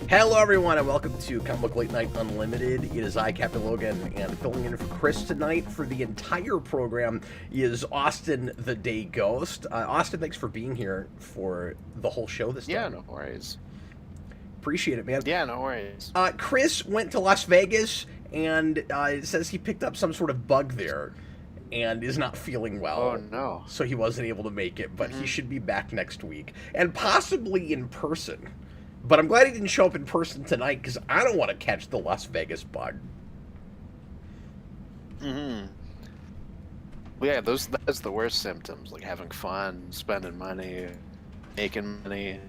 Hello, everyone, and welcome to Comic Book Late Night Unlimited. It is I, Captain Logan, and filling in for Chris tonight for the entire program is Austin the Day Ghost. Austin, thanks for being here for the whole show this time. Yeah, no worries. Appreciate it, man. Yeah, no worries. Chris went to Las Vegas and it says he picked up some sort of bug there and is not feeling well. Oh, no. So he wasn't able to make it, but he should be back next week, and possibly in person. But I'm glad he didn't show up in person tonight, because I don't want to catch the Las Vegas bug. Well, yeah, that's the worst symptoms, like having fun, spending money, making money.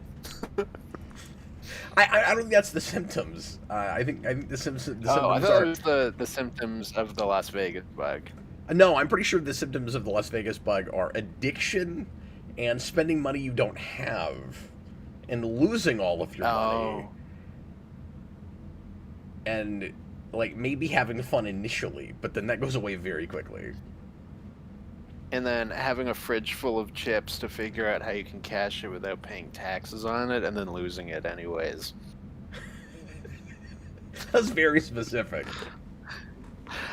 I don't think that's the symptoms. I think the symptoms I thought are... it was the symptoms of the Las Vegas bug. No, I'm pretty sure the symptoms of the Las Vegas bug are addiction and spending money you don't have. And losing all of your money. And, like, maybe having fun initially, but then that goes away very quickly. And then having a fridge full of chips to figure out how you can cash it without paying taxes on it, and then losing it anyways. That's very specific.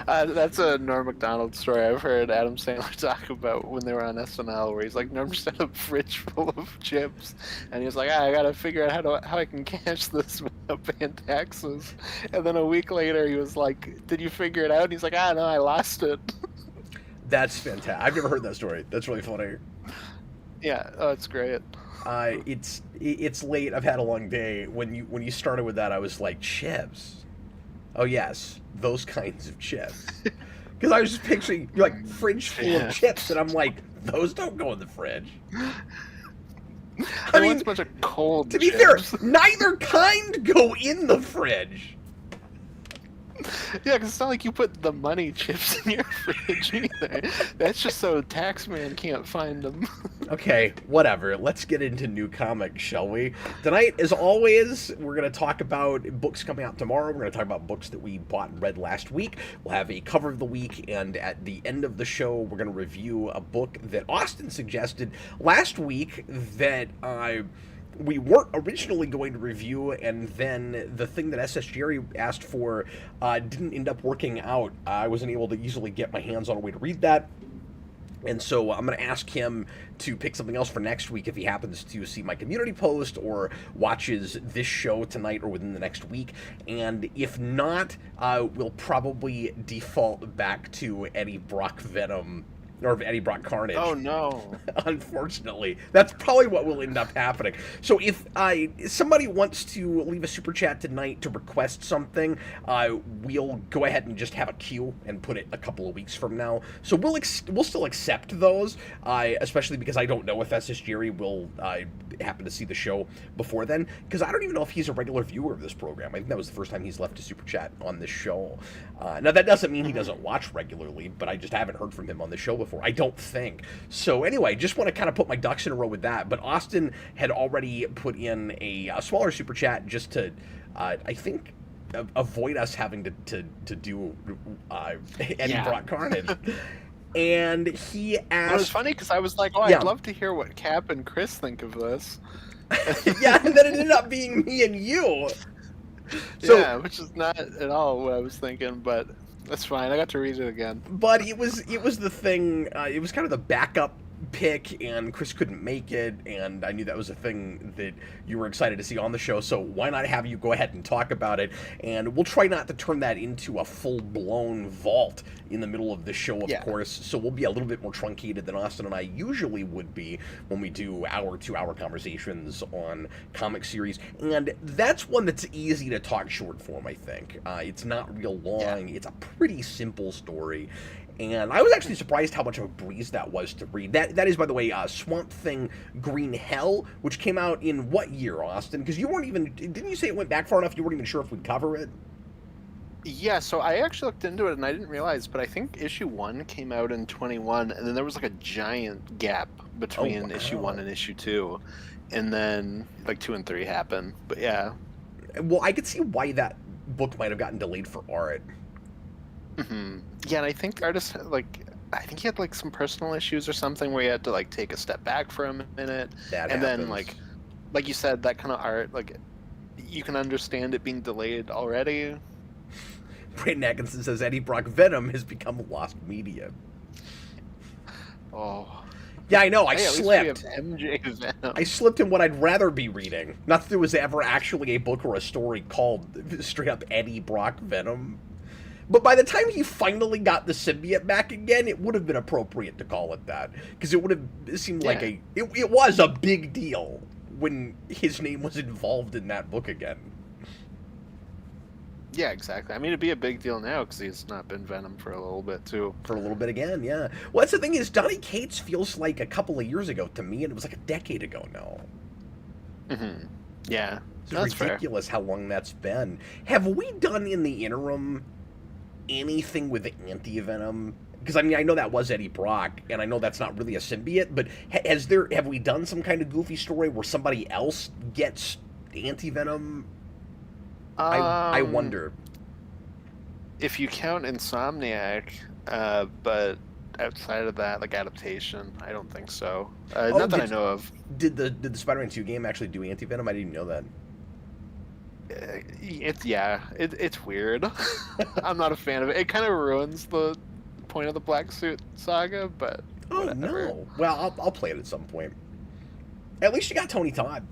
That's a Norm Macdonald story I've heard Adam Sandler talk about when they were on SNL, where he's like, Norm just had a fridge full of chips, and he was like, I gotta figure out how I can cash this without paying taxes. And then a week later, he was like, did you figure it out? And he's like, no, I lost it. That's fantastic. I've never heard that story. That's really funny. Yeah, it's great. It's late. I've had a long day. When you started with that, I was like, chips. Oh yes, those kinds of chips. Because I was just picturing like fridge full of chips, and I'm like, those don't go in the fridge. I mean, it's a bunch of cold. To be fair, neither kind go in the fridge. Yeah, because it's not like you put the money chips in your fridge either. That's just so Taxman can't find them. Okay, whatever. Let's get into new comics, shall we? Tonight, as always, we're going to talk about books coming out tomorrow. We're going to talk about books that we bought and read last week. We'll have a cover of the week, and at the end of the show, we're going to review a book that Austin suggested last week that we weren't originally going to review, and then the thing that SS Jerry asked for didn't end up working out. I wasn't able to easily get my hands on a way to read that, and so I'm going to ask him to pick something else for next week if he happens to see my community post or watches this show tonight or within the next week. And if not, we'll probably default back to Eddie Brock Venom, or Eddie Brock Carnage. Oh, no. Unfortunately. That's probably what will end up happening. So if somebody wants to leave a super chat tonight to request something, we'll go ahead and just have a queue and put it a couple of weeks from now. So we'll still accept those, especially because I don't know if SS Jerry will happen to see the show before then, because I don't even know if he's a regular viewer of this program. I think that was the first time he's left a super chat on this show. Now, that doesn't mean he doesn't watch regularly, but I just haven't heard from him on the show before, I don't think. So anyway, just want to kind of put my ducks in a row with that. But Austin had already put in a smaller super chat just to, I think, avoid us having to do Eddie Brock Carnage. And he asked... It was funny because I was like, I'd love to hear what Cap and Chris think of this. Yeah, and then it ended up being me and you. So, yeah, which is not at all what I was thinking, but that's fine. I got to read it again. But it was the thing. It was kind of the backup pick, and Chris couldn't make it, and I knew that was a thing that you were excited to see on the show, so why not have you go ahead and talk about it, and we'll try not to turn that into a full-blown vault in the middle of the show, of course, so we'll be a little bit more truncated than Austin and I usually would be when we do our 2-hour conversations on comic series, and that's one that's easy to talk short form, I think. It's not real long, it's a pretty simple story, and I was actually surprised how much of a breeze that was to read. That is, by the way, Swamp Thing Green Hell, which came out in what year, Austin? Because you weren't even... Didn't you say it went back far enough you weren't even sure if we'd cover it? Yeah, so I actually looked into it and I didn't realize, but I think issue 1 came out in 21, and then there was like a giant gap between issue 1 and issue 2, and then like 2 and 3 happened. But yeah. Well, I could see why that book might have gotten delayed for art. Yeah, and I think artists I think he had like some personal issues or something where he had to like take a step back for a minute, That and happens. then like you said, that kind of art you can understand it being delayed already. Brandon Atkinson says Eddie Brock Venom has become lost media. Oh. Yeah, I know. I Hey, at least slipped. we have MJ Venom. I slipped in what I'd rather be reading. Not that there was ever actually a book or a story called straight up Eddie Brock Venom. But by the time he finally got the symbiote back again, it would have been appropriate to call it that. Because it would have seemed like it was a big deal when his name was involved in that book again. Yeah, exactly. I mean, it'd be a big deal now because he's not been Venom for a little bit, too. For a little bit again, yeah. Well, that's the thing is, Donny Cates feels like a couple of years ago to me, and it was like a decade ago now. Mm-hmm. Yeah, it's ridiculous how long that's been. Have we done in the interim anything with Anti-Venom? Because I mean, I know that was Eddie Brock, and I know that's not really a symbiote, but have we done some kind of goofy story where somebody else gets Anti-Venom? I wonder. If you count Insomniac, but outside of that, like adaptation, I don't think so. Not that I know of. Did the Spider-Man 2 game actually do Anti-Venom? I didn't know that. It's weird. I'm not a fan of it. It kind of ruins the point of the Black Suit saga, but whatever. No. Well, I'll play it at some point. At least you got Tony Todd.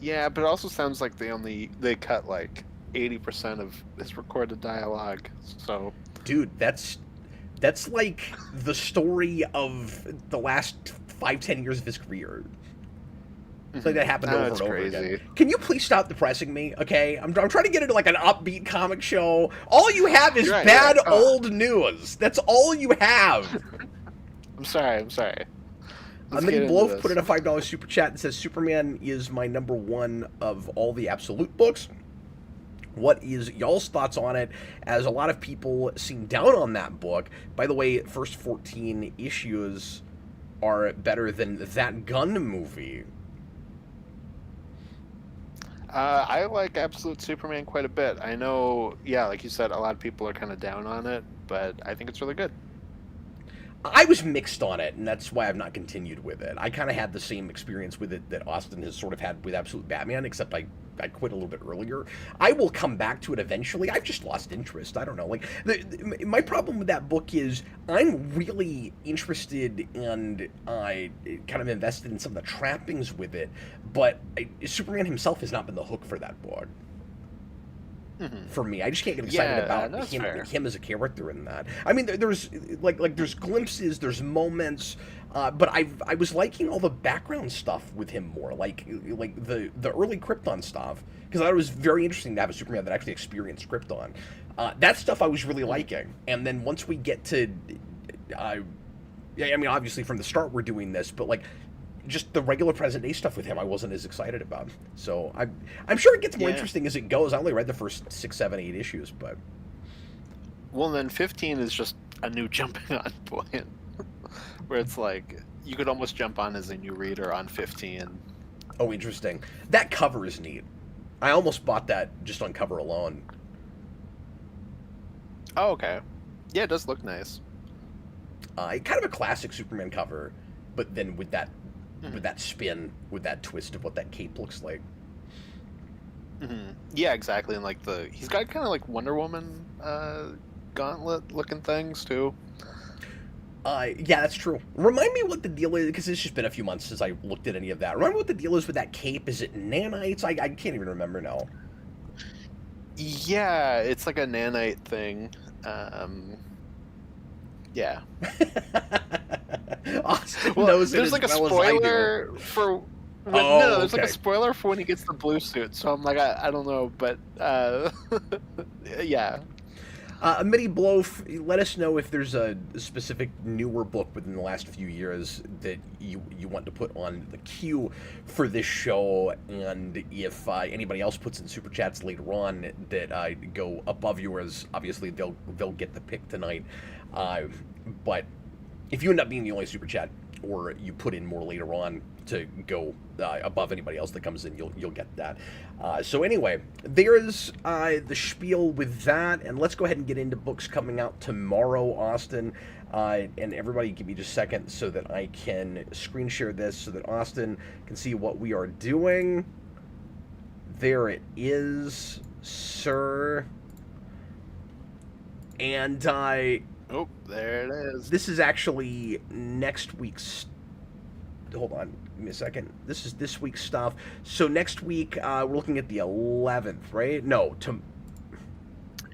Yeah, but it also sounds like they cut like 80% of his recorded dialogue. So, dude, that's like the story of the last 5-10 years of his career. It's like that happened over and over again. Can you please stop depressing me? Okay, I'm trying to get into like an upbeat comic show. All you have is bad old news. That's all you have. I'm sorry. Mitty Blof put in a $5 super chat that says Superman is my #1 of all the Absolute books. What is y'all's thoughts on it? As a lot of people seem down on that book. By the way, first 14 issues are better than That Gun movie. I like Absolute Superman quite a bit. I know, yeah, like you said, a lot of people are kind of down on it, but I think it's really good. I was mixed on it, and that's why I've not continued with it. I kind of had the same experience with it that Austin has sort of had with Absolute Batman, except I quit a little bit earlier. I will come back to it eventually. I've just lost interest. I don't know. Like, my problem with that book is I'm really interested and kind of invested in some of the trappings with it, but Superman himself has not been the hook for that book. For me, I just can't get excited about him as a character in that. I mean, there's there's glimpses, there's moments, but I was liking all the background stuff with him more, like the early Krypton stuff, because I thought it was very interesting to have a Superman that actually experienced Krypton. That stuff I was really liking, and then once we get to, I mean, obviously from the start we're doing this, but like, just the regular present day stuff with him I wasn't as excited about. So I'm sure it gets more interesting as it goes. I only read the first 6, 7, 8 issues, but well, then 15 is just a new jumping on point where it's like you could almost jump on as a new reader on 15. Oh, interesting. That cover is neat. I almost bought that just on cover alone. Oh, okay. Yeah, it does look nice. Kind of a classic Superman cover, but then with that with that spin, with that twist of what that cape looks like. Yeah, exactly. And like he's got kind of like Wonder Woman gauntlet looking things too. Yeah, that's true. Remind me what the deal is, because it's just been a few months since I looked at any of that. Remind me what the deal is with that cape. Is it nanites? I can't even remember now. Yeah, it's like a nanite thing. Yeah. Austin well, knows there's like a spoiler for. There's like a spoiler for when he gets the blue suit. So I'm like, I don't know, but yeah. Mitty Blof, let us know if there's a specific newer book within the last few years that you want to put on the queue for this show, and if anybody else puts in super chats later on that go above yours, obviously they'll get the pick tonight. But if you end up being the only super chat, or you put in more later on to go above anybody else that comes in, you'll get that. So anyway, there's the spiel with that, and let's go ahead and get into books coming out tomorrow, Austin. And everybody give me just a second so that I can screen share this so that Austin can see what we are doing. There it is, sir. And Oh, there it is. this is actually next week's. Hold on, give me a second. This is this week's stuff. So next week we're looking at the 11th, right? No,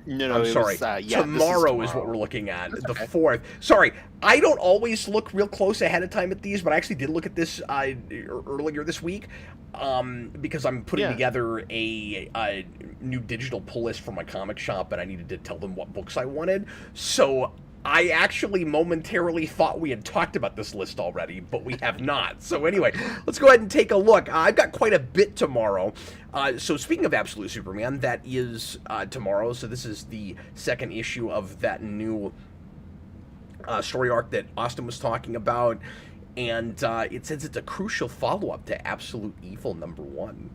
No, I'm it sorry. was, yeah, Tomorrow this is what we're looking at. That's The okay. 4th. Sorry, I don't always look real close ahead of time at these, but I actually did look at this earlier this week because I'm putting together a new digital pull list for my comic shop, and I needed to tell them what books I wanted. So I actually momentarily thought we had talked about this list already, but we have not. So anyway, let's go ahead and take a look. I've got quite a bit tomorrow. So speaking of Absolute Superman, that is tomorrow. So this is the second issue of that new story arc that Austin was talking about. And it says it's a crucial follow-up to Absolute Evil #1.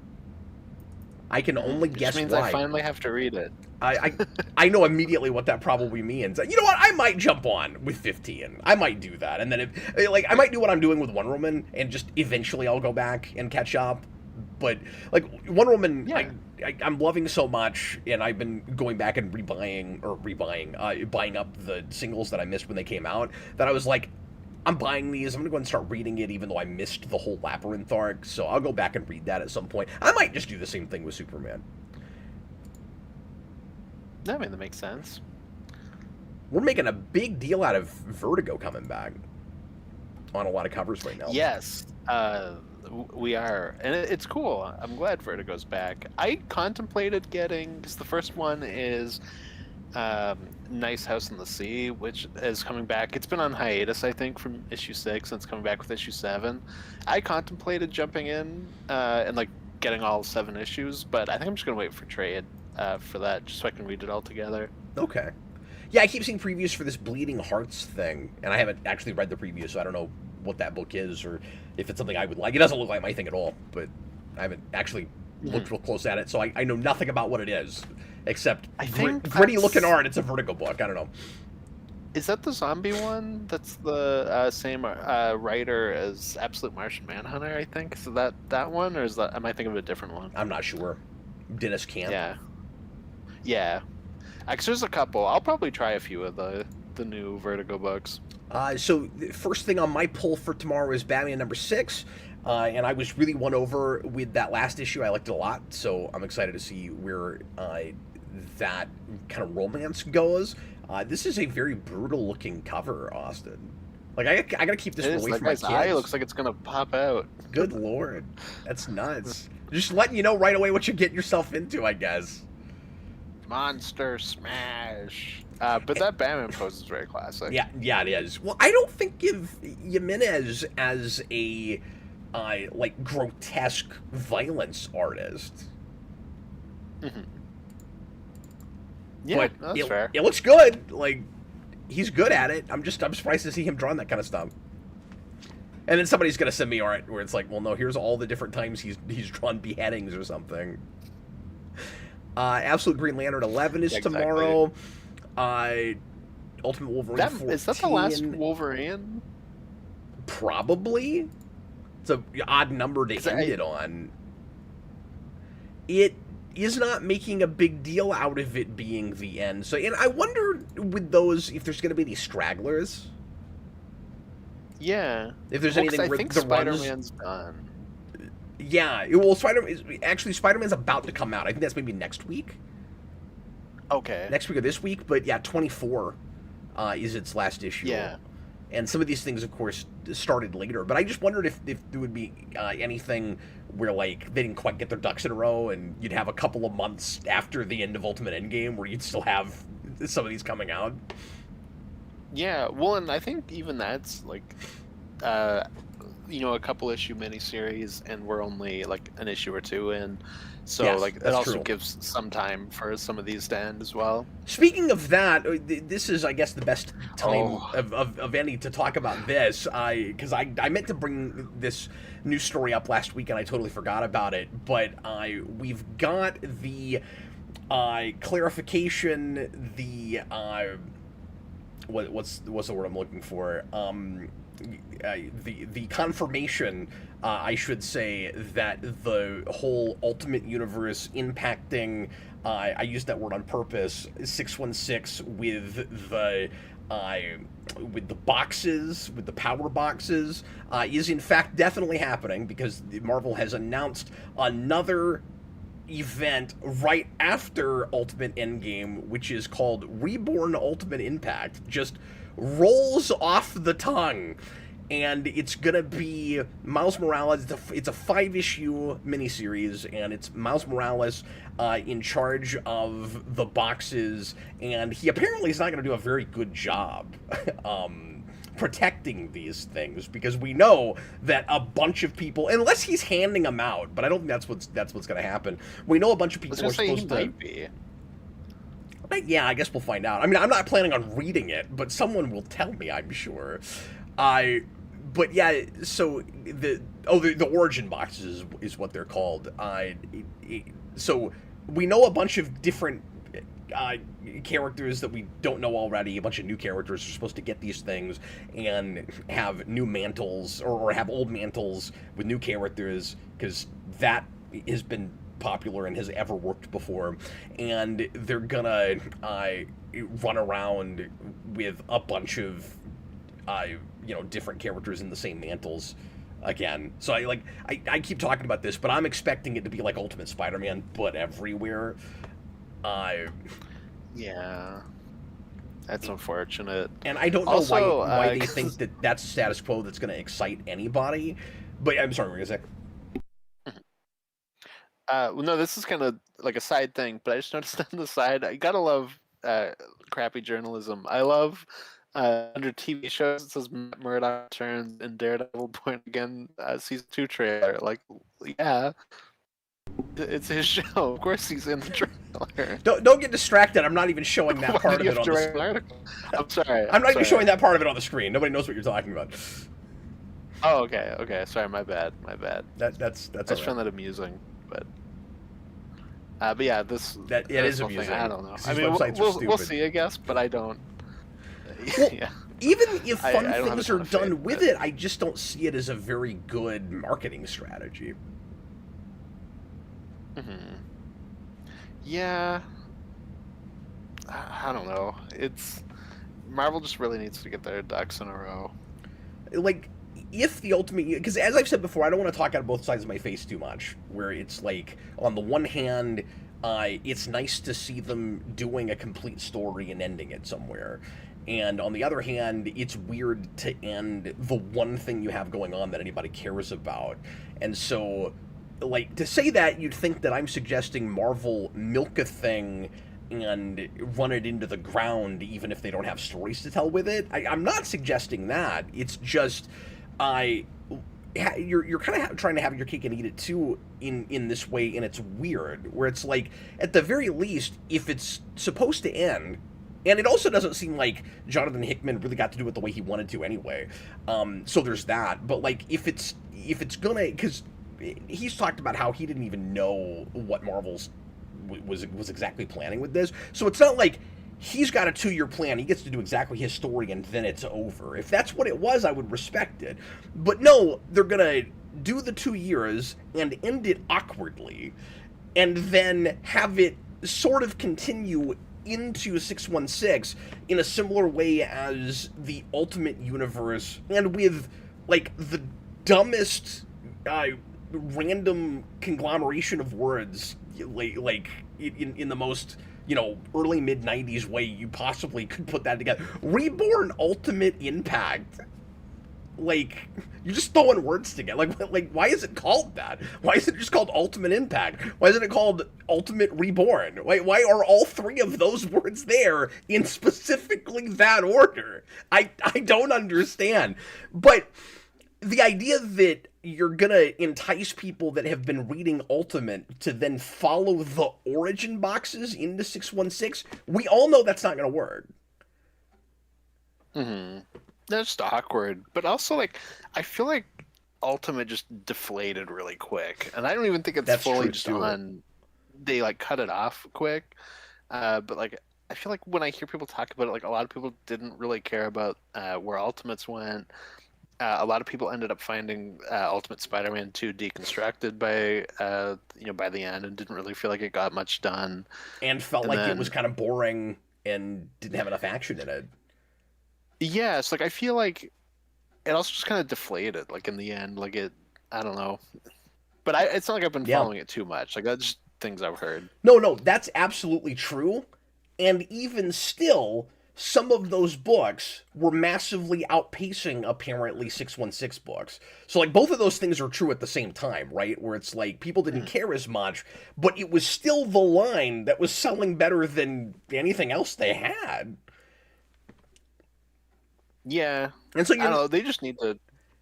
I can only guess means why. I finally have to read it. I know immediately what that probably means. You know what? I might jump on with 15. I might do that, and then I might do what I'm doing with Wonder Woman, and just eventually I'll go back and catch up. But like Wonder Woman, I'm loving so much, and I've been going back and buying up the singles that I missed when they came out. That I was like, I'm buying these. I'm going to go and start reading it, even though I missed the whole Labyrinth arc. So I'll go back and read that at some point. I might just do the same thing with Superman. I mean, that makes sense. We're making a big deal out of Vertigo coming back on a lot of covers right now. Yes, we are. And it's cool. I'm glad Vertigo's back. I contemplated getting, because the first one is Nice House in the Sea, which is coming back. It's been on hiatus, I think, from issue 6, and it's coming back with issue 7. I contemplated jumping in and like getting all 7 issues, but I think I'm just gonna wait for trade for that, just so I can read it all together. Okay. Yeah, I keep seeing previews for this Bleeding Hearts thing, and I haven't actually read the preview, so I don't know what that book is or if it's something I would like. It doesn't look like my thing at all, but I haven't actually looked real close at it, so I know nothing about what it is, except I think gritty-looking art. It's a Vertigo book. I don't know. Is that the zombie one? That's the same writer as Absolute Martian Manhunter, I think. So that one, or am I thinking of a different one? I'm not sure. Dennis Camp. Yeah. Actually, there's a couple. I'll probably try a few of the new Vertigo books. So the first thing on my pull for tomorrow is Batman #6. And I was really won over with that last issue. I liked it a lot, so I'm excited to see where that kind of romance goes. This is a very brutal-looking cover, Austin. Like, I gotta keep this away from my kids. Eye looks like it's gonna pop out. Good lord, that's nuts. Just letting you know right away what you're getting yourself into, I guess. Monster Smash. But that Batman pose is very classic. Yeah, it is. Well, I don't think of Jimenez as a like grotesque violence artist. Yeah, but that's fair. It looks good. Like, he's good at it. I'm surprised to see him drawing that kind of stuff. And then somebody's gonna send me art where it's like, well, no, here's all the different times he's drawn beheadings or something. Absolute Green Lantern 11 is tomorrow. Ultimate Wolverine 14. Is that the last Wolverine? Probably. It's an odd number to end it on. It is not making a big deal out of it being the end. So, and I wonder with those if there's going to be any stragglers. Yeah. If there's anything I where think the Spider-Man's done. Yeah. Well, Spider-Man's about to come out. I think that's maybe next week. Okay. Next week or this week, but yeah, 24 is its last issue. Yeah. And some of these things, of course, started later. But I just wondered if there would be anything where, like, they didn't quite get their ducks in a row and you'd have a couple of months after the end of Ultimate Endgame where you'd still have some of these coming out. Yeah, well, and I think even that's, like, a couple issue miniseries, and we're only, like, an issue or two in. So, yes, like, it also gives some time for some of these to end as well. Speaking of that, this is, I guess, the best time of any to talk about this, because I meant to bring this new story up last week, and I totally forgot about it, but we've got the clarification, the... what's the word I'm looking for? the confirmation, I should say, that the whole Ultimate Universe impacting, I used that word on purpose, 616 uh, with the boxes, with the power boxes, is in fact definitely happening, because Marvel has announced another event right after Ultimate Endgame, which is called Reborn Ultimate Impact. Just rolls off the tongue. And it's gonna be Miles Morales. It's a 5-issue miniseries, and it's Miles Morales in charge of the boxes, and he apparently is not gonna do a very good job protecting these things, because we know that a bunch of people, unless he's handing them out, but I don't think that's what's gonna happen. We know a bunch of people are supposed to. Might be. Yeah, I guess we'll find out. I mean, I'm not planning on reading it, but someone will tell me, I'm sure. But yeah, so the origin boxes is what they're called. So we know a bunch of different characters that we don't know already. A bunch of new characters are supposed to get these things and have new mantles, or have old mantles with new characters, because that has been popular and has ever worked before. And they're gonna run around with a bunch of different characters in the same mantles again. So I keep talking about this, but I'm expecting it to be like Ultimate Spider-Man, but everywhere. Yeah, that's unfortunate. And I don't know Also, why they think that that's a status quo that's going to excite anybody. But I'm sorry, what were you going to say? Well, no, this is kind of like a side thing, but I just noticed on the side, I gotta love crappy journalism. I love under TV shows, it says Murdoch turns in Daredevil Born Again season 2 trailer. Like, yeah, it's his show. Of course, he's in the trailer. Don't get distracted. I'm not even showing that part of it on the screen. I'm sorry. I'm not even showing that part of it on the screen. Nobody knows what you're talking about. Oh, okay. Sorry, my bad. That's I just found that amusing, but yeah, it is amusing. I don't know. I mean, we'll see, I guess, but I don't. Well, yeah. Even if fun I things are done with it, I just don't see it as a very good marketing strategy. Yeah. I don't know. It's Marvel just really needs to get their ducks in a row. Like, if the ultimate, because as I've said before, I don't want to talk out of both sides of my face too much. Where it's like, on the one hand, it's nice to see them doing a complete story and ending it somewhere. And on the other hand, it's weird to end the one thing you have going on that anybody cares about. And so, like, to say that, you'd think that I'm suggesting Marvel milk a thing and run it into the ground, even if they don't have stories to tell with it. I'm not suggesting that. It's just, you're kind of trying to have your cake and eat it too in this way, and it's weird. Where it's like, at the very least, if it's supposed to end. And it also doesn't seem like Jonathan Hickman really got to do it the way he wanted to anyway. So there's that. But like, if it's gonna, because he's talked about how he didn't even know what Marvel's was exactly planning with this. So it's not like he's got a 2-year plan. He gets to do exactly his story and then it's over. If that's what it was, I would respect it. But no, they're gonna do the 2 years and end it awkwardly, and then have it sort of continue into 616 in a similar way as the Ultimate Universe, and with like the dumbest random conglomeration of words, like in the most early mid 90s way you possibly could put that together. Reborn Ultimate Impact. Like, you're just throwing words together. Like, why is it called that? Why is it just called Ultimate Impact? Why isn't it called Ultimate Reborn? Why are all 3 of those words there in specifically that order? I don't understand. But the idea that you're gonna entice people that have been reading Ultimate to then follow the origin boxes into 616, we all know that's not gonna work. That's just awkward, but also like I feel like Ultimate just deflated really quick, and I don't even think it's fully just on. They like cut it off quick, but like I feel like when I hear people talk about it, like a lot of people didn't really care about where Ultimates went, a lot of people ended up finding Ultimate Spider-Man 2 deconstructed by by the end, and didn't really feel like it got much done. And felt And like it was then kind of boring and didn't have enough action in it. yeah, it's like I feel like it also just kind of deflated. Like in the end, like I don't know, but it's not like I've been Yeah. following it too much. Like that's just things I've heard. No, that's absolutely true. And even still, some of those books were massively outpacing apparently 616 books. So like both of those things are true at the same time, right? Where it's like people didn't care as much, but it was still the line that was selling better than anything else they had. Yeah, And so I don't you're know. They just need to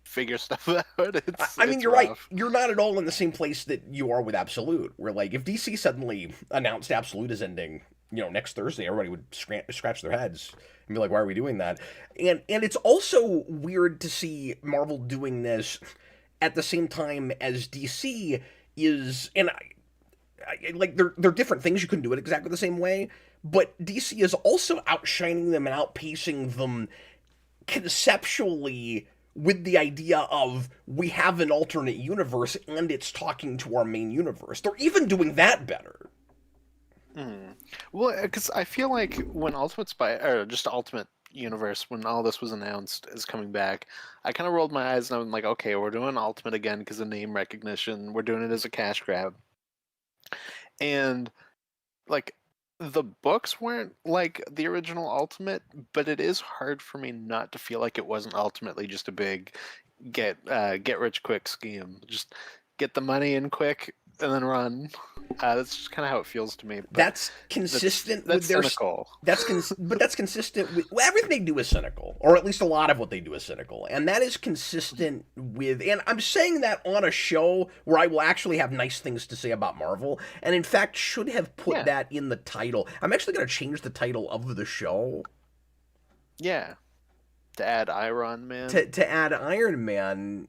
figure stuff out. I mean, It's you're right. rough. You're not at all in the same place that you are with Absolute. Where, like, if DC suddenly announced Absolute is ending, next Thursday, everybody would scratch their heads and be like, "Why are we doing that?" And it's also weird to see Marvel doing this at the same time as DC is, and like they're different things. You couldn't do it exactly the same way, but DC is also outshining them and outpacing them conceptually with the idea of we have an alternate universe and it's talking to our main universe. They're even doing that better. Well, because I feel like when Ultimate Spy or just Ultimate Universe, when all this was announced is coming back, I kind of rolled my eyes and I'm like, okay, we're doing Ultimate again because of name recognition. We're doing it as a cash grab, and like the books weren't like the original Ultimate, but it is hard for me not to feel like it wasn't ultimately just a big get rich quick scheme. Just get the money in quick and then run. That's just kind of how it feels to me. But That's consistent that's with their cynical. but that's consistent with everything they do is cynical, or at least a lot of what they do is cynical, and that is consistent with. And I'm saying that on a show where I will actually have nice things to say about Marvel, and in fact should have put Yeah. that in the title. I'm actually going to change the title of the show Yeah. To add Iron Man. to add Iron Man.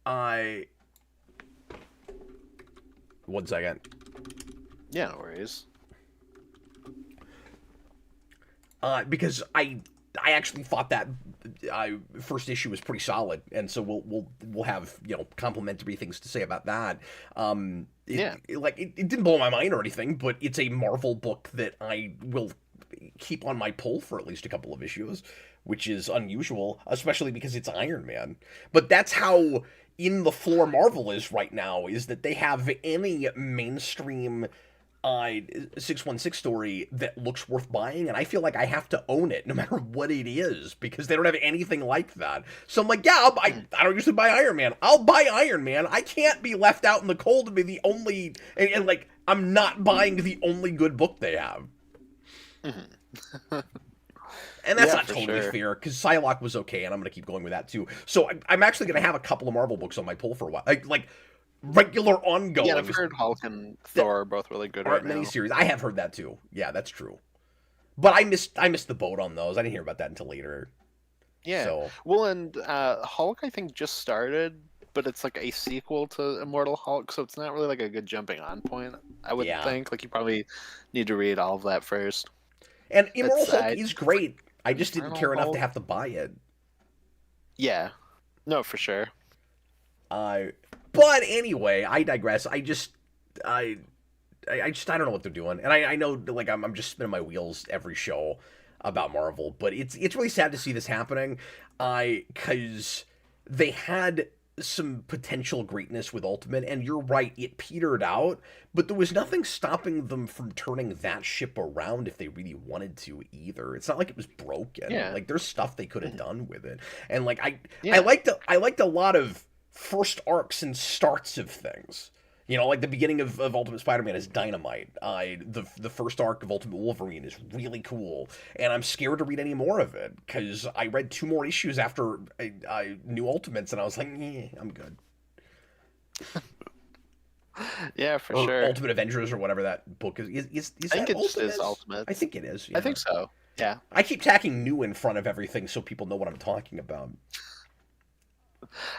I 1 second. Yeah, no worries. Because I actually thought that first issue was pretty solid, and so we'll have complimentary things to say about that. It didn't blow my mind or anything, but it's a Marvel book that I will keep on my pull for at least a couple of issues, which is unusual, especially because it's Iron Man. But that's how in the floor Marvel is right now, is that they have any mainstream 616 story that looks worth buying, and I feel like I have to own it no matter what it is, because they don't have anything like that. So I'm like, yeah, I don't usually buy Iron Man. I'll buy Iron Man. I can't be left out in the cold to be the only, and like, I'm not buying the only good book they have. And that's not totally fair, because Psylocke was okay, and I'm going to keep going with that too. So I'm actually going to have a couple of Marvel books on my pull for a while. Like regular ongoing. Yeah, I've heard Hulk and Thor are both really good right now. Miniseries. I have heard that too. Yeah, that's true. But I missed the boat on those. I didn't hear about that until later. Yeah. So. Well, and Hulk I think just started, but it's like a sequel to Immortal Hulk, so it's not really like a good jumping on point. I would think like you probably need to read all of that first. And Immortal Hulk is great. I just didn't care enough to have to buy it. Yeah. No, for sure. But anyway, I digress. I don't know what they're doing, and I know like I'm just spinning my wheels every show about Marvel, but it's really sad to see this happening, because they had some potential greatness with Ultimate, and you're right, it petered out, but there was nothing stopping them from turning that ship around if they really wanted to either. It's not like it was broken. Yeah. Like there's stuff they could have done with it, and like I liked a lot of first arcs and starts of things. Like the beginning of Ultimate Spider-Man is Dynamite. The first arc of Ultimate Wolverine is really cool, and I'm scared to read any more of it, because I read 2 more issues after New Ultimates, and I was like, I'm good. Yeah, for sure. Ultimate Avengers or whatever that book is. I think it just is Ultimate. I think it is. Yeah. I think so. Yeah. I keep tacking new in front of everything so people know what I'm talking about.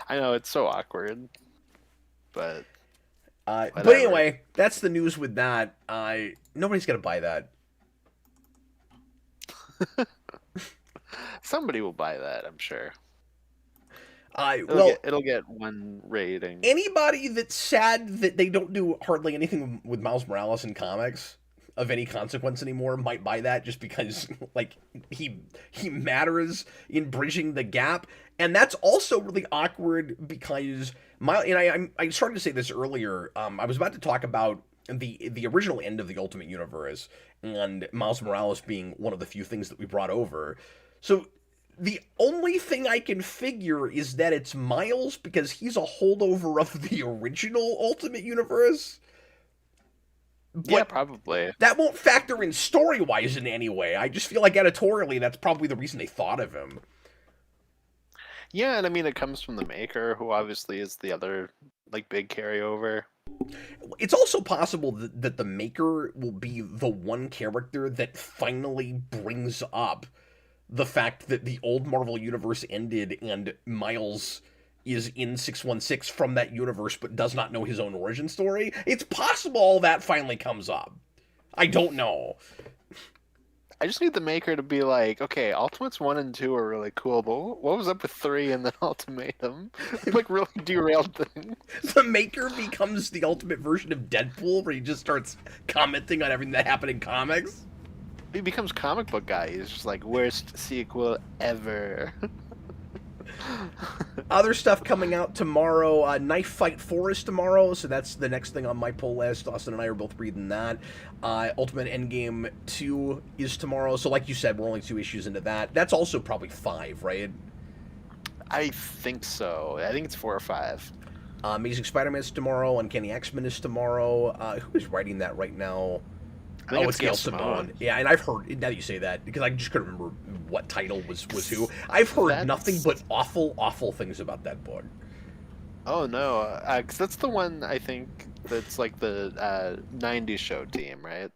I know, it's so awkward, but anyway, that's the news with that. Nobody's gonna buy that. Somebody will buy that, I'm sure. Well, It'll get 1 rating. anybody that's sad that they don't do hardly anything with Miles Morales in comics of any consequence anymore might buy that just because like he matters in bridging the gap, and that's also really awkward because I started to say this earlier. I was about to talk about the original end of the Ultimate Universe and Miles Morales being one of the few things that we brought over. So the only thing I can figure is that it's Miles because he's a holdover of the original Ultimate Universe. Yeah, But probably. that won't factor in story-wise in any way. I just feel like editorially that's probably the reason they thought of him. Yeah, and I mean it comes from the maker, who obviously is the other like big carryover. It's also possible that the Maker will be the one character that finally brings up the fact that the old Marvel Universe ended and Miles is in 616 from that universe but does not know his own origin story. It's possible all that finally comes up. I don't know. I just need the maker to be like, okay, Ultimates 1 and 2 are really cool, but what was up with 3 and then Ultimatum? Like, really derailed things. The Maker becomes the ultimate version of Deadpool where he just starts commenting on everything that happened in comics. He becomes comic book guy. He's just like, worst sequel ever. Other stuff coming out tomorrow. Knife Fight 4 is tomorrow, so that's the next thing on my pull list. Austin and I are both reading that. Ultimate Endgame 2 is tomorrow, so like you said, we're only 2 issues into that. That's also probably 5, right? I think so. I think it's 4 or 5. Amazing Spider-Man is tomorrow. Uncanny X-Men is tomorrow. Who is writing that right now? I think it's Gail Simone. Yeah, and I've heard, now that you say that, because I just couldn't remember what title was who. I've heard nothing but awful things about that book. Oh, no. Because that's the one, I think, that's like the 90s show team, right?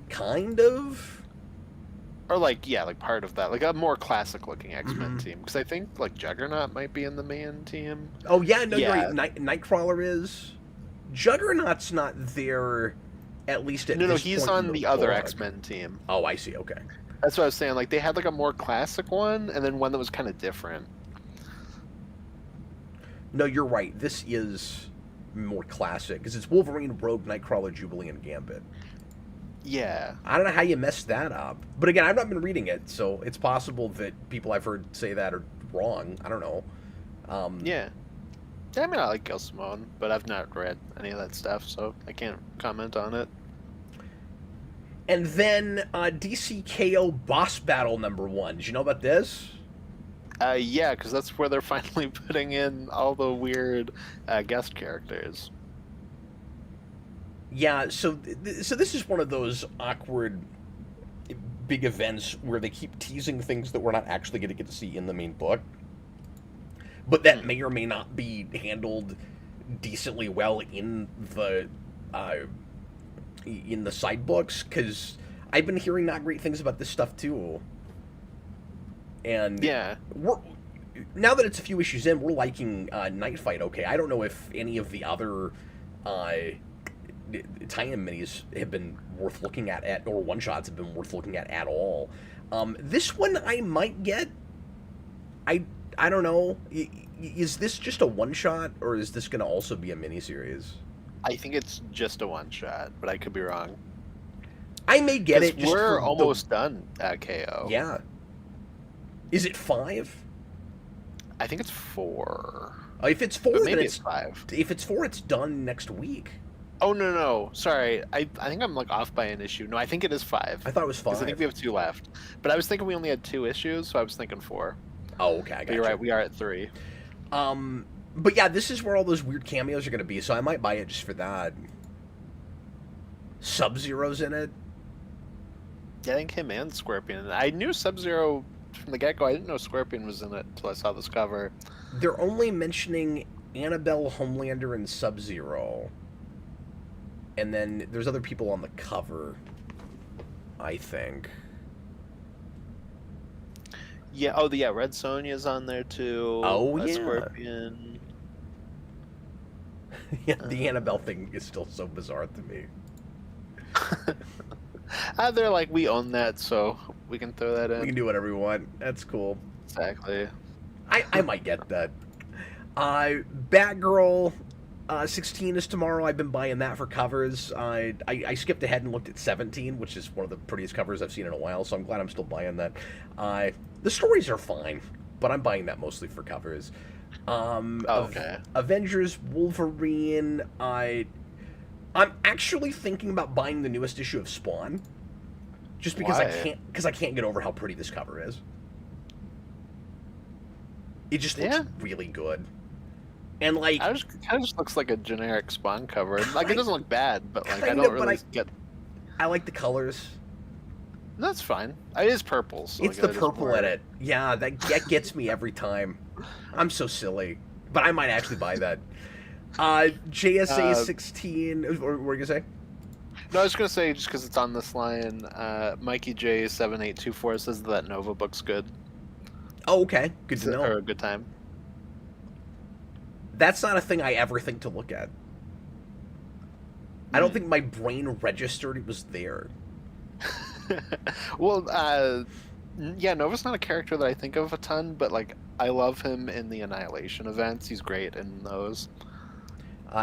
Kind of? Or like, yeah, like part of that. Like a more classic-looking X-Men team. Because I think, like, Juggernaut might be in the main team. Oh, yeah, no, you're right. Nightcrawler is. Juggernaut's not there, at least at this point. No, he's on the other book. X-Men team. Oh, I see, okay. That's what I was saying. Like, they had, like, a more classic one, and then one that was kind of different. No, you're right. This is more classic, because it's Wolverine, Rogue, Nightcrawler, Jubilee, and Gambit. Yeah. I don't know how you messed that up. But again, I've not been reading it, so it's possible that people I've heard say that are wrong. I don't know. Yeah. I mean, I like Gail Simone, but I've not read any of that stuff, so I can't comment on it. And then DC KO Boss Battle #1. Did you know about this? Yeah, because that's where they're finally putting in all the weird guest characters. Yeah, so this is one of those awkward big events where they keep teasing things that we're not actually going to get to see in the main book, but that may or may not be handled decently well in the side books, because I've been hearing not great things about this stuff too. And yeah, now that it's a few issues in, we're liking Night Fight okay. I don't know if any of the other tie-in minis have been worth looking at or one-shots have been worth looking at all. This one I might get. I don't know. Is this just a one-shot, or is this going to also be a miniseries? I think it's just a one-shot, but I could be wrong. I may get it. Just we're almost done at KO. Yeah. Is it 5? I think it's 4. If it's 4, maybe then it's 5. If it's 4, it's done next week. Oh, no. Sorry. I think I'm like off by an issue. No, I think it is 5. I thought it was 5. Because I think we have 2 left. But I was thinking we only had 2 issues, so I was thinking 4. Oh, okay. I got you're right. We are at 3. But yeah, this is where all those weird cameos are going to be, so I might buy it just for that. Sub-Zero's in it. Yeah, I think him and Scorpion. I knew Sub-Zero from the get-go. I didn't know Scorpion was in it until I saw this cover. They're only mentioning Annabelle, Homelander, and Sub-Zero. And then there's other people on the cover, I think. Yeah, Red Sonja's on there too. Oh, yeah. Scorpion. Yeah, the Annabelle thing is still so bizarre to me. They're like, we own that, so we can throw that in. We can do whatever we want. That's cool. Exactly. I might get that. Batgirl 16 is tomorrow. I've been buying that for covers. I skipped ahead and looked at 17, which is one of the prettiest covers I've seen in a while, so I'm glad I'm still buying that. The stories are fine, but I'm buying that mostly for covers. Okay. Avengers Wolverine. I'm actually thinking about buying the newest issue of Spawn, just because Why? I can't get over how pretty this cover is. It just looks really good. And like, Kind of just looks like a generic Spawn cover. Like it doesn't look bad, but like I kinda, don't but really get. I like the colors. That's fine. It is purple. So It's like, the purple in it. Yeah, that gets me every time. I'm so silly, but I might actually buy that. JSA 16. What were you gonna say? No, I was gonna say just because it's on this line. Mikey J 7824 says that Nova book's good. Oh, okay. Good to know. Or a good time. That's not a thing I ever think to look at. I don't think my brain registered it was there. Well, yeah, Nova's not a character that I think of a ton, but like I love him in the Annihilation events. He's great in those.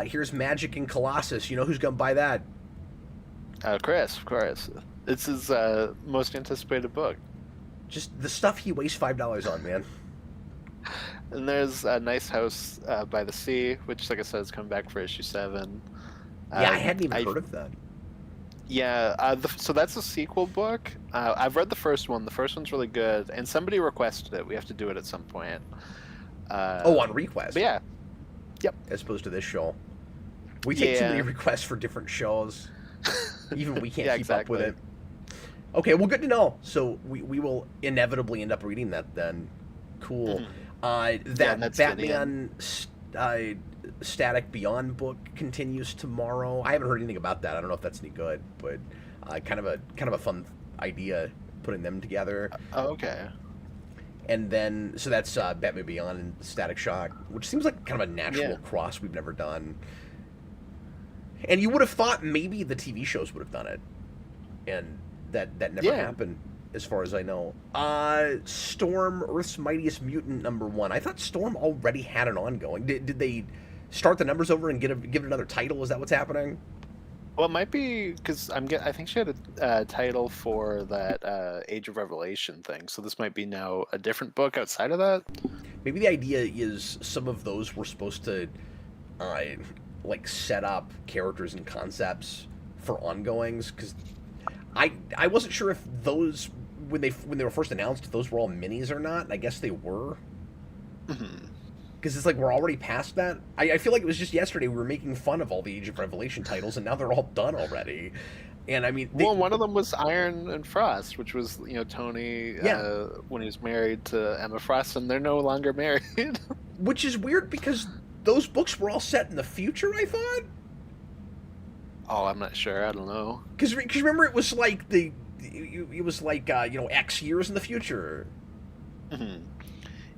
Here's Magic in Colossus. You know who's gonna buy that? Chris, of course. It's his most anticipated book. Just the stuff he wastes $5 on, man. And there's a Nice House by the Sea, which, like I said, is coming back for issue 7. Yeah, I hadn't even heard of that. Yeah, so that's a sequel book. I've read the first one. The first one's really good, and somebody requested it. We have to do it at some point. On request. But yeah. Yep. As opposed to this show. We take too many requests for different shows. Even we can't keep up with it. Okay, well, good to know. So we will inevitably end up reading that then. Cool. That Batman Static Beyond book continues tomorrow. I haven't heard anything about that. I don't know if that's any good, but kind of a fun idea putting them together. Oh, okay. And then so that's Batman Beyond and Static Shock, which seems like kind of a natural cross we've never done. And you would have thought maybe the TV shows would have done it, and that never happened, as far as I know. Storm, Earth's Mightiest Mutant #1. I thought Storm already had an ongoing. Did they start the numbers over and give it another title? Is that what's happening? Well, it might be because I think she had a title for that Age of Revelation thing. So this might be now a different book outside of that. Maybe the idea is some of those were supposed to like set up characters and concepts for ongoings, because I wasn't sure if those when they were first announced, those were all minis or not. I guess they were. Because it's like we're already past that. I feel like it was just yesterday we were making fun of all the Age of Revelation titles, and now they're all done already. And I mean, well, one of them was Iron and Frost, which was Tony when he was married to Emma Frost, and they're no longer married. Which is weird because those books were all set in the future, I thought. Oh, I'm not sure. I don't know. Because remember, it was like it was like X years in the future.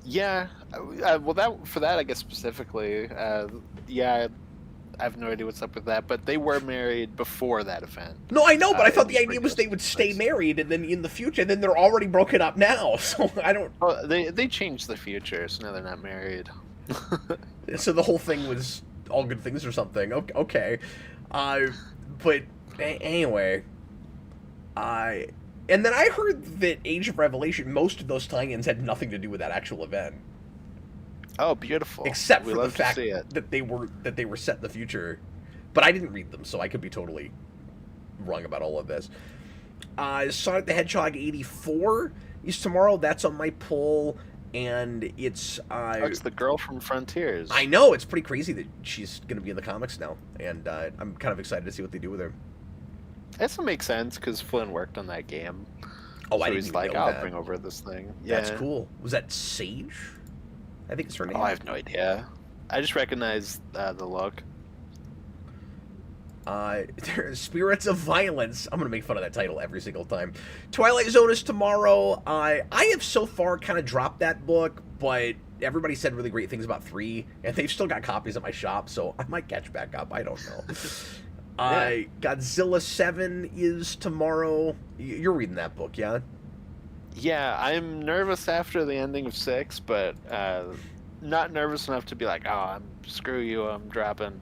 Yeah. Well, for that, I guess specifically, yeah, I have no idea what's up with that. But they were married before that event. No, I know, but I thought the idea was they would stay married, and then in the future, and then they're already broken up now. So I don't. Oh, they changed the future, so now they're not married. So the whole thing was all good things or something. Okay. But anyway, and then I heard that Age of Revelation, most of those tie-ins had nothing to do with that actual event. Oh, beautiful! Except for the fact that they were set in the future, but I didn't read them, so I could be totally wrong about all of this. Sonic the Hedgehog 84 is tomorrow. That's on my pull. And it's it's the girl from Frontiers. I know, it's pretty crazy that she's going to be in the comics now, and I'm kind of excited to see what they do with her. That makes sense because Flynn worked on that game. Oh, so I didn't he's even like, know I'll that. bring over this thing. That's cool. Was that Sage? I think it's her name. Oh, I have no idea. I just recognize the look. Spirits of Violence. I'm going to make fun of that title every single time. Twilight Zone is tomorrow. I have so far kind of dropped that book, but everybody said really great things about 3, and they've still got copies at my shop, so I might catch back up. I don't know. Godzilla 7 is tomorrow. You're reading that book, yeah? Yeah, I'm nervous after the ending of 6, but not nervous enough to be like, oh, screw you, I'm dropping.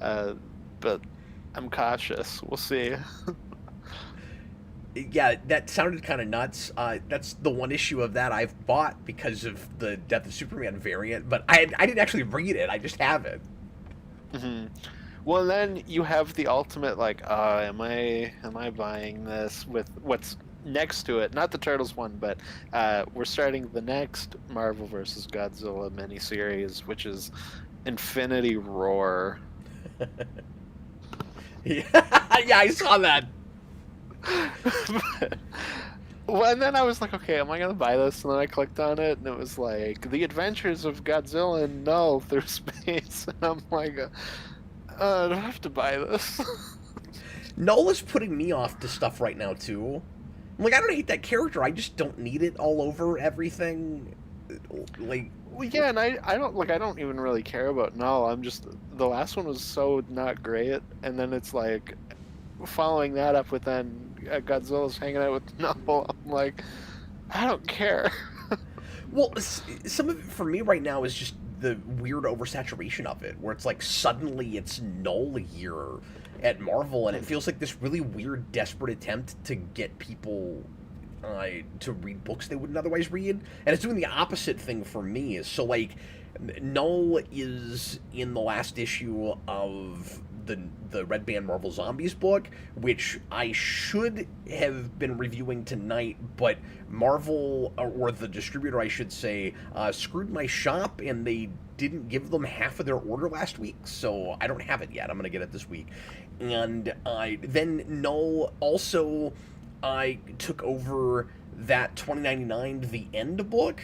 Uh, but I'm cautious. We'll see. Yeah, that sounded kind of nuts. That's the one issue of that I've bought because of the Death of Superman variant, but I didn't actually read it. I just have it. hmm Well, then you have the ultimate like, am I buying this with what's next to it? Not the Turtles one, but we're starting the next Marvel vs. Godzilla miniseries, which is Infinity Roar. Yeah, yeah, I saw that. Well, and then I was like, okay, am I gonna buy this? And then I clicked on it, and it was like, The Adventures of Godzilla and Null Through Space. And I'm like, I don't have to buy this. Nola's putting me off to stuff right now too. I'm like, I don't hate that character. I just don't need it all over everything. Like, Well, yeah, and I don't even really care about Null. I'm just, the last one was so not great, and then it's like, following that up with then Godzilla's hanging out with Null. I'm like, I don't care. well, some of it for me right now is just the weird oversaturation of it, where it's like suddenly it's Null here at Marvel, and it feels like this really weird, desperate attempt to get people to read books they wouldn't otherwise read, and it's doing the opposite thing for me. So like, Null is in the last issue of the Red Band Marvel Zombies book, which I should have been reviewing tonight, but Marvel, or the distributor I should say, screwed my shop, and they didn't give them half of their order last week, so I don't have it yet. I'm gonna get it this week. And then Null also I took over that 2099 The End book,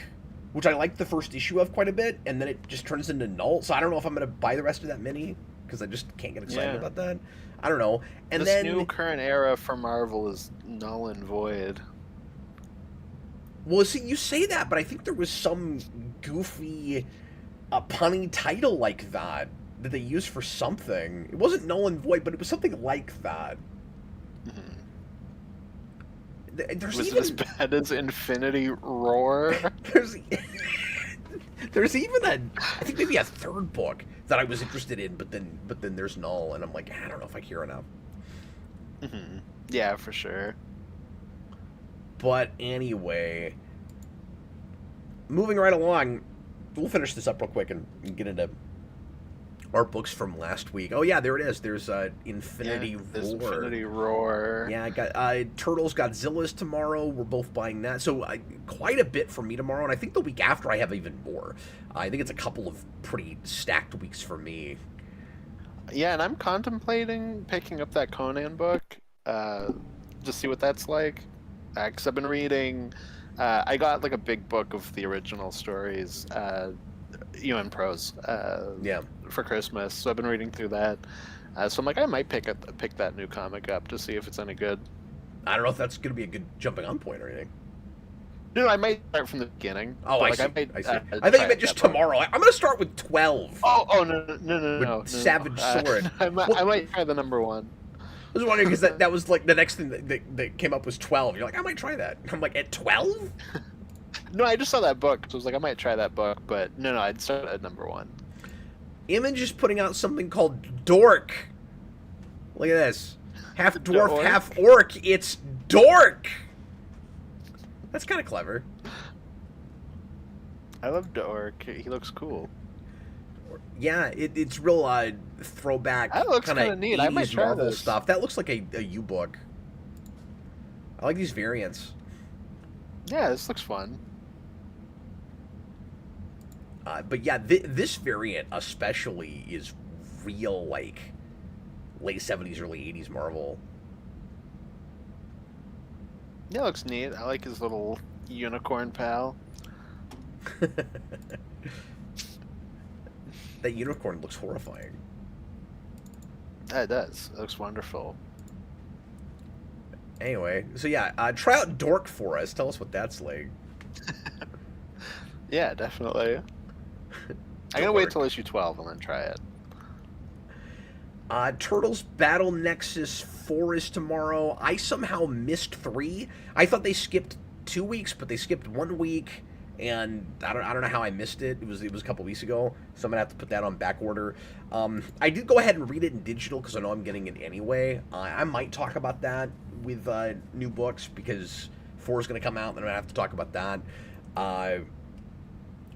which I liked the first issue of quite a bit, and then it just turns into Null. So I don't know if I'm going to buy the rest of that mini, because I just can't get excited about that. I don't know. And this then new current era for Marvel is null and void. Well, see, you say that, but I think there was some goofy, punny title like that they used for something. It wasn't Null and Void, but it was something like that. Mm-hmm. There's Was even... it as bad as Infinity Roar? there's even I think maybe a third book that I was interested in, but then there's Null, and I'm like, I don't know if I care enough. Mm-hmm. Yeah, for sure. But anyway, moving right along, we'll finish this up real quick and get into our books from last week. Oh yeah, there it is. There's Infinity Roar. Infinity Roar. Yeah, I got Turtles, Godzilla's tomorrow. We're both buying that. So quite a bit for me tomorrow, and I think the week after I have even more. I think it's a couple of pretty stacked weeks for me. Yeah, and I'm contemplating picking up that Conan book, to see what that's like. Because I've been reading, I got like a big book of the original stories, in prose. For Christmas, so I've been reading through that. So I'm like, I might pick that new comic up to see if it's any good. I don't know if that's going to be a good jumping on point or anything. No, I might start from the beginning. Oh, I see. I I thought you meant just tomorrow. I'm going to start with 12. Oh no. Savage Sword. I might try the number 1. I was wondering because that was like the next thing that came up was 12. You're like, I might try that. I'm like, at 12? No, I just saw that book, so I was like, I might try that book, but no, I'd start at number 1. Image is putting out something called Dork. Look at this. Half dwarf, half orc. It's Dork! That's kind of clever. I love Dork. He looks cool. Yeah, it's real throwback. That looks kind of neat. I might try Marvel this stuff. That looks like a U-book. I like these variants. Yeah, this looks fun. But yeah, this variant especially is real, like, late 70s, early 80s Marvel. Yeah, looks neat. I like his little unicorn pal. That unicorn looks horrifying. Yeah, it does. It looks wonderful. Anyway, so yeah, try out Dork for us. Tell us what that's like. Yeah, definitely. I'm gonna wait till issue 12 and then try it. Turtles Battle Nexus 4 is tomorrow. I somehow missed 3. I thought they skipped 2 weeks, but they skipped 1 week, and I don't know how I missed it. It was a couple weeks ago, so I'm gonna have to put that on back order. I did go ahead and read it in digital because I know I'm getting it anyway. I might talk about that with new books because 4 is gonna come out, and I'm gonna have to talk about that. Uh,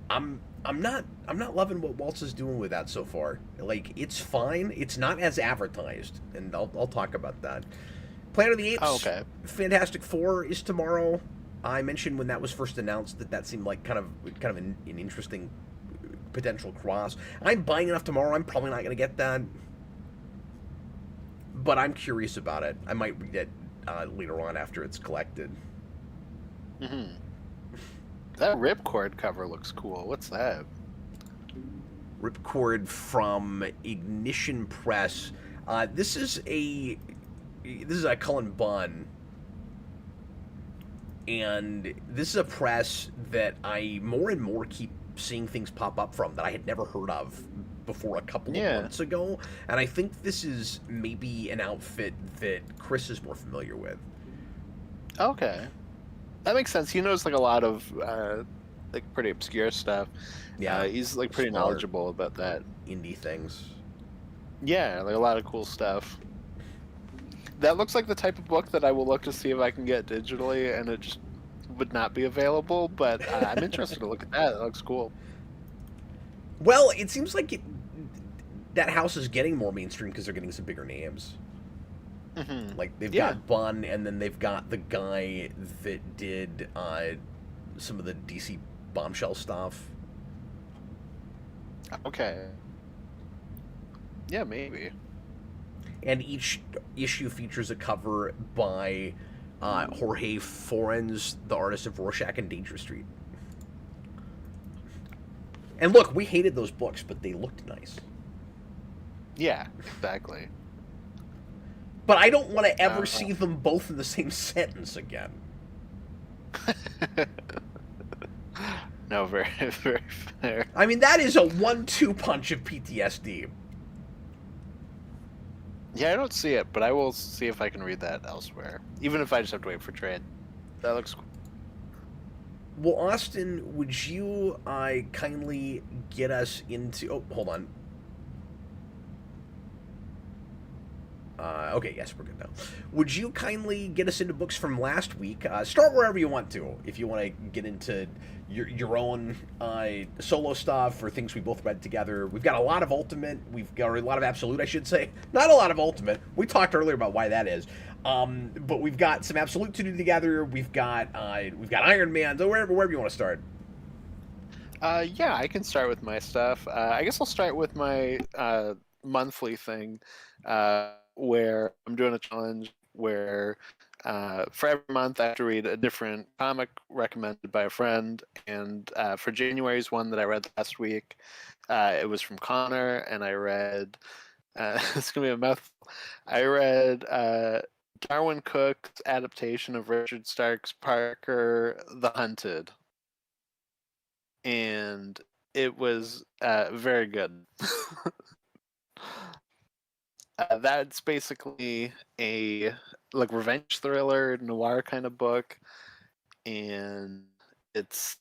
I'm not loving what Waltz is doing with that so far. Like, it's fine. It's not as advertised, and I'll talk about that. Planet of the Apes. Oh, okay. Fantastic Four is tomorrow. I mentioned when that was first announced that seemed like kind of an interesting potential cross. I'm buying enough tomorrow. I'm probably not going to get that, but I'm curious about it. I might read it later on after it's collected. Mm-hmm. That Ripcord cover looks cool. What's that? Ripcord from Ignition Press. This is a Cullen Bunn, and this is a press that I more and more keep seeing things pop up from that I had never heard of before a couple of months ago, and I think this is maybe an outfit that Chris is more familiar with. Okay. That makes sense. He knows like a lot of like pretty obscure stuff. Yeah, he's like pretty knowledgeable about that. Indie things. Yeah, like a lot of cool stuff. That looks like the type of book that I will look to see if I can get digitally, and it just would not be available. But I'm interested to look at that. It looks cool. Well, it seems like that house is getting more mainstream because they're getting some bigger names. Mm-hmm. Like, they've got Bunn, and then they've got the guy that did some of the DC Bombshell stuff. Okay. Yeah, maybe. And each issue features a cover by Jorge Forens, the artist of Rorschach and Danger Street. And look, we hated those books, but they looked nice. Yeah, exactly. But I don't want to ever see them both in the same sentence again. No, very, very fair. I mean, that is a 1-2 punch of PTSD. Yeah, I don't see it, but I will see if I can read that elsewhere. Even if I just have to wait for trade. That looks cool. Well, Austin, would you kindly get us into... Oh, hold on. Okay, yes, we're good now. Would you kindly get us into books from last week? Start wherever you want to. If you want to get into your own solo stuff or things we both read together. We've got a lot of Ultimate. We've got a lot of Absolute, I should say. Not a lot of Ultimate. We talked earlier about why that is. But we've got some Absolute to do together. We've got Iron Man. So wherever you want to start. Yeah, I can start with my stuff. I guess I'll start with my monthly thing. Where I'm doing a challenge where for every month I have to read a different comic recommended by a friend. And for January's one that I read last week, it was from Connor, and I read, it's going to be a mouthful, I read Darwin Cook's adaptation of Richard Stark's Parker the Hunted. And it was very good. That's basically a like revenge thriller noir kind of book, and it's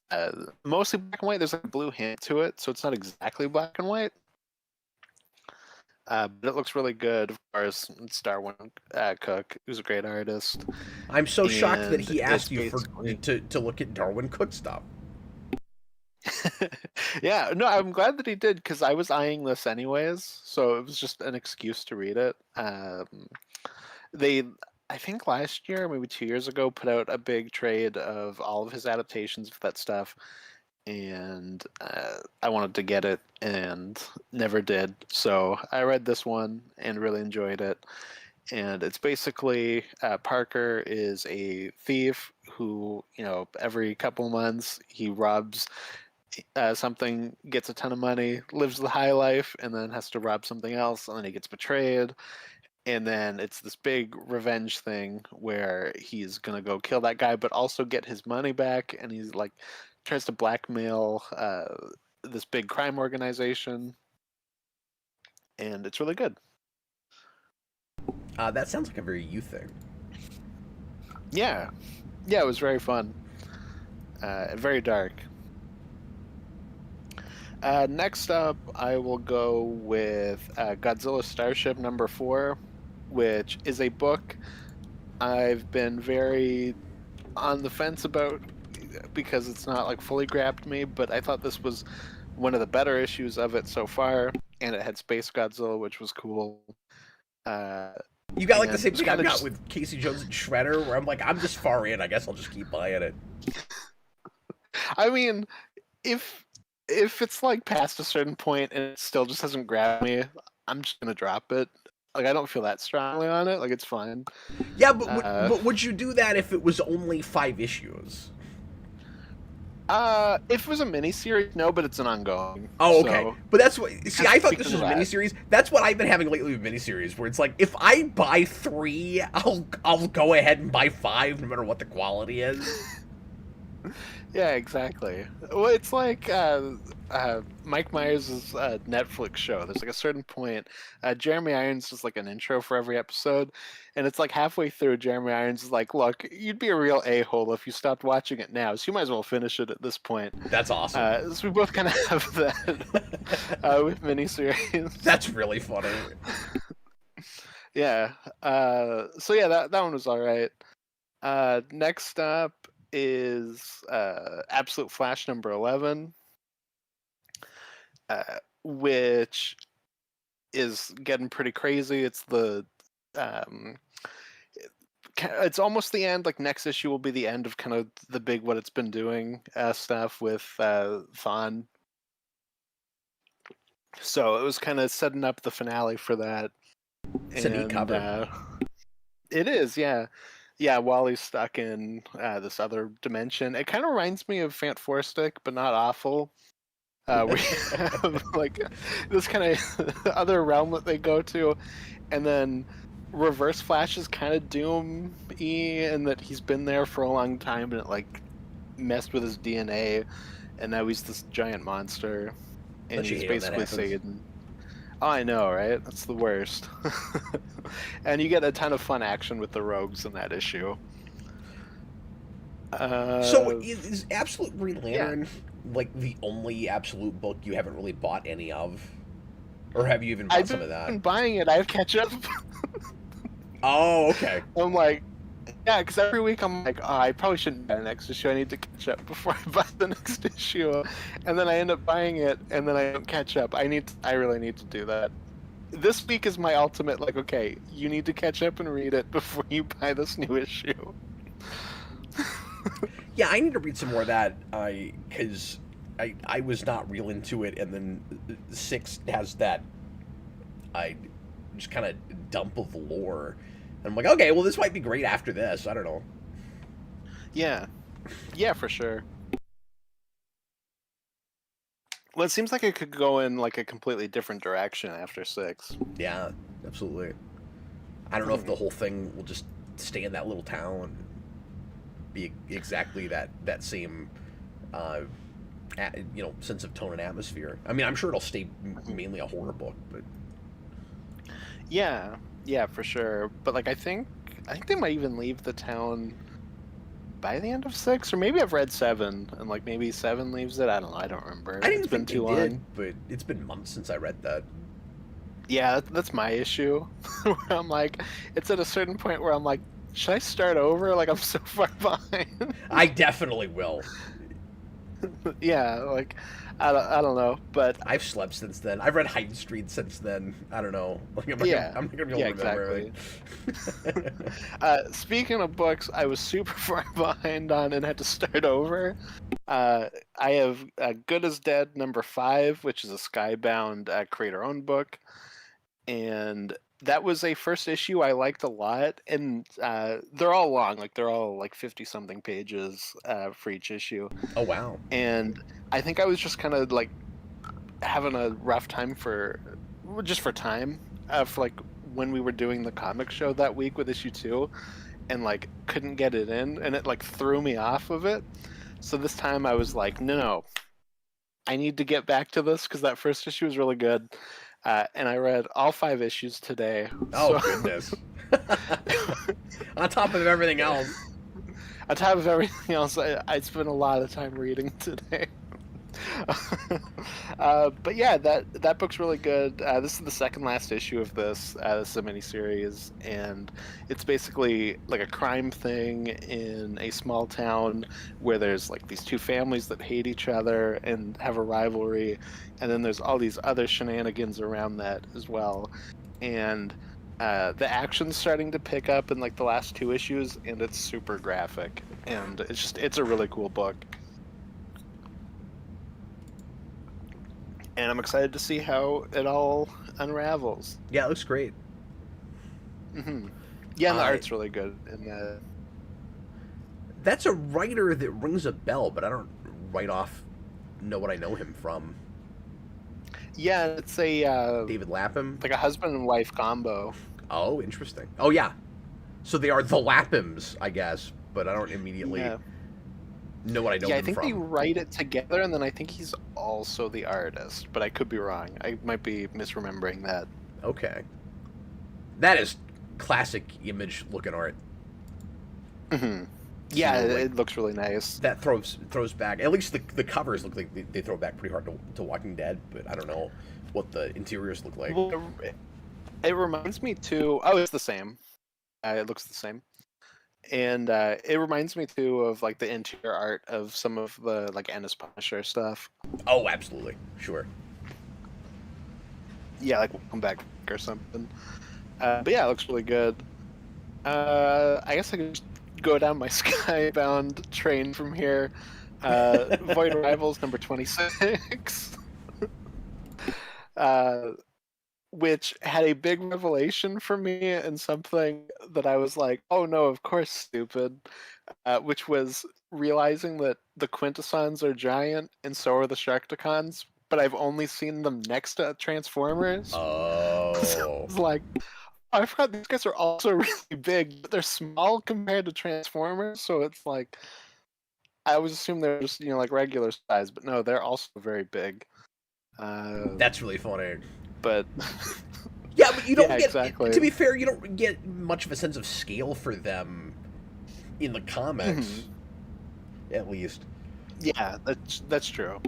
mostly black and white. There's like a blue hint to it, so it's not exactly black and white, but it looks really good. Of course, it's Darwin Cook, who's a great artist. I'm so shocked that he asked you basically... to look at Darwin Cook stuff. Yeah, no, I'm glad that he did, because I was eyeing this anyways, so it was just an excuse to read it. They, I think last year, maybe 2 years ago, put out a big trade of all of his adaptations of that stuff, and I wanted to get it and never did. So I read this one and really enjoyed it. And it's basically Parker is a thief who, every couple months he robs something, gets a ton of money, lives the high life, and then has to rob something else, and then he gets betrayed. And then it's this big revenge thing where he's gonna go kill that guy, but also get his money back, and he's like tries to blackmail this big crime organization, and it's really good. That sounds like a very you thing. Yeah, it was very fun. Very dark. Next up, I will go with Godzilla Starship #4, which is a book I've been very on the fence about because it's not like fully grabbed me, but I thought this was one of the better issues of it so far, and it had Space Godzilla, which was cool. You got like the and same it's thing I've kinda got just- with Casey Jones and Shredder, where I'm like, I'm just far in. I guess I'll just keep buying it. I mean, if it's like past a certain point and it still just doesn't grab me, I'm just gonna drop it. Like I don't feel that strongly on it. Like it's fine. Yeah, but would you do that if it was only 5 issues? If it was a miniseries, no, but it's an ongoing. Oh, okay. So, But that's what. See, I thought because this was a of that. miniseries. That's what I've been having lately with miniseries, where it's like, if I buy 3, I'll go ahead and buy 5, no matter what the quality is. Yeah, exactly. Well, it's like Mike Myers' Netflix show. There's like a certain point. Jeremy Irons is like an intro for every episode, and it's like halfway through. Jeremy Irons is like, "Look, you'd be a real a-hole if you stopped watching it now, so you might as well finish it at this point." That's awesome. So we both kind of have that with miniseries. That's really funny. Yeah. So yeah, that one was all right. Next up is Absolute Flash #11, which is getting pretty crazy. It's it's almost the end. Like next issue will be the end of kind of the big what it's been doing stuff with Thawne. So it was kind of setting up the finale for that. It's a neat cover. It is, yeah. Yeah, Wally's stuck in this other dimension. It kind of reminds me of Fant4stic, but not awful. We have like this kind of other realm that they go to, and then Reverse Flash is kind of Doom-y, and that he's been there for a long time, and it like messed with his DNA, and now he's this giant monster, and he's basically saying, "Oh, I know, right? That's the worst." And you get a ton of fun action with the rogues in that issue. So is Absolute Green Lantern like the only Absolute book you haven't really bought any of? Or have you even bought some of that? I've been buying it. I have catch up. Oh, okay. I'm like, yeah, because every week I'm like, oh, I probably shouldn't buy the next issue. I need to catch up before I buy the next issue. And then I end up buying it, and then I don't catch up. I really need to do that. This week is my ultimate, like, okay, you need to catch up and read it before you buy this new issue. Yeah, I need to read some more of that, because I was not real into it, and then 6 has that, just kind of dump of lore. And I'm like, okay, well, this might be great after this. I don't know. Yeah. Yeah, for sure. Well, it seems like it could go in like a completely different direction after 6. Yeah, absolutely. I don't know if the whole thing will just stay in that little town and be exactly that same, sense of tone and atmosphere. I mean, I'm sure it'll stay mainly a horror book, but yeah, for sure. But like, I think they might even leave the town by the end of 6, or maybe I've read 7, and like maybe 7 leaves it. I don't know. I don't remember. I didn't it's been think too they long. did, but it's been months since I read that. Yeah, that's my issue. Where I'm like, it's at a certain point where I'm like, should I start over? Like I'm so far behind. I definitely will. Yeah, like I don't know, but I've slept since then. I've read Hyde Street since then. I don't know. Like, I'm not gonna be able to remember exactly. Speaking of books, I was super far behind on and had to start over. I have Good as Dead #5, which is a Skybound creator-owned book, and that was a first issue I liked a lot, and they're all long, like they're all like 50-something pages for each issue. Oh wow! And I think I was just kind of like having a rough time for time for like when we were doing the comic show that week with issue 2, and like couldn't get it in, and it like threw me off of it. So this time I was like, no, I need to get back to this because that first issue was really good. And I read all 5 issues today. Oh, goodness. On top of everything else. On top of everything else, I spent a lot of time reading today. But yeah, that book's really good. This is the second last issue of this. This is a miniseries, and it's basically like a crime thing in a small town where there's like these two families that hate each other and have a rivalry, and then there's all these other shenanigans around that as well. And the action's starting to pick up in like the last two issues, and it's super graphic, and it's a really cool book. And I'm excited to see how it all unravels. Yeah, it looks great. Mm-hmm. Yeah, and the art's really good. And that's a writer that rings a bell, but I don't right off know what I know him from. Yeah, it's a David Lapham, like a husband and wife combo. Oh, interesting. Oh yeah, so they are the Laphams, I guess, but I don't immediately know what I know. Yeah, them I think from. they write it together, and then I think he's also the artist, but I could be wrong. I might be misremembering that. Okay, that is classic Image looking art. Mm-hmm. Yeah, it looks really nice. That throws back. At least the covers look like they throw back pretty hard to Walking Dead, but I don't know what the interiors look like. Well, it reminds me too. Oh, it's the same. It looks the same, and it reminds me too of like the interior art of some of the like Ennis Punisher stuff. Oh, absolutely, sure. Yeah, like Welcome Back or something. But yeah, it looks really good. I guess I could just go down my Skybound train from here. Void Rivals number 26. Which had a big revelation for me and something that I was like, oh no, of course, stupid. Which was realizing that the Quintessons are giant and so are the Sharkticons, but I've only seen them next to Transformers. Oh. So it's like, oh, I forgot these guys are also really big, but they're small compared to Transformers, so it's like, I always assume they're just, like regular size, but no, they're also very big. That's really funny. But yeah, but you don't get. Exactly. To be fair, you don't get much of a sense of scale for them in the comics, at least. Yeah, that's true.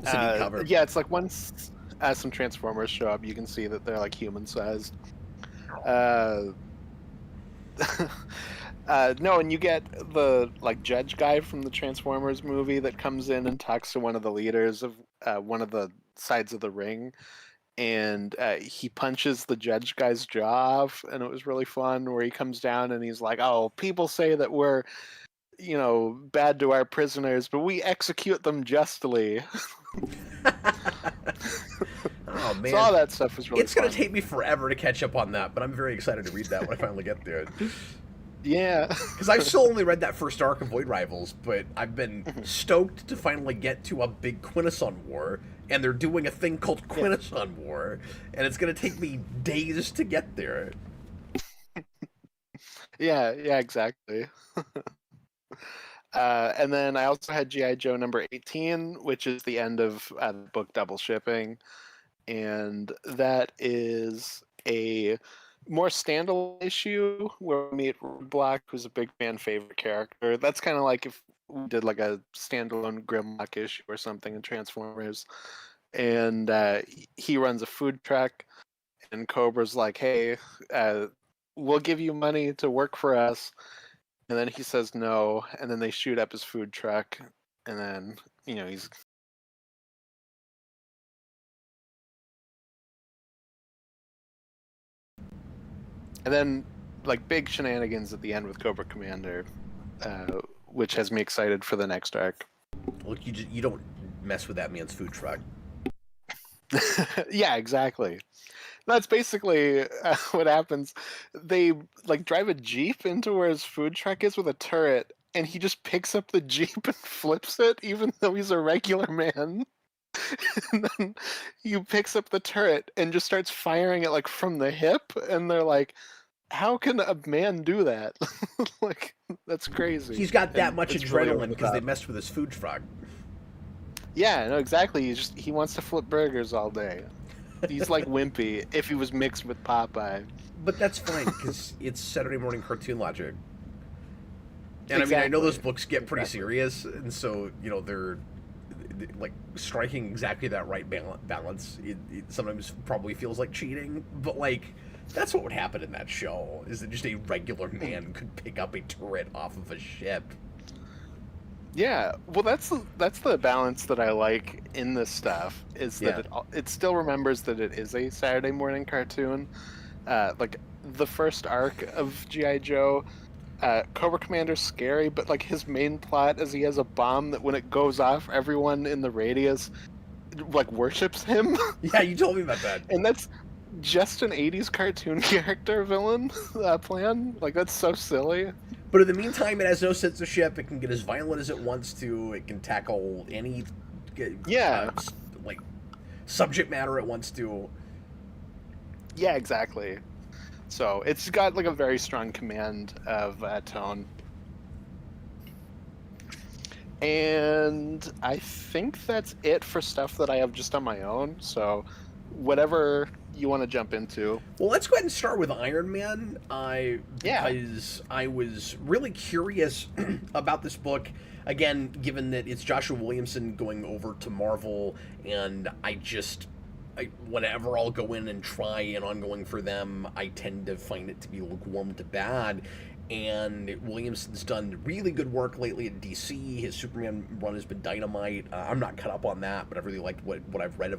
Cover. Yeah, it's like once some Transformers show up, you can see that they're like human sized. No, and you get the like judge guy from the Transformers movie that comes in and talks to one of the leaders of one of the sides of the ring, and he punches the judge guy's jaw off, and it was really fun. Where he comes down and he's like, "Oh, people say that we're, bad to our prisoners, but we execute them justly." Oh man, so all that stuff was really. It's gonna take me forever to catch up on that, but I'm very excited to read that when I finally get there. Yeah, because I've still only read that first arc of Void Rivals, but I've been stoked to finally get to a big Quintesson war, and they're doing a thing called Quintesson War, and it's gonna take me days to get there. Yeah, exactly. And then I also had G.I. Joe number 18, which is the end of the book Double Shipping, and that is a more standalone issue where we meet Roadblock, who's a big fan favorite character. That's kind of like if we did like a standalone Grimlock issue or something in Transformers. And he runs a food truck, and Cobra's like, hey, we'll give you money to work for us. And then he says no, and then they shoot up his food truck, and then, he's... And then, like, big shenanigans at the end with Cobra Commander, which has me excited for the next arc. Look, you don't mess with that man's food truck. Yeah, exactly. That's basically what happens. They like drive a Jeep into where his food truck is with a turret, and he just picks up the Jeep and flips it, even though he's a regular man. And then he picks up the turret and just starts firing it like from the hip, and they're like, how can a man do that? Like, that's crazy. He's got that much adrenaline because really they messed with his food truck. Yeah, no, exactly. He wants to flip burgers all day. He's like Wimpy if he was mixed with Popeye. But that's fine because it's Saturday morning cartoon logic. And I mean, I know Exactly. those books get pretty Exactly. serious, and so they're like striking exactly that right balance. It sometimes probably feels like cheating, but like that's what would happen in that show. Is that just a regular man could pick up a turret off of a ship? Yeah, well, that's the balance that I like in this stuff is that Yeah. it still remembers that it is a Saturday morning cartoon. Like the first arc of GI Joe, Cobra Commander's scary, but like his main plot is he has a bomb that when it goes off, everyone in the radius like worships him, Yeah, you told me about that. and that's just an '80s cartoon character villain plan. Like that's so silly. But in the meantime, it has no censorship. It can get as violent as it wants to. It can tackle any Yeah. like subject matter it wants to. Yeah, exactly. So it's got like a very strong command of tone. And I think that's it for stuff that I have just on my own. So whatever you want to jump into. Well, let's go ahead and start with Iron Man. Yeah. Because I was really curious about this book. Again, given that it's Joshua Williamson going over to Marvel, and whenever I'll go in and try an ongoing for them, I tend to find it to be lukewarm to bad. And Williamson's done really good work lately at DC. His Superman run has been Dynamite. I'm not caught up on that, but I've really liked what I've read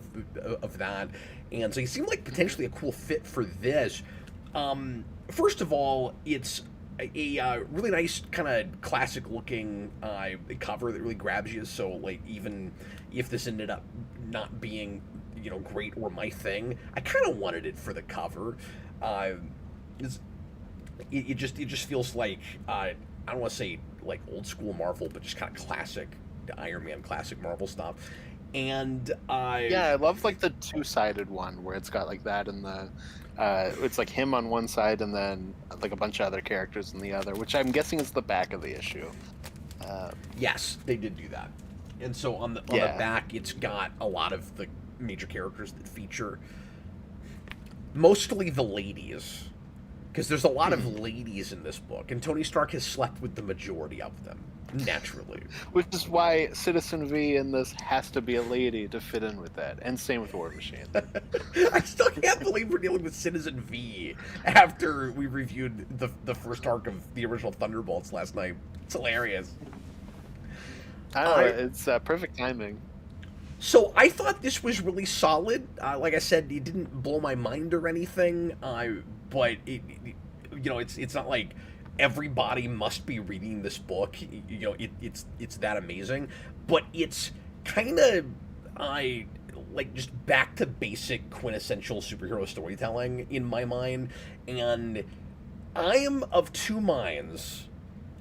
of that. And so he seemed like potentially a cool fit for this. First of all, it's a really nice kind of classic looking cover that really grabs you. So like even if this ended up not being great or my thing, I kind of wanted it for the cover. It's, it just feels like I don't want to say like old school Marvel, but just kind of classic Iron Man, classic Marvel stuff. And Yeah, I love like the two-sided one where it's got like that and the it's like him on one side and then like a bunch of other characters on the other, which I'm guessing is the back of the issue. yes, they did do that. And so on the back, it's got a lot of the major characters that feature mostly the ladies, because there's a lot of ladies in this book, and Tony Stark has slept with the majority of them, naturally. Which is why Citizen V in this has to be a lady to fit in with that, and same with War Machine. I still can't believe we're dealing with Citizen V after we reviewed the first arc of the original Thunderbolts last night. It's hilarious. I don't know, it's perfect timing. So I thought this was really solid. Like I said, it didn't blow my mind or anything. But it's not like everybody must be reading this book. It's that amazing. But it's kind of like just back to basic quintessential superhero storytelling in my mind. And I am of two minds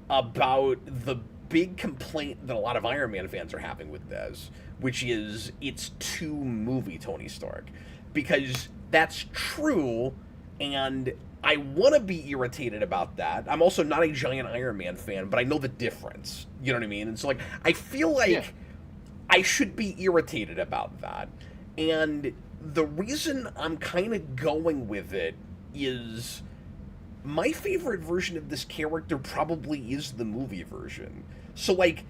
about the big complaint that a lot of Iron Man fans are having with this, which is it's too movie Tony Stark. Because that's true, and I want to be irritated about that. I'm also not a giant Iron Man fan, but I know the difference. You know what I mean? And so, like, I feel like I should be irritated about that. And the reason I'm kind of going with it is my favorite version of this character probably is the movie version. So, like,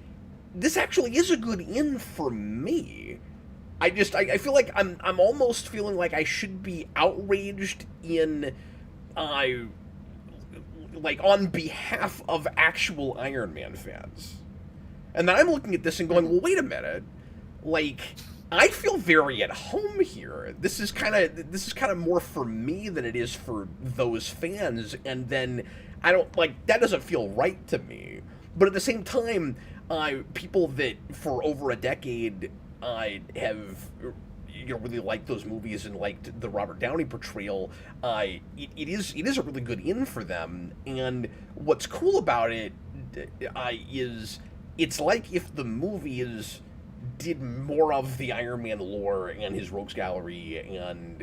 this actually is a good in for me. I feel like I'm almost feeling like I should be outraged in like on behalf of actual Iron Man fans. And then I'm looking at this and going, well, wait a minute. Like, I feel very at home here. This is kind of more for me than it is for those fans. And then I don't like that doesn't feel right to me. But at the same time, people that for over a decade have really liked those movies and liked the Robert Downey portrayal. It is a really good in for them. And what's cool about it is it's like if the movies did more of the Iron Man lore and his rogues gallery and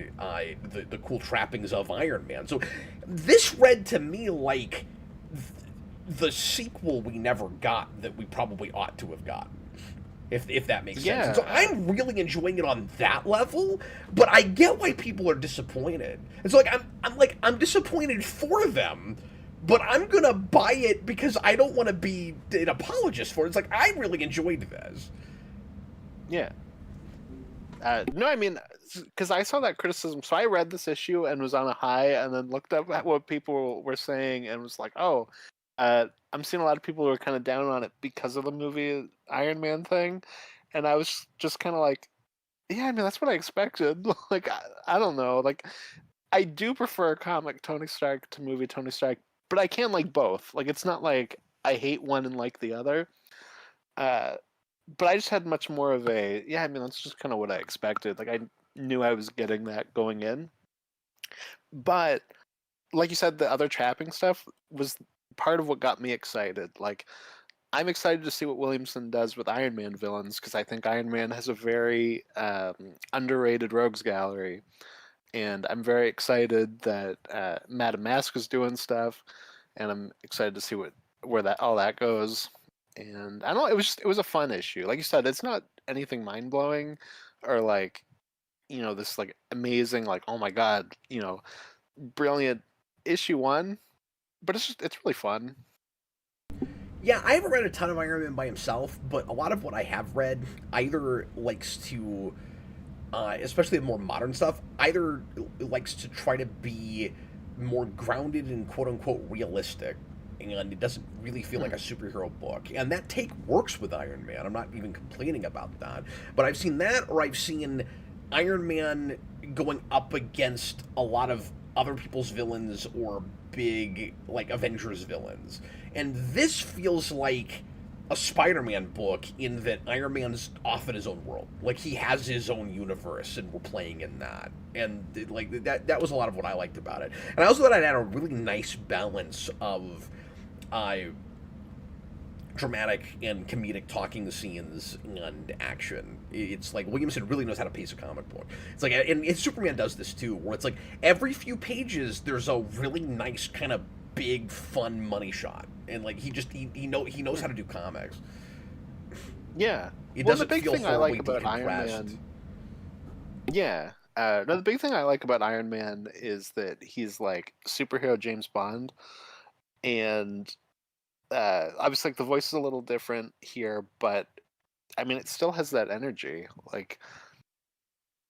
the cool trappings of Iron Man. So this read to me like the sequel we never got that we probably ought to have gotten. if that makes sense. And Yeah. so I'm really enjoying it on that level, but I get why people are disappointed. And so I'm disappointed for them, but I'm gonna buy it because I don't want to be an apologist for it. It's like I really enjoyed this. Yeah. No, I mean, because I saw that criticism, so I read this issue and was on a high, and then looked up at what people were saying, and was like, "Oh, I'm seeing a lot of people who are kind of down on it because of the movie Iron Man thing," and I was just kind of like, "Yeah, I mean, that's what I expected." Like, I don't know, like, I do prefer comic Tony Stark to movie Tony Stark, but I can like both. Like, it's not like I hate one and like the other. Uh, but I just had much more of a, yeah, I mean, that's just kind of what I expected. Like, I knew I was getting that going in. But like you said, the other trapping stuff was part of what got me excited. Like, I'm excited to see what Williamson does with Iron Man villains, because I think Iron Man has a very underrated rogues gallery. And I'm very excited that Madame Mask is doing stuff, and I'm excited to see where that all that goes. And I don't know, it was a fun issue. Like you said, it's not anything mind blowing or like, this like amazing, like, oh my god, brilliant issue one, but it's really fun. Yeah, I haven't read a ton of Iron Man by himself, but a lot of what I have read either likes to, especially the more modern stuff, either likes to try to be more grounded and quote unquote realistic, and it doesn't really feel like a superhero book. And that take works with Iron Man. I'm not even complaining about that. But I've seen that, or I've seen Iron Man going up against a lot of other people's villains or big like Avengers villains. And this feels like a Spider-Man book in that Iron Man's off in his own world. Like he has his own universe and we're playing in that. And like that was a lot of what I liked about it. And I also thought it had a really nice balance of dramatic and comedic talking scenes and action. It's like Williamson really knows how to pace a comic book. It's like, and Superman does this too, where it's like every few pages there's a really nice kind of big fun money shot, and like he knows how to do comics. Yeah, It well, doesn't the big feel thing I like horribly about Iron decompressed. Man, yeah. No, the big thing I like about Iron Man is that he's like superhero James Bond, and obviously like the voice is a little different here, but I mean it still has that energy. Like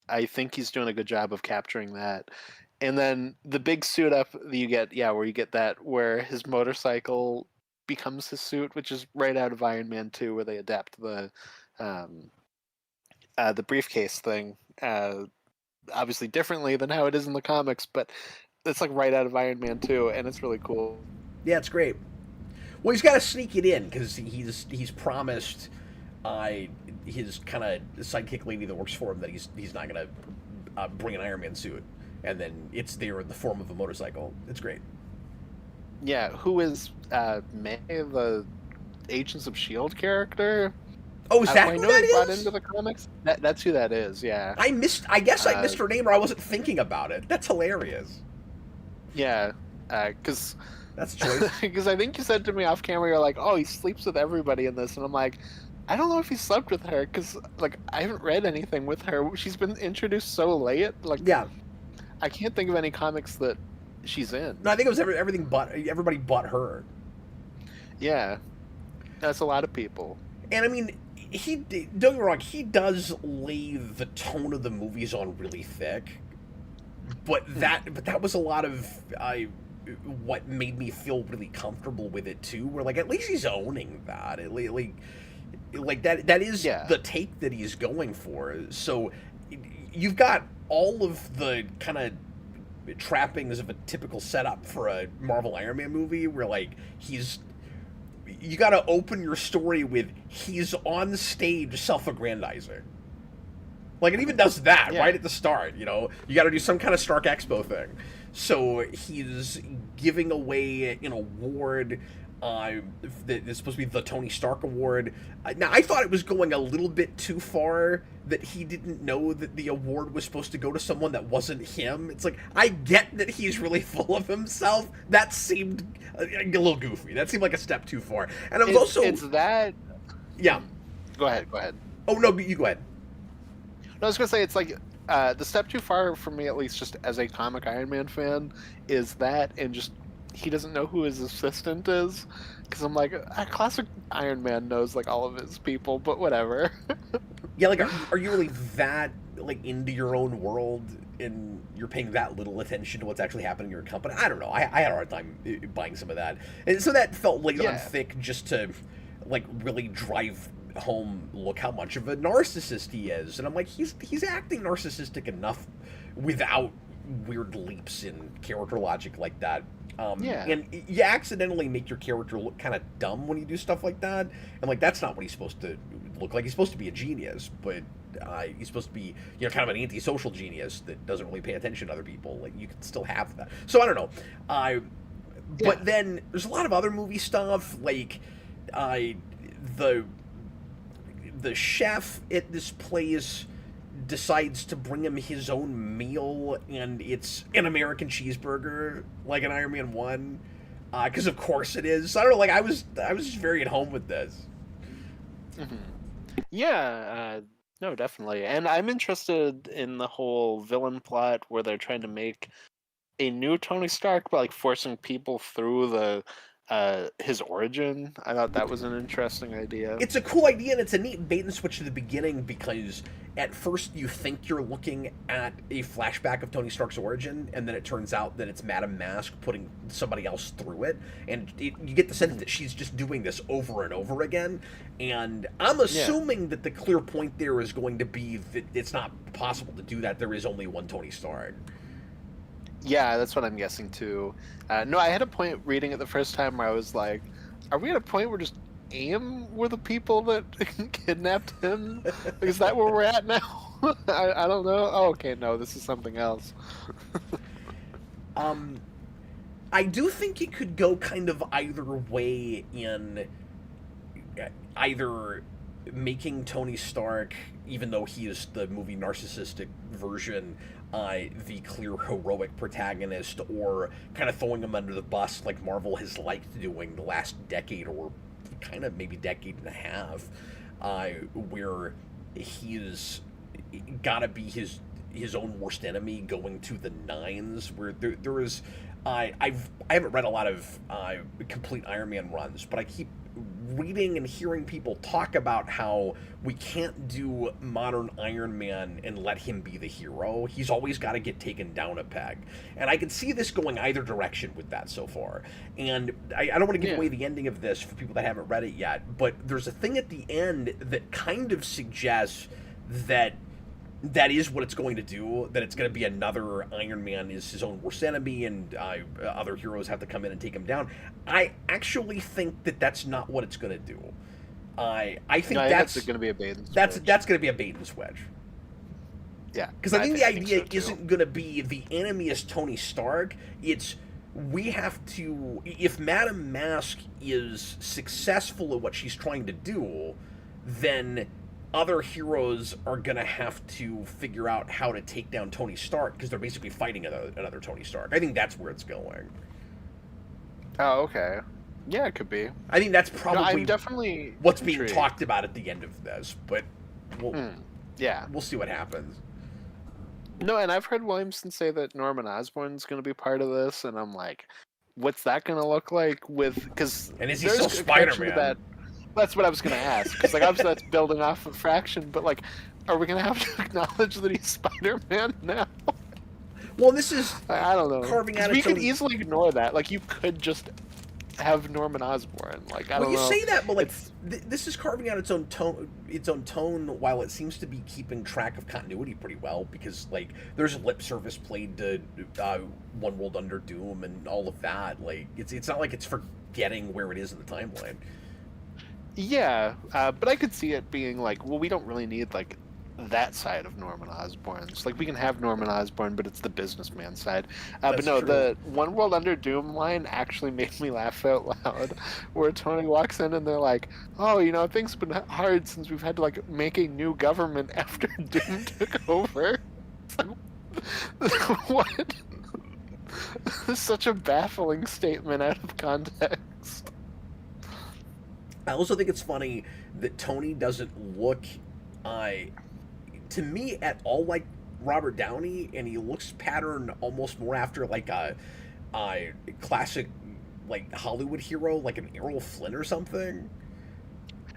I think he's doing a good job of capturing that. And then the big suit up that you get, yeah, where you get that where his motorcycle becomes his suit, which is right out of Iron Man 2, where they adapt um, the briefcase thing, obviously differently than how it is in the comics, but it's like right out of Iron Man 2, and it's really cool. Yeah, it's great. Well, he's got to sneak it in because he's promised his kind of sidekick lady that works for him that he's not gonna bring an Iron Man suit, and then it's there in the form of a motorcycle. It's great. Yeah, who is May, the Agents of Shield character? Oh, is that I who know that they brought is? into the comics. That's who that is. Yeah. I guess I missed her name, or I wasn't thinking about it. That's hilarious. Yeah, because That's a choice. because I think you said to me off camera, you're like, "Oh, he sleeps with everybody in this," and I'm like, I don't know if he slept with her because like I haven't read anything with her. She's been introduced so late. Like, Yeah. I can't think of any comics that she's in. No, I think it was everything but everybody but her. Yeah, that's a lot of people. And I mean, don't get me wrong, he does lay the tone of the movies on really thick, but that was a lot of what made me feel really comfortable with it too. Where like at least he's owning that. Like that is Yeah. the take that he's going for. So you've got all of the kind of trappings of a typical setup for a Marvel Iron Man movie, where like you got to open your story with he's on stage self-aggrandizing. Like it even does that right at the start. You got to do some kind of Stark Expo thing. So he's giving away an award that is supposed to be the Tony Stark Award. Now, I thought it was going a little bit too far that he didn't know that the award was supposed to go to someone that wasn't him. It's like, I get that he's really full of himself. That seemed a little goofy. That seemed like a step too far. And it was also... It's that... Yeah. Go Go ahead. Go ahead. Oh no, you go ahead. No, I was gonna say it's like the step too far for me, at least, just as a comic Iron Man fan, is that and just he doesn't know who his assistant is, because I'm like, classic Iron Man knows like all of his people, but whatever. Yeah, like, are you really that like into your own world, and you're paying that little attention to what's actually happening in your company? I don't know. I had a hard time buying some of that, and so that felt laid on thick just to like really drive home. Look how much of a narcissist he is, and I'm like, he's acting narcissistic enough without weird leaps in character logic like that. And you accidentally make your character look kind of dumb when you do stuff like that, and like that's not what he's supposed to look like. He's supposed to be a genius, but he's supposed to be, you know, kind of an antisocial genius that doesn't really pay attention to other people. Like, you can still have that. So I don't know. But then there's a lot of other movie stuff, like the chef at this place decides to bring him his own meal, and it's an American cheeseburger, like an Iron Man 1, because of course it is. So I don't know, like, I was just very at home with this. Mm-hmm. Yeah, no, definitely. And I'm interested in the whole villain plot where they're trying to make a new Tony Stark, but like forcing people through the his origin. I thought that was an interesting idea. It's a cool idea, and it's a neat bait and switch to the beginning, because at first you think you're looking at a flashback of Tony Stark's origin, and then it turns out that it's Madame Mask putting somebody else through it, and you get the sense that she's just doing this over and over again. And I'm assuming that the clear point there is going to be that it's not possible to do that. There is only one Tony Stark. Yeah, that's what I'm guessing too. No, I had a point reading it the first time where I was like, are we at a point where just AIM were the people that kidnapped him? Is that where we're at now? I don't know. Oh, okay, no, this is something else. I do think it could go kind of either way, in either making Tony Stark, even though he is the movie narcissistic version, the clear heroic protagonist, or kind of throwing him under the bus like Marvel has liked doing the last decade, or kind of maybe decade and a half, where he's gotta be his own worst enemy, going to the nines, where there is I haven't read a lot of complete Iron Man runs, but I keep reading and hearing people talk about how we can't do modern Iron Man and let him be the hero. He's always got to get taken down a peg. And I can see this going either direction with that so far. And I don't want to give away the ending of this for people that haven't read it yet, but there's a thing at the end that kind of suggests that is what it's going to do, that it's going to be another Iron Man is his own worst enemy, and other heroes have to come in and take him down. I actually think that that's not what it's going to do. I think that's going to be a bait and switch. That's going to be a bait and switch. Yeah. Because I think the idea isn't going to be the enemy is Tony Stark. It's, we have to, if Madame Mask is successful at what she's trying to do, then other heroes are going to have to figure out how to take down Tony Stark, because they're basically fighting another Tony Stark. I think that's where it's going. Oh, okay. Yeah, it could be. I think that's probably I'm definitely what's being talked about at the end of this, but we'll see what happens. No, and I've heard Williamson say that Norman Osborn's going to be part of this, and I'm like, what's that going to look like? And is he still Spider-Man? That's what I was going to ask, because like obviously that's building off of Fraction, but like, are we going to have to acknowledge that he's Spider-Man now? Well, this is I don't know. Carving out. We could easily ignore that. Like, you could just have Norman Osborn. Like, I don't know. Well, you say that, but like, this is carving out its own tone, while it seems to be keeping track of continuity pretty well, because like there's lip service played to One World Under Doom and all of that. Like, it's not like it's forgetting where it is in the timeline. Yeah, but I could see it being like, well, we don't really need like that side of Norman Osborn. It's like we can have Norman Osborn, but it's the businessman side. But no, the One World Under Doom line actually made me laugh out loud, where Tony walks in and they're like, "Oh, you know, things have been hard since we've had to like make a new government after Doom took over." It's like, what? Such a baffling statement out of context. I also think it's funny that Tony doesn't look, uh, to me, at all like Robert Downey, and he looks patterned almost more after like a classic like Hollywood hero, like an Errol Flynn or something.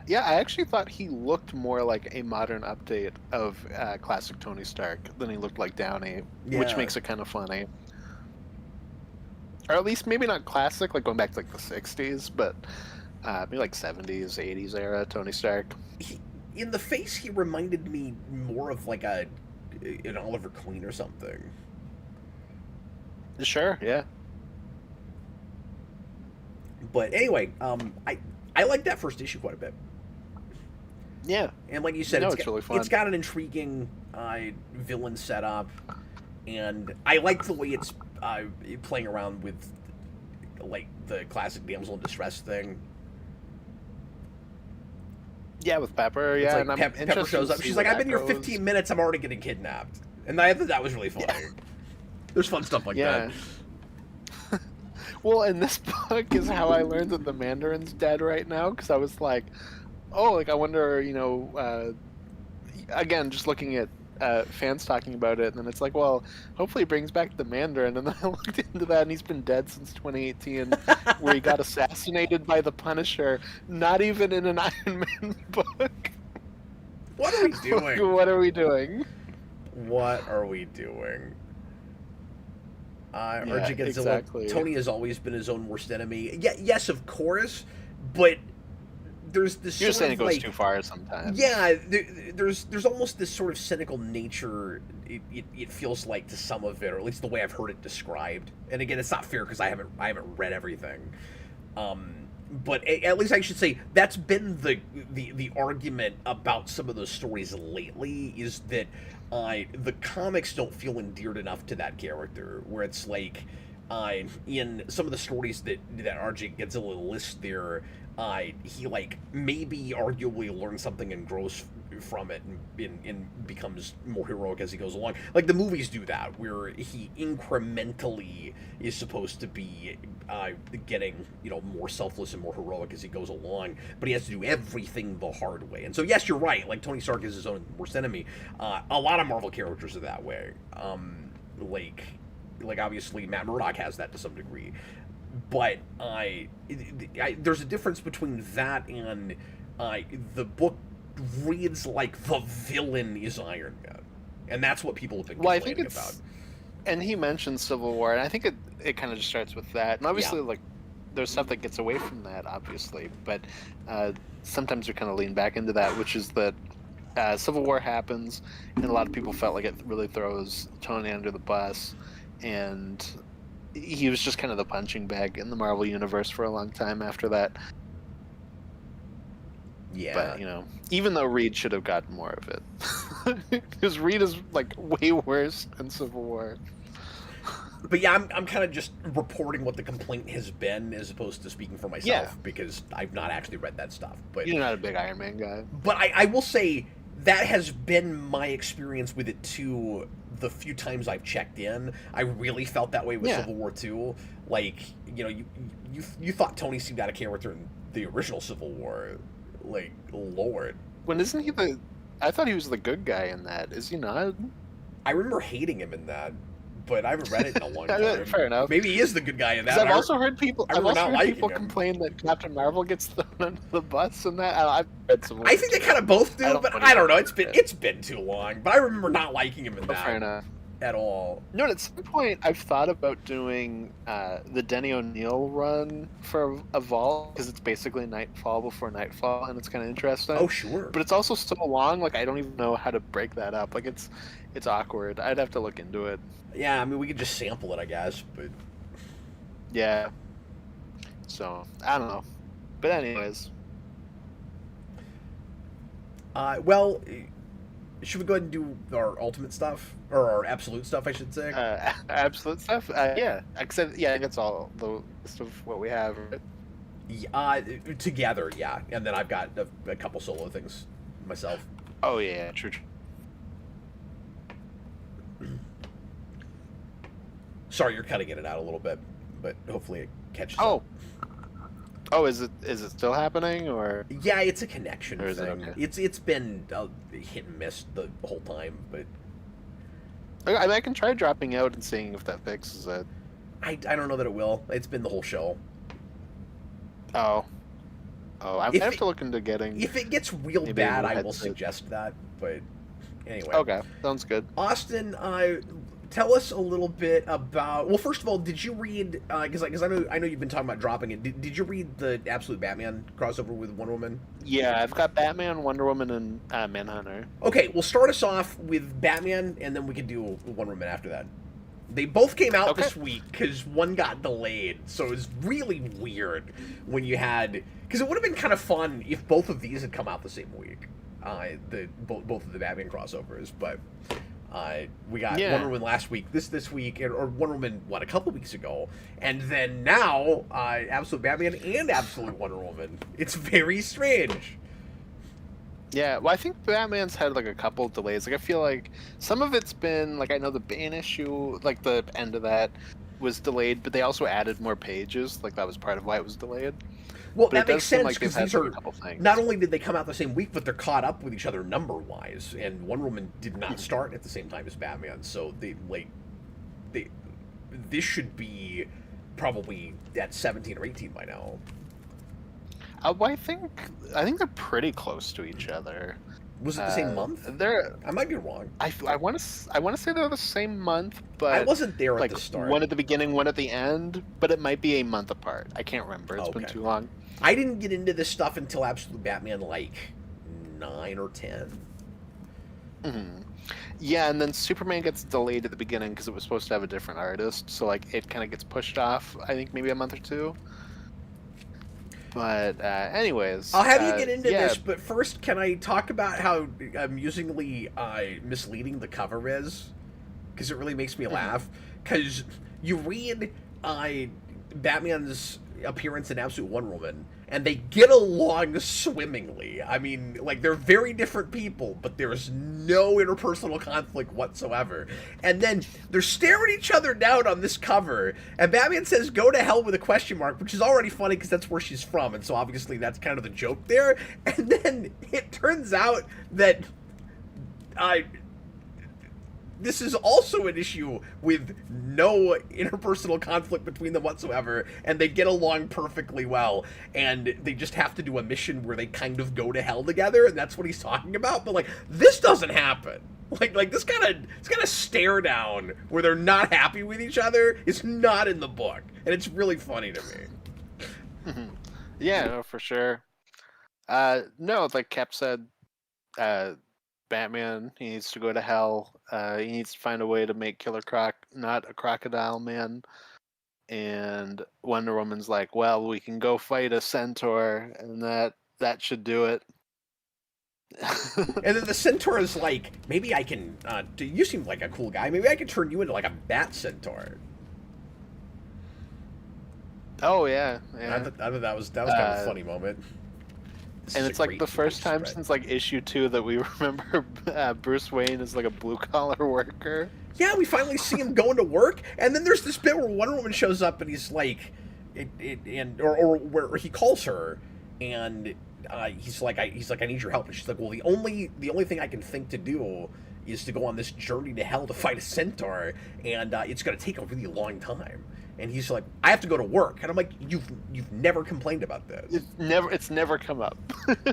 Yeah, I actually thought he looked more like a modern update of classic Tony Stark than he looked like Downey, which Yeah. makes it kind of funny. Or at least maybe not classic, like going back to like the '60s, but maybe like '70s, '80s era Tony Stark. He, in the face, he reminded me more of like an Oliver Queen or something. Sure, yeah. But anyway, I like that first issue quite a bit. Yeah. And like you said, No, it's it's got, really fun. it's got an intriguing villain setup, and I like the way it's playing around with like the classic damsel in distress thing. Yeah, with Pepper, It's yeah. like And I'm Pepper interested shows to up. see She's where like, "I've that been here goes. 15 minutes. I'm already getting kidnapped," and I thought that was really funny. Yeah. There's fun stuff like Yeah. that. Well, and this book is how I learned that the Mandarin's dead right now, because I was like, oh, like I wonder, again, just looking at fans talking about it, and then it's like, well, hopefully he brings back the Mandarin, and then I looked into that, and he's been dead since 2018, where he got assassinated by the Punisher, not even in an Iron Man book. What are we doing? What are we doing? What are we doing? Yeah, RJ Godzilla. exactly. Tony has always been his own worst enemy. Yeah, yes, of course, but there's this. You're sort saying it of, goes like, too far sometimes. Yeah, there's almost this sort of cynical nature. It feels like to some of it, or at least the way I've heard it described. And again, it's not fair because I haven't read everything. But at least I should say that's been the argument about some of those stories lately, is that the comics don't feel endeared enough to that character, where it's like in some of the stories that RJ Godzilla lists there, he like maybe arguably learns something and grows from it and becomes more heroic as he goes along. Like the movies do that, where he incrementally is supposed to be getting more selfless and more heroic as he goes along, but he has to do everything the hard way. And so yes, you're right. Like Tony Stark is his own worst enemy. A lot of Marvel characters are that way. Like obviously Matt Murdock has that to some degree. But there's a difference between that and the book reads like the villain is Iron Man, and that's what people have been Well, I complaining think about. and he mentioned Civil War, and I think it kind of just starts with that. And obviously, like, there's stuff that gets away from that, obviously, but sometimes we kind of lean back into that, which is that Civil War happens, and a lot of people felt like it really throws Tony under the bus, and he was just kind of the punching bag in the Marvel universe for a long time after that. Yeah, But even though Reed should have gotten more of it, because Reed is like way worse in Civil War. but yeah, I'm kind of just reporting what the complaint has been as opposed to speaking for myself, because I've not actually read that stuff. But You're not a big Iron Man guy. But I will say that has been my experience with it too. The few times I've checked in, I really felt that way with Civil War 2. Like, you thought Tony seemed out of character in the original Civil War. Like, Lord. When isn't he the? I thought he was the good guy in that. Is he not? I remember hating him in that, but I haven't read it in a long time. Fair enough. Maybe he is the good guy in that. Because I've also heard people. I I've remember also not heard liking people him. complain that Captain Marvel gets thrown under the bus and that. I've read some. I think they kind of both do, but I don't know. It's been too long. But I remember not liking him in that. Fair enough. At all. No, at some point I've thought about doing the Denny O'Neil run for a vault, because it's basically Nightfall before Nightfall, and it's kind of interesting. Oh, sure. But it's also so long, like I don't even know how to break that up. Like it's awkward. I'd have to look into it. Yeah, I mean, we could just sample it, I guess, but... Yeah. So, I don't know. But anyways. Well, should we go ahead and do our ultimate stuff? Or our absolute stuff, I should say? Absolute stuff? Yeah. Except, yeah, I think that's all the list of what we have. Together, yeah. And then I've got a couple solo things myself. Oh, yeah, true. Sorry, you're cutting in and out a little bit, but hopefully it catches Oh. up. Oh, is it still happening or Yeah, it's a connection is it thing. okay? It's been hit and miss the whole time, but I mean, I can try dropping out and seeing if that fixes it. I don't know that it will. It's been the whole show. Oh, I If have it, to look into getting if it gets real maybe a bad, new I will headset. suggest that. But anyway, Okay, sounds good. Austin, tell us a little bit about. Well, first of all, did you read? Because I know you've been talking about dropping it. Did you read the Absolute Batman crossover with Wonder Woman? Yeah, I've got Batman, Wonder Woman, and Manhunter. Okay, well, start us off with Batman, and then we can do Wonder Woman after that. They both came out Okay. this week because one got delayed, so it was really weird when you had. Because it would have been kind of fun if both of these had come out the same week, both of the Batman crossovers. But we got Yeah. Wonder Woman last week, this week, or Wonder Woman a couple weeks ago, and then now Absolute Batman and Absolute Wonder Woman. It's very strange. Yeah, well, I think Batman's had like a couple delays. Like, I feel like some of it's been like I know the Bane issue, like the end of that was delayed, but they also added more pages. Like that was part of why it was delayed. Well, But it that makes does seem sense like they've because had these like are a couple things. not only did they come out the same week, but they're caught up with each other number-wise. And Wonder Woman did not start at the same time as Batman, so they this should be probably at 17 or 18 by now. Well, I think they're pretty close to each other. Was it the same month? They're I might be wrong. I want to say they're the same month, but I wasn't there at like the start. one at the beginning, one at the end, but it might be a month apart. I can't remember. It's been Okay. too long. I didn't get into this stuff until Absolute Batman like 9 or 10. Hmm. Yeah, and then Superman gets delayed at the beginning because it was supposed to have a different artist, so like it kind of gets pushed off. I think maybe a month or two. But anyways, I'll have you get into yeah. this, but first, can I talk about how amusingly misleading the cover is? Because it really makes me laugh. Because you read Batman's appearance in Absolute Wonder Woman, and they get along swimmingly. I mean, like, they're very different people, but there's no interpersonal conflict whatsoever. And then they're staring each other down on this cover, and Batman says, "Go to hell," with a question mark, which is already funny because that's where she's from, and so obviously that's kind of the joke there. And then it turns out that this is also an issue with no interpersonal conflict between them whatsoever, and they get along perfectly well, and they just have to do a mission where they kind of go to hell together, and that's what he's talking about. But like, this doesn't happen. Like this kind of stare down where they're not happy with each other is not in the book, and it's really funny to me. Yeah, no, for sure. No, like Cap said, Batman, he needs to go to hell. He needs to find a way to make Killer Croc not a crocodile man. And Wonder Woman's like, well, we can go fight a centaur, and that should do it. And then the centaur is like, maybe I can. You seem like a cool guy. Maybe I can turn you into like a bat centaur. Oh yeah, I yeah. thought that was kind of a funny moment. This And is it's a like great the first time spread. since like issue 2 that we remember Bruce Wayne as like a blue collar worker. Yeah, we finally see him going to work, and then there's this bit where Wonder Woman shows up, and he's like, or where he calls her, and he's like, I need your help, and she's like, well, the only thing I can think to do is to go on this journey to hell to fight a centaur, and it's gonna take a really long time. And he's like, I have to go to work, and I'm like, you've never complained about this. It's never come up.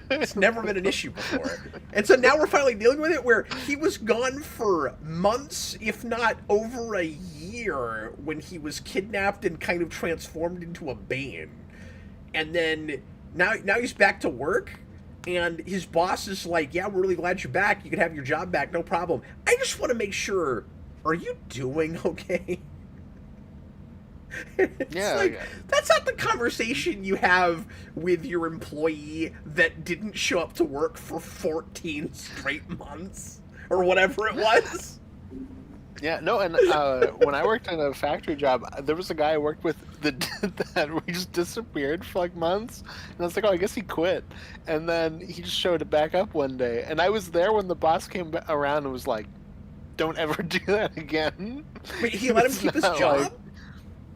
It's never been an issue before. And so now we're finally dealing with it, where he was gone for months, if not over a year, when he was kidnapped and kind of transformed into a Bane. And then now he's back to work, and his boss is like, yeah, we're really glad you're back. You can have your job back, no problem. I just want to make sure, are you doing okay? It's Yeah, like, yeah. that's not the conversation you have with your employee that didn't show up to work for 14 straight months or whatever it was. Yeah, no, and when I worked in a factory job, there was a guy I worked with that did that, where he just disappeared for like months, and I was like, oh, I guess he quit, and then he just showed back up one day, and I was there when the boss came around and was like, don't ever do that again. Wait, he let him It's keep his not job? like-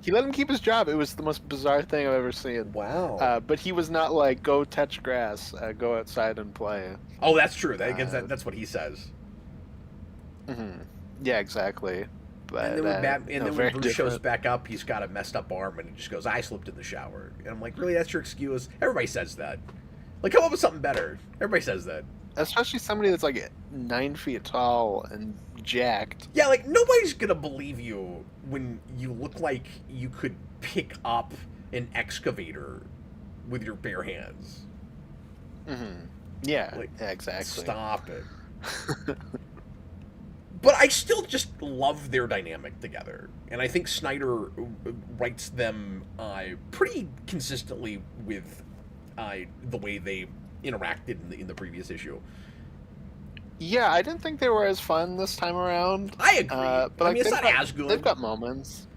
He let him keep his job. It was the most bizarre thing I've ever seen. Wow. But he was not like, go touch grass, go outside and play. Oh, that's true. That's what he says. Mm-hmm. Yeah, exactly. But, and then when Bruce shows different. back up, he's got a messed up arm, and he just goes, "I slipped in the shower." And I'm like, "Really? That's your excuse?" Everybody says that. Like, come up with something better. Everybody says that. Especially somebody that's like 9 feet tall and jacked. Yeah, like nobody's gonna believe you when you look like you could pick up an excavator with your bare hands. Mm-hmm. Yeah, Like, yeah, exactly. Stop it. But I still just love their dynamic together, and I think Snyder writes them pretty consistently with the way they interacted in the previous issue. Yeah, I didn't think they were as fun this time around. I agree. But I mean, it's not as good. They've got moments.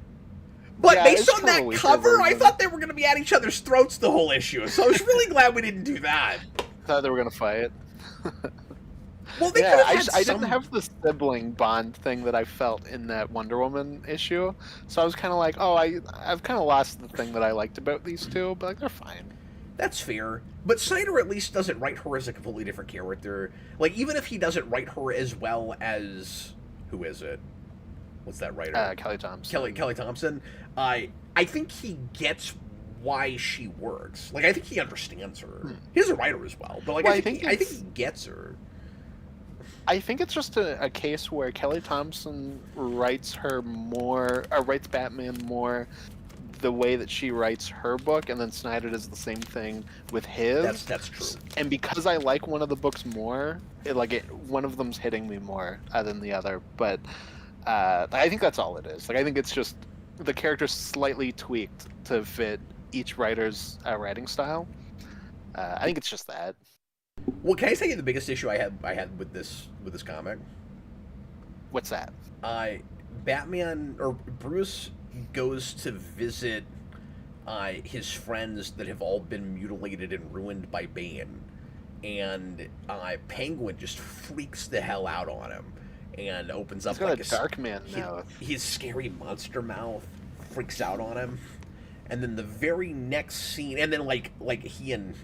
But Yeah, based it's on kind of that a weaker cover, I version. thought they were going to be at each other's throats the whole issue. So I was really glad we didn't do that. Thought they were gonna fight. Well, they Yeah, could have had I didn't have the sibling bond thing that I felt in that Wonder Woman issue, so I was kind of like, oh, I've kind of lost the thing that I liked about these two, but like they're fine. That's fair. But Snyder at least doesn't write her as a completely different character. Like, even if he doesn't write her as well as... Who is it? What's that writer? Kelly Thompson. Kelly Thompson. I think he gets why she works. Like, I think he understands her. He's a writer as well, but like, Well, I think he gets her. I think it's just a case where Kelly Thompson writes writes Batman more the way that she writes her book, and then Snyder does the same thing with his. That's true. And because I like one of the books more, one of them's hitting me more than the other. But I think that's all it is. Like, I think it's just the character's slightly tweaked to fit each writer's writing style. I think it's just that. Well, can I tell you the biggest issue I had with this comic? What's that? Batman or Bruce goes to visit his friends that have all been mutilated and ruined by Bane, and Penguin just freaks the hell out on him and opens up He's got like a dark man mouth. His scary monster mouth freaks out on him, and then the very next scene, and then like he and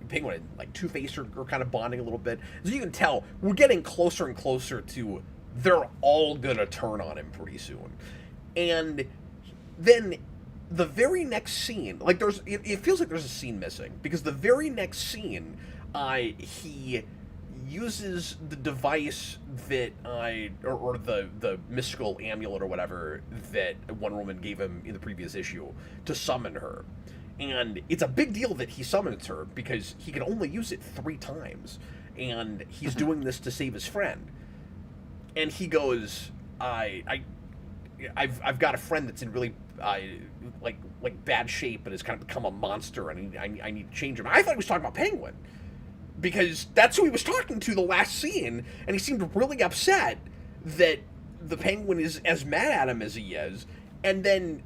Penguin and like Two-Face are kind of bonding a little bit, so you can tell we're getting closer and closer to they're all gonna turn on him pretty soon. And then the very next scene, like it feels like there's a scene missing, because the very next scene, he uses the device that or the mystical amulet or whatever that Wonder Woman gave him in the previous issue to summon her. And it's a big deal that he summons her, because he can only use it 3 times, and he's doing this to save his friend. And he goes, I've got a friend that's in really like bad shape and has kind of become a monster, and I need to change him. I thought he was talking about Penguin, because that's who he was talking to the last scene, and he seemed really upset that the Penguin is as mad at him as he is, and then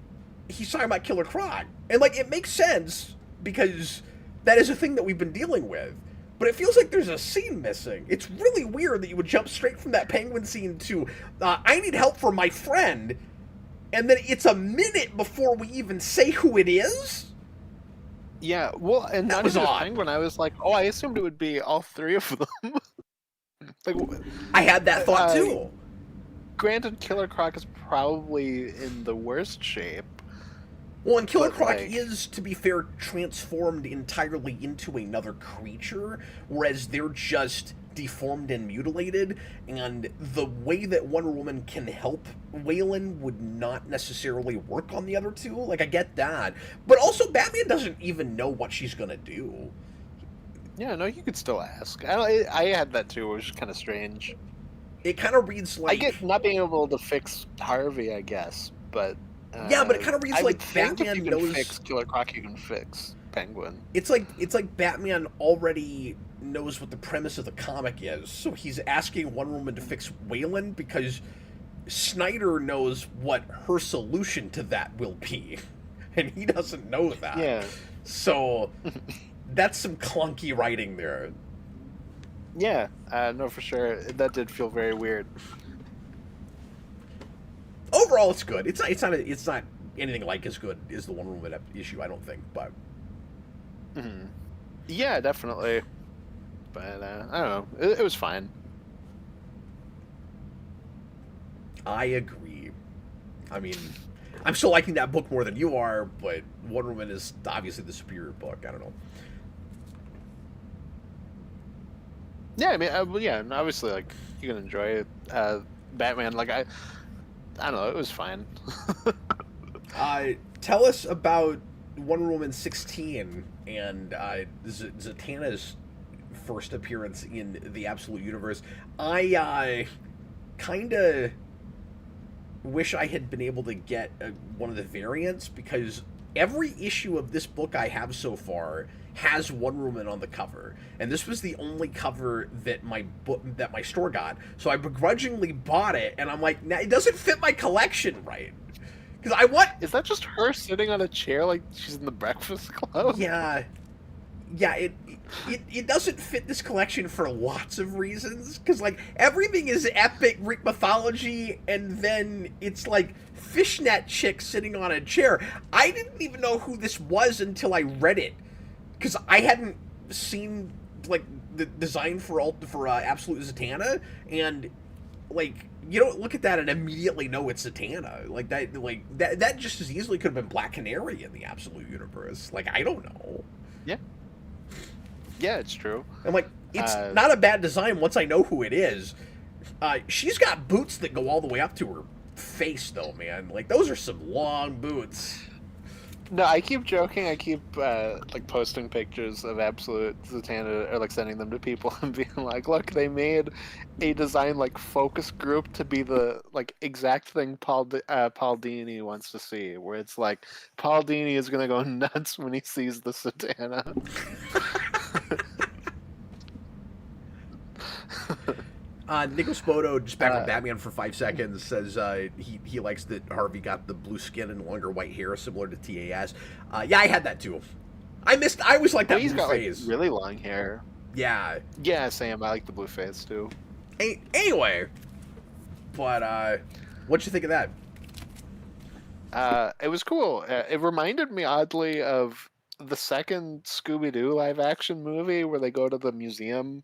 he's talking about Killer Croc. And like, it makes sense, because that is a thing that we've been dealing with. But it feels like there's a scene missing. It's really weird that you would jump straight from that Penguin scene to, I need help for my friend, and then it's a minute before we even say who it is? Yeah, well, and that not was even odd. Penguin. I was like, oh, I assumed it would be all 3 of them. Like, I had that thought too. Granted, Killer Croc is probably in the worst shape. Well, and Killer Croc like, is, to be fair, transformed entirely into another creature, whereas they're just deformed and mutilated, and the way that Wonder Woman can help Waylon would not necessarily work on the other two. Like, I get that. But also, Batman doesn't even know what she's gonna do. Yeah, no, you could still ask. I had that too, it was just kind of strange. It kind of reads like... I get not being able to fix Harvey, I guess, but... yeah, but it kind of reads like Batman if you can fix Killer Croc, you can fix Penguin. It's like Batman already knows what the premise of the comic is, so he's asking Wonder Woman to fix Waylon because Snyder knows what her solution to that will be, and he doesn't know that. Yeah. So that's some clunky writing there. Yeah, no, for sure. That did feel very weird. Overall, it's good. It's not anything like as good as the Wonder Woman issue, I don't think. But yeah, definitely. But I don't know. It was fine. I agree. I mean, I'm still liking that book more than you are, but Wonder Woman is obviously the superior book. I don't know. Yeah, I mean, well, yeah, and obviously, like, you can enjoy it. Batman, like, I don't know, it was fine. Tell us about Wonder Woman 16 and Zatanna's first appearance in the Absolute Universe. I kind of wish I had been able to get one of the variants, because every issue of this book I have so far has Wonder Woman on the cover, and this was the only cover that my store got. So I begrudgingly bought it, and I'm like, nah, it doesn't fit my collection right. Because I want. Is that just her sitting on a chair like she's in the Breakfast Club? Yeah, it doesn't fit this collection for lots of reasons. Because like everything is epic Greek mythology, and then it's like fishnet chick sitting on a chair. I didn't even know who this was until I read it, because I hadn't seen like the design for Absolute Zatanna, and like you don't look at that and immediately know it's Zatanna. Like that just as easily could have been Black Canary in the Absolute Universe. Like I don't know. Yeah. Yeah, it's true. I'm like, it's not a bad design once I know who it is. She's got boots that go all the way up to her face, though, man. Like those are some long boots. No, I keep joking. I keep like posting pictures of Absolute Zatanna, or like sending them to people and being like, "Look, they made a design like focus group to be the like exact thing Paul Dini wants to see." Where it's like Paul Dini is gonna go nuts when he sees the Zatanna. Nico Spoto, just back on Batman for 5 seconds, says he likes that Harvey got the blue skin and longer white hair, similar to TAS. Yeah, I had that too. I always like that he's blue got phase. Like, really long hair. Yeah. Yeah, Sam, I like the blue phase too. Anyway, but what'd you think of that? It was cool. It reminded me oddly of the second Scooby-Doo live-action movie where they go to the museum.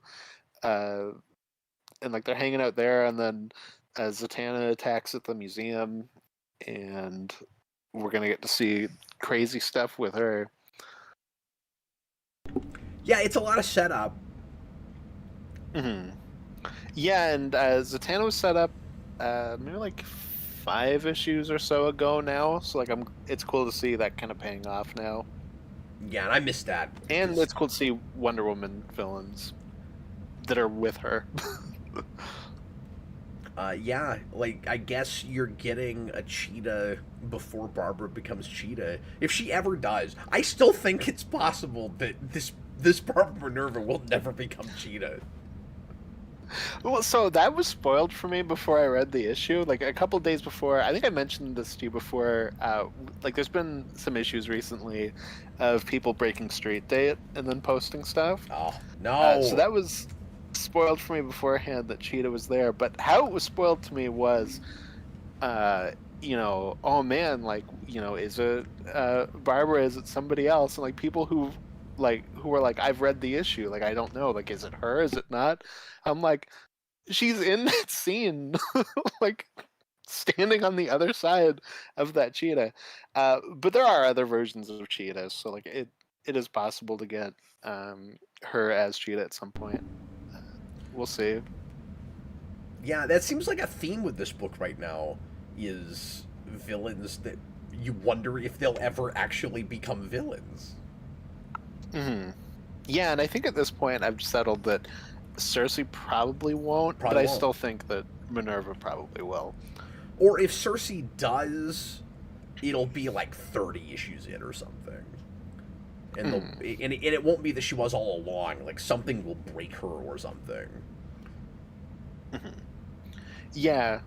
And like they're hanging out there, and then Zatanna attacks at the museum, and we're gonna get to see crazy stuff with her. Yeah, it's a lot of setup. Yeah, and Zatanna was set up maybe like 5 issues or so ago now. So like it's cool to see that kind of paying off now. Yeah, and I missed that. And it's cool to see Wonder Woman villains that are with her. Yeah, like I guess you're getting a Cheetah before Barbara becomes Cheetah, if she ever does. I still think it's possible that this Barbara Minerva will never become Cheetah. Well, so that was spoiled for me before I read the issue. Like a couple days before, I think I mentioned this to you before. Like there's been some issues recently of people breaking street date and then posting stuff. Oh no! So that was spoiled for me beforehand that Cheetah was there. But how it was spoiled to me was, oh man, like is it Barbara? Is it somebody else? And like people who were like, I've read the issue. Like I don't know. Like is it her? Is it not? I'm like, she's in that scene, like standing on the other side of that Cheetah. But there are other versions of Cheetah, so like it is possible to get her as Cheetah at some point. We'll see. Yeah, that seems like a theme with this book right now, is villains that you wonder if they'll ever actually become villains. Yeah, and I think at this point I've settled that Cersei probably won't, but I still think that Minerva probably will. Or if Cersei does, it'll be like 30 issues in or something. And, and it won't be that she was all along. Like, something will break her or something. Yeah.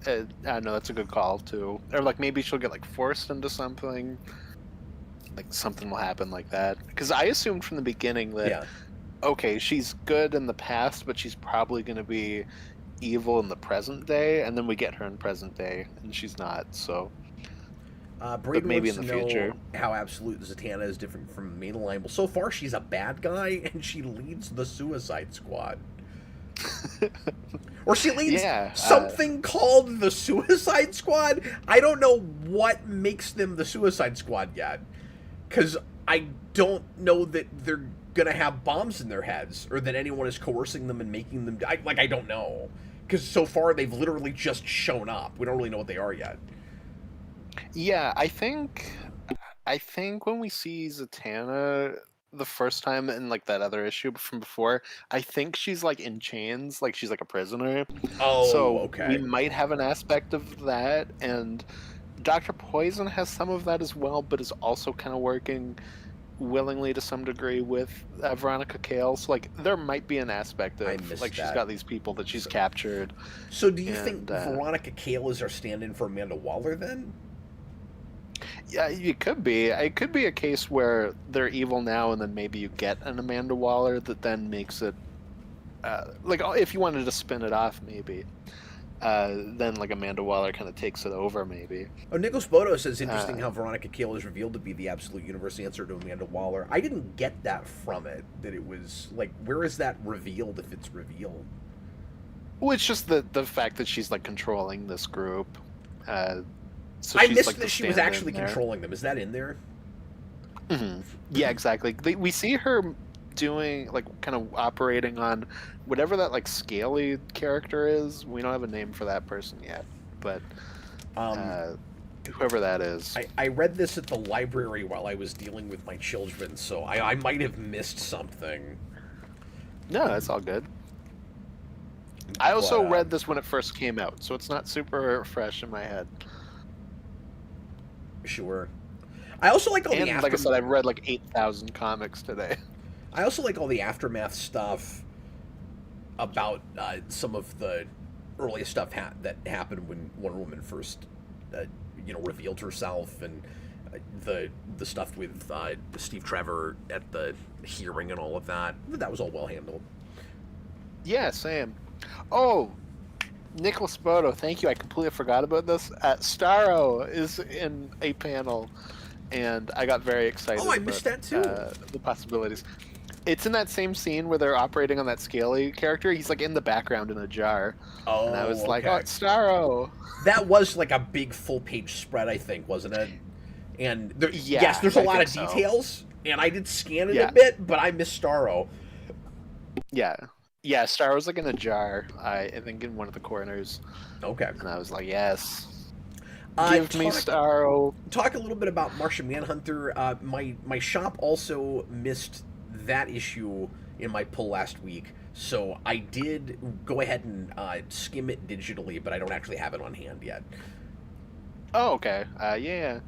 I know, that's a good call, too. Or, like, maybe she'll get, like, forced into something. Like, something will happen like that. Because I assumed from the beginning that, okay, she's good in the past, but she's probably going to be evil in the present day. And then we get her in present day, and she's not, so... Braden maybe wants in to the know future. how Absolute Zatanna is different from Mainline. Well, so far she's a bad guy, and she leads the Suicide Squad. Or she leads Yeah. something called the Suicide Squad. I don't know what makes them the Suicide Squad yet. Because I don't know that they're going to have bombs in their heads, or that anyone is coercing them and making them... I don't know. Because so far, they've literally just shown up. We don't really know what they are yet. Yeah, I think when we see Zatanna the first time in like that other issue from before, I think she's like in chains, like she's like a prisoner. Oh, So we okay. might have an aspect of that, and Dr. Poison has some of that as well, but is also kind of working willingly to some degree with Veronica Cale. So like there might be an aspect I of missed like she's that. got these people that she's So- captured. So do you think And Veronica Cale is our stand-in for Amanda Waller, then? yeah, it could be. It could be a case where they're evil now, and then maybe you get an Amanda Waller that then makes it like if you wanted to spin it off, maybe. Then like Amanda Waller kind of takes it over, maybe. Oh, Nicholas Bodo says, interesting how Veronica Cale is revealed to be the Absolute Universe answer to Amanda Waller. I didn't get that from it, that it was, like, where is that revealed if it's revealed? Well, it's just the fact that she's like controlling this group. So I she's, missed like, the that she was stand-in actually there. controlling them. Is that in there? Mm-hmm. Yeah, exactly. We see her doing like kind of operating on whatever that like scaly character is. We don't have a name for that person yet, but whoever that is. I read this at the library while I was dealing with my children, so I might have missed something. No, that's all good. I also But, read this when it first came out, so it's not super fresh in my head. Sure. I also like all And the like I said, I've read like 8,000 comics today. I also like all the aftermath stuff about some of the earliest stuff that happened when Wonder Woman first, revealed herself, and the stuff with Steve Trevor at the hearing and all of that. That was all well handled. Yeah, same. Oh, Nicholas Bodo, thank you. I completely forgot about this. Starro is in a panel, and I got very excited. Oh, I missed that too. The possibilities. It's in that same scene where they're operating on that scaly character. He's like in the background in a jar. Oh, and I was like, okay. oh, it's Starro. That was like a big full-page spread, I think, wasn't it? And yes, there's a lot of details, and I did scan it a bit, but I missed Starro. Yeah. Yeah, Starro's like in a jar, I think in one of the corners. Okay. And I was like, yes. Give me Starro. Talk a little bit about Martian Manhunter. My shop also missed that issue in my pull last week, so I did go ahead and skim it digitally, but I don't actually have it on hand yet. Oh, okay. Yeah.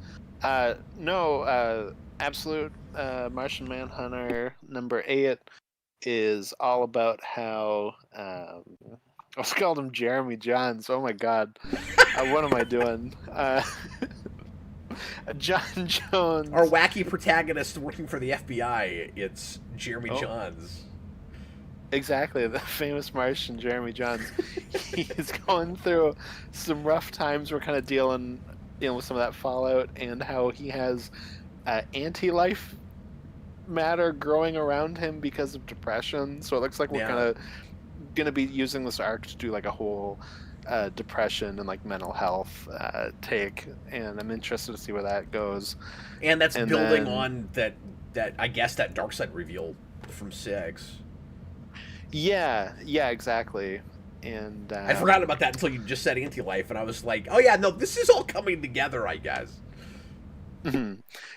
No, Absolute Martian Manhunter number 8 is all about how I was called him Jeremy Johns. Oh my god. What am I doing? John Jones. Our wacky protagonist working for the FBI. It's Jeremy Johns. Exactly, the famous Martian Jeremy Johns. He's going through some rough times. We're kind of dealing with some of that fallout, and how he has anti-life matter growing around him because of depression. So it looks like we're kind of going to be using this arc to do like a whole depression and like mental health take, and I'm interested to see where that goes. And that's building on that I guess that Darkseid reveal from 6. Yeah, exactly. And I forgot about that until you just said anti-life, and I was like, oh yeah, no, this is all coming together, I guess. Mm-hmm.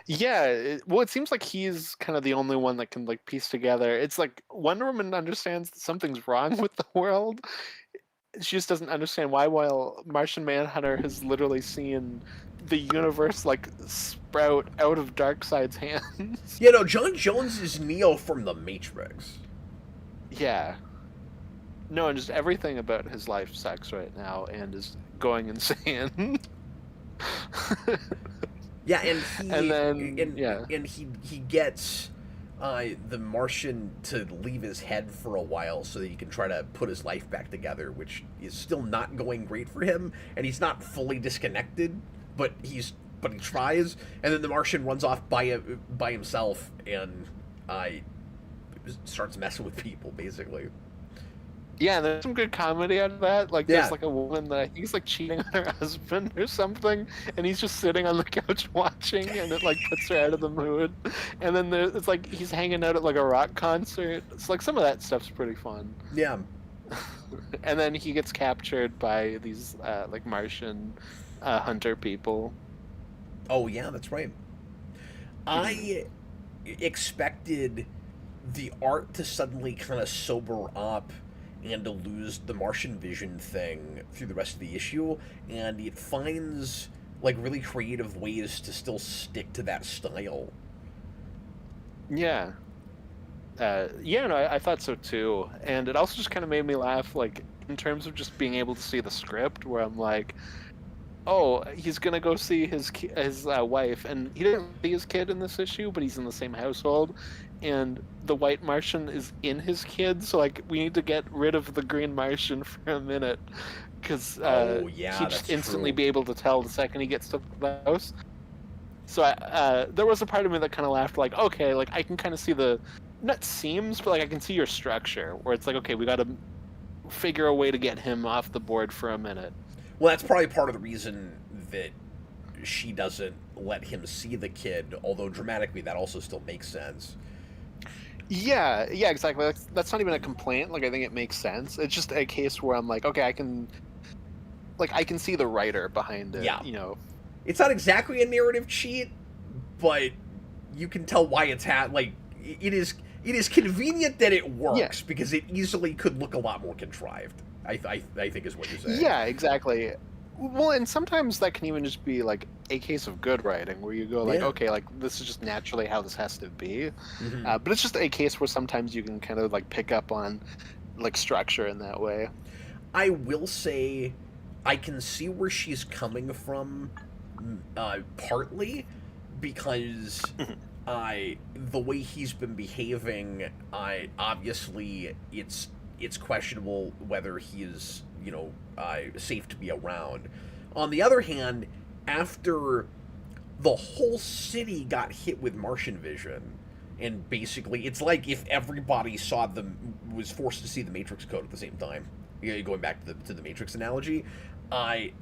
Yeah, it seems like he's kind of the only one that can like piece together. It's like Wonder Woman understands that something's wrong with the world. She just doesn't understand why, while Martian Manhunter has literally seen the universe like sprout out of Darkseid's hands. You know, John Jones is Neo from the Matrix. Yeah. No, and just everything about his life sucks right now and is going insane. Yeah, and he gets the Martian to leave his head for a while so that he can try to put his life back together, which is still not going great for him, and he's not fully disconnected, but he's but he tries, and then the Martian runs off by himself and starts messing with people, basically. Yeah, there's some good comedy out of that. Like, Yeah. there's like a woman that I think is like cheating on her husband or something, and he's just sitting on the couch watching, and it like puts her out of the mood. And then it's like he's hanging out at like a rock concert. It's like some of that stuff's pretty fun. Yeah. And then he gets captured by these like Martian hunter people. Oh yeah, that's right. I expected the art to suddenly kind of sober up and to lose the Martian vision thing through the rest of the issue, and it finds like really creative ways to still stick to that style. Yeah. Yeah, no, I thought so too. And it also just kind of made me laugh, like, in terms of just being able to see the script, where I'm like, oh, he's gonna go see his wife, and he didn't see his kid in this issue, but he's in the same household, and the white Martian is in his kid, so like we need to get rid of the green Martian for a minute, because he'd just instantly be able to tell the second he gets to the house. So there was a part of me that kind of laughed, like, okay, like I can kind of see the not seams, but like I can see your structure, where it's like, okay, we got to figure a way to get him off the board for a minute. Well, that's probably part of the reason that she doesn't let him see the kid, although dramatically that also still makes sense. Yeah, exactly. That's not even a complaint. Like, I think it makes sense. It's just a case where I'm like, okay, I can see the writer behind it. Yeah. You know, it's not exactly a narrative cheat, but you can tell why it's like it is. It is convenient that it works because it easily could look a lot more contrived. I think is what you're saying. Yeah, exactly. Well, and sometimes that can even just be like a case of good writing, where you go like, okay, like this is just naturally how this has to be. Mm-hmm. But it's just a case where sometimes you can kind of like pick up on like structure in that way. I will say, I can see where she's coming from, partly because the way he's been behaving, obviously it's questionable whether he is, safe to be around. On the other hand, after the whole city got hit with Martian vision, and basically it's like if everybody was forced to see the Matrix code at the same time. Going back to the Matrix analogy,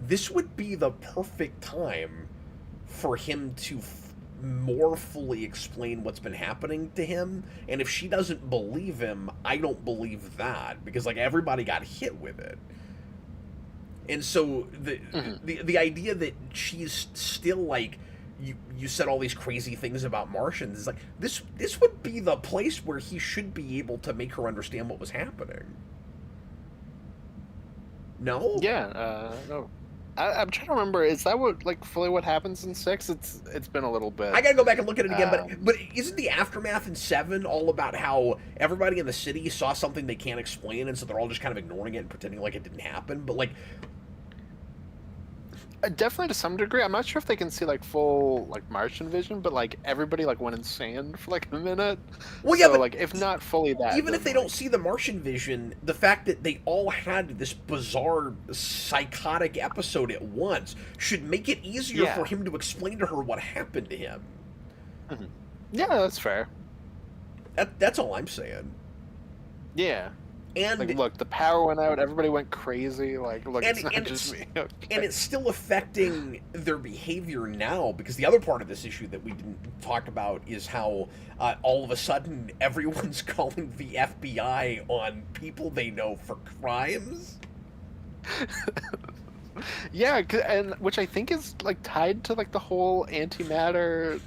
this would be the perfect time for him to more fully explain what's been happening to him. And if she doesn't believe him, I don't believe that, because like everybody got hit with it. And so the idea that she's still like, you said all these crazy things about Martians, is like this would be the place where he should be able to make her understand what was happening. No? Yeah, no. I'm trying to remember. Is that fully what happens in 6? It's been a little bit. I gotta go back and look at it again. But isn't the aftermath in 7 all about how everybody in the city saw something they can't explain, and so they're all just kind of ignoring it and pretending like it didn't happen? But like, definitely to some degree. I'm not sure if they can see like full like Martian vision, but like everybody like went insane for like a minute. Well, yeah, so, but like if not fully that, even if they like, don't see the Martian vision, the fact that they all had this bizarre psychotic episode at once should make it easier for him to explain to her what happened to him. Mm-hmm. Yeah, that's fair. That's all I'm saying. Yeah. And like, look, the power went out. Everybody went crazy. Like, look, it's not just me. Okay. And it's still affecting their behavior now, because the other part of this issue that we didn't talk about is how all of a sudden everyone's calling the FBI on people they know for crimes. Yeah, and which I think is like tied to like the whole antimatter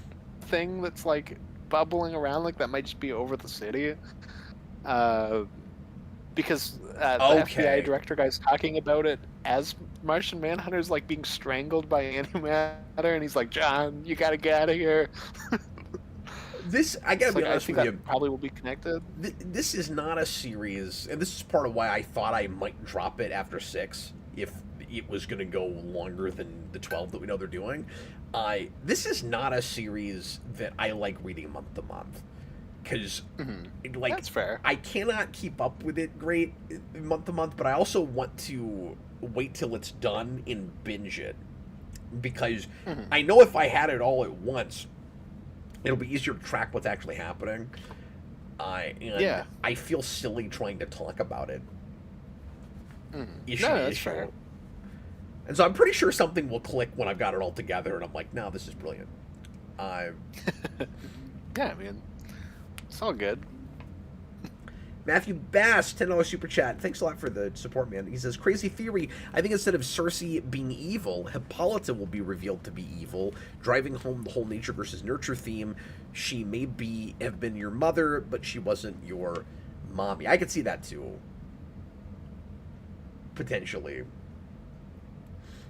thing that's like bubbling around. Like that might just be over the city. Because the FBI director guy's talking about it as Martian Manhunter's like being strangled by antimatter, and he's like, "John, you gotta get out of here." I gotta be honest with you, probably will be connected. This is not a series, and this is part of why I thought I might drop it after 6 if it was going to go longer than the 12 that we know they're doing. This is not a series that I like reading month to month. Because, like, that's fair. I cannot keep up with it great month to month, but I also want to wait till it's done and binge it. because Mhm. I know if I had it all at once, it'll be easier to track what's actually happening. And Yeah. I feel silly trying to talk about it Mhm. issue No, to that's issue. fair. And so I'm pretty sure something will click when I've got it all together, and I'm like, no, this is brilliant. Uh, Yeah, I mean, it's all good. Matthew Bass, $10 super chat. Thanks a lot for the support, man. He says, crazy theory. I think instead of Cersei being evil, Hippolyta will be revealed to be evil, driving home the whole nature versus nurture theme. She may have been your mother, but she wasn't your mommy. I could see that too. Potentially.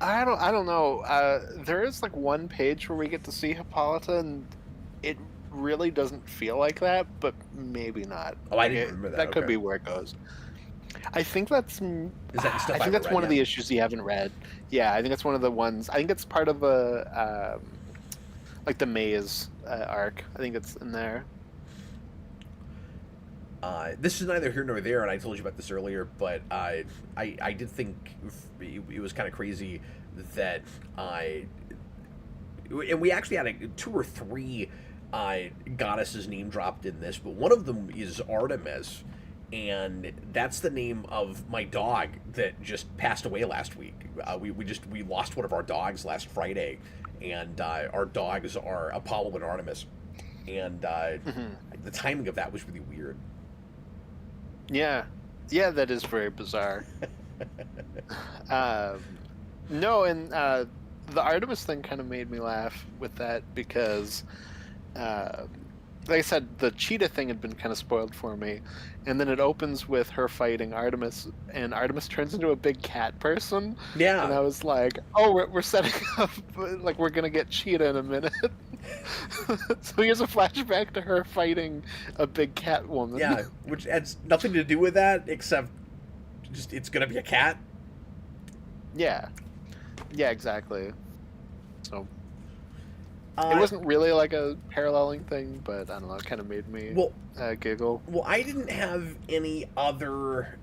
I don't know. There is like one page where we get to see Hippolyta, and it really doesn't feel like that, but maybe not. Oh, I didn't remember that. That could Okay. be where it goes. I think that's. Is that stuff I I think haven't that's read one of yet? the issues you haven't read. Yeah, I think that's one of the ones. I think it's part of the like the maze arc. I think it's in there. This is neither here nor there, and I told you about this earlier, but I did think it was kind of crazy that and we actually had 2 or 3 goddesses name dropped in this, but one of them is Artemis, and that's the name of my dog that just passed away last week. We lost one of our dogs last Friday, and our dogs are Apollo and Artemis, and the timing of that was really weird. Yeah, that is very bizarre. No, and the Artemis thing kind of made me laugh with that because, like I said, the cheetah thing had been kind of spoiled for me, and then it opens with her fighting Artemis, and Artemis turns into a big cat person. Yeah. And I was like, oh, we're setting up, like we're gonna get cheetah in a minute. So here's a flashback to her fighting a big cat woman. Yeah, which has nothing to do with that except just it's gonna be a cat. Yeah, exactly. So it wasn't really like a paralleling thing, but I don't know. It kind of made me giggle. Well, I didn't have any other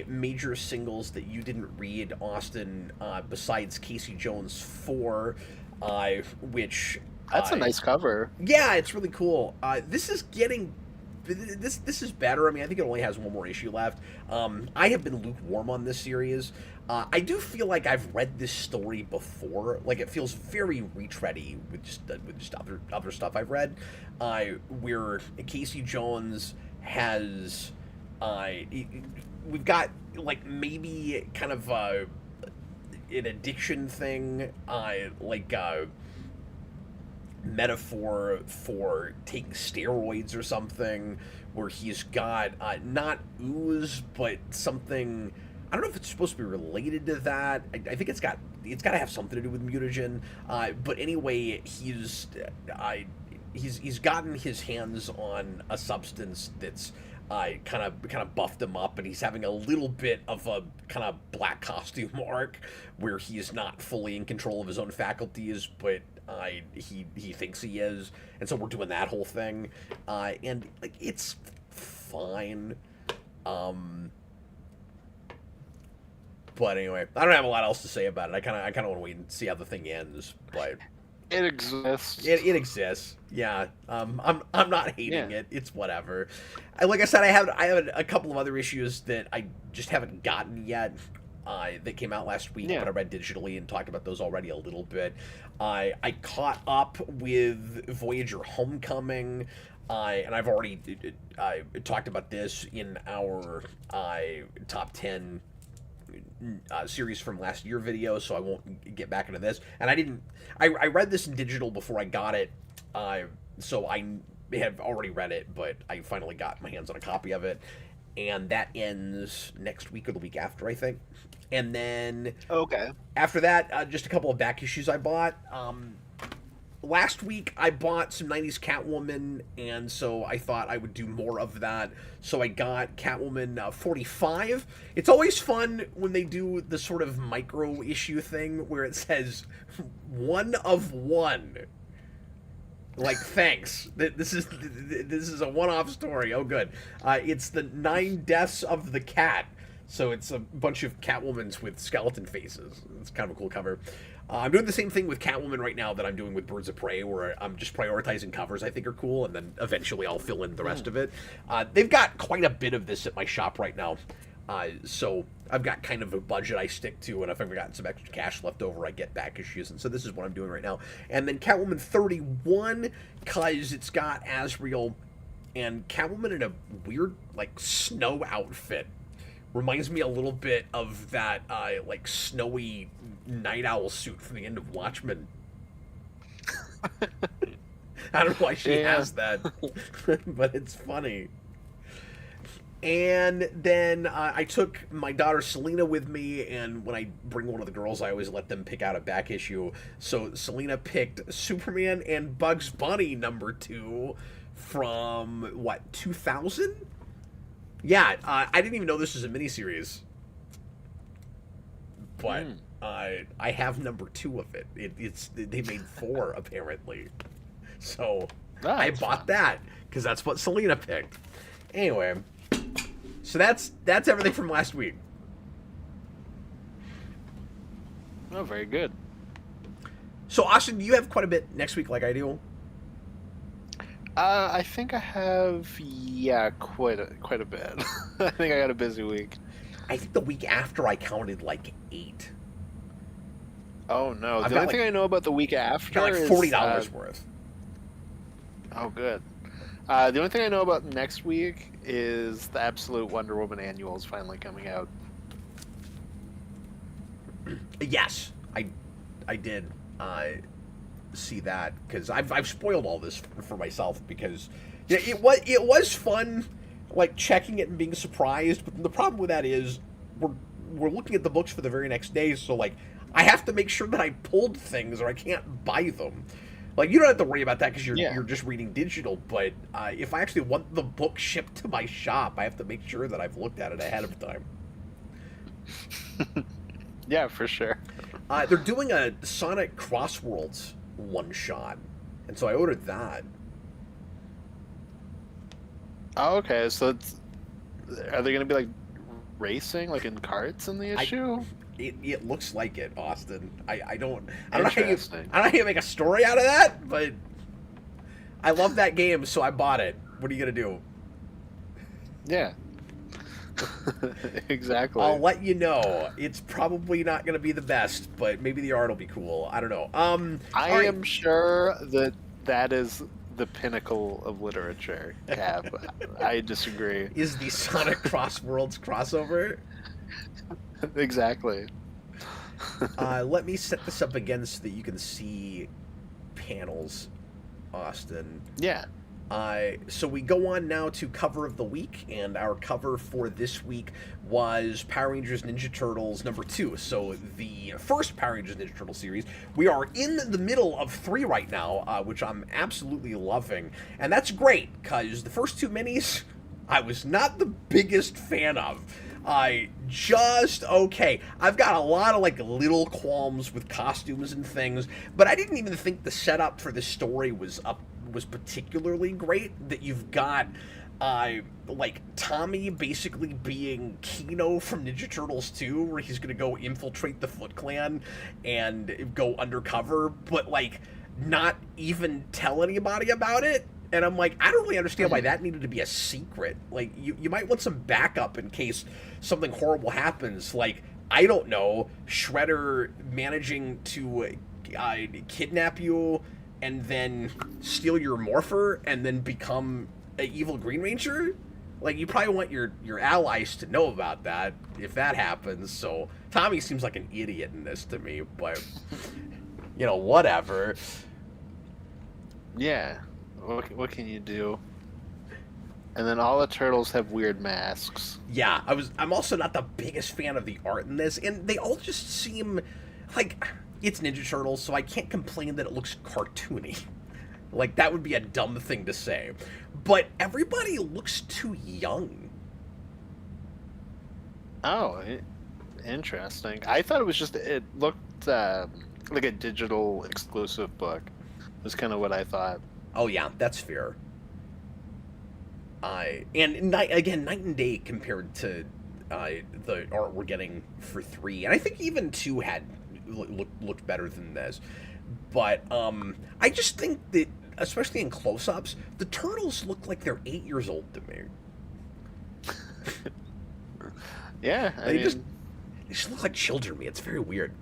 major singles that you didn't read, Austin, besides Casey Jones 4, which that's a nice cover. Yeah, it's really cool. This is getting. This is better. I mean, I think it only has one more issue left. I have been lukewarm on this series. I do feel like I've read this story before. Like it feels very retready with just other stuff I've read. Where Casey Jones has, we've got like maybe kind of an addiction thing, metaphor for taking steroids or something, where he's got not ooze but something. I don't know if it's supposed to be related to that. I think it's got to have something to do with mutagen. But anyway, he's gotten his hands on a substance that's kind of buffed him up, and he's having a little bit of a kind of black costume arc where he is not fully in control of his own faculties, but he thinks he is, and so we're doing that whole thing, and like it's fine. But anyway, I don't have a lot else to say about it. I kind of want to wait and see how the thing ends. But it exists. It exists. Yeah. I'm not hating it. It's whatever. Like I said, I have a couple of other issues that I just haven't gotten yet. That came out last week, but I read digitally and talked about those already a little bit. I caught up with Voyager Homecoming, and I've already talked about this in our top 10 series from last year video, so I won't get back into this. And I read this in digital before I got it, so I have already read it, but I finally got my hands on a copy of it. And that ends next week or the week after, I think. And then after that, just a couple of back issues I bought. Last week, I bought some 90s Catwoman, and so I thought I would do more of that. So I got Catwoman 45. It's always fun when they do the sort of micro issue thing where it says 1 of 1. Like, thanks. This is a one-off story. Oh, good. It's the 9 Deaths of the Cat. So it's a bunch of Catwomans with skeleton faces. It's kind of a cool cover. I'm doing the same thing with Catwoman right now that I'm doing with Birds of Prey, where I'm just prioritizing covers I think are cool, and then eventually I'll fill in the rest of it. They've got quite a bit of this at my shop right now, so I've got kind of a budget I stick to, and if I've got some extra cash left over, I get back issues, and so this is what I'm doing right now. And then Catwoman 31, because it's got Azrael and Catwoman in a weird, like, snow outfit. Reminds me a little bit of that, like, snowy night owl suit from the end of Watchmen. I don't know why she has that, but it's funny. And then I took my daughter Selena with me, and when I bring one of the girls, I always let them pick out a back issue. So Selena picked Superman and Bugs Bunny #2 from, what, 2000? Yeah, I didn't even know this was a miniseries. But I have #2 of it. They made 4, apparently. So I bought that, because that's what Selena picked. Anyway, so that's everything from last week. Oh, very good. So, Austin, do you have quite a bit next week like I do? I think I have, quite a bit. I think I got a busy week. I think the week after I counted like 8. Oh no! The only thing I know about the week after got like $40 worth. Oh, good. The only thing I know about next week is the Absolute Wonder Woman annual is finally coming out. Yes, I did see that, because I've spoiled all this for myself, because it was fun, like, checking it and being surprised. But the problem with that is we're looking at the books for the very next day, so like I have to make sure that I pulled things or I can't buy them. Like, you don't have to worry about that because you're just reading digital, but if I actually want the book shipped to my shop, I have to make sure that I've looked at it ahead of time. Yeah, for sure. They're doing a Sonic Crossworlds one-shot, and so I ordered that. Oh, okay. So are they going to be like racing, like in carts in the issue? It looks like it, Austin. I don't know how you make a story out of that, but I love that game, so I bought it. What are you gonna do? Yeah. Exactly. I'll let you know. It's probably not gonna be the best, but maybe the art will be cool. I don't know. I am sure that is the pinnacle of literature, Cab. I disagree. Is the Sonic Crossworlds crossover? Exactly. Let me set this up again so that you can see panels, Austin. Yeah. So we go on now to cover of the week, and our cover for this week was Power Rangers Ninja Turtles #2. So the first Power Rangers Ninja Turtle series. We are in the middle of 3 right now, which I'm absolutely loving. And that's great, because the first 2 minis I was not the biggest fan of. Just okay. I've got a lot of like little qualms with costumes and things, but I didn't even think the setup for this story was particularly great. That you've got like Tommy basically being Kino from Ninja Turtles 2, where he's gonna go infiltrate the Foot Clan and go undercover, but like not even tell anybody about it. And I'm like, I don't really understand why that needed to be a secret. Like, you might want some backup in case something horrible happens. Like, I don't know, Shredder managing to kidnap you and then steal your morpher and then become an evil Green Ranger? Like, you probably want your allies to know about that if that happens. So Tommy seems like an idiot in this to me, but, you know, whatever. Yeah. What can you do? And then all the turtles have weird masks. Yeah, I'm also not the biggest fan of the art in this, and they all just seem like it's Ninja Turtles, so I can't complain that it looks cartoony. Like, that would be a dumb thing to say. But everybody looks too young. Oh, interesting. I thought it looked like a digital exclusive book. Was kind of what I thought. Oh yeah, that's fair. And night and day compared to the art we're getting for 3, and I think even 2 had looked better than this. But I just think that, especially in close-ups, the turtles look like they're 8 years old to me. Yeah, They just look like children to me. It's very weird.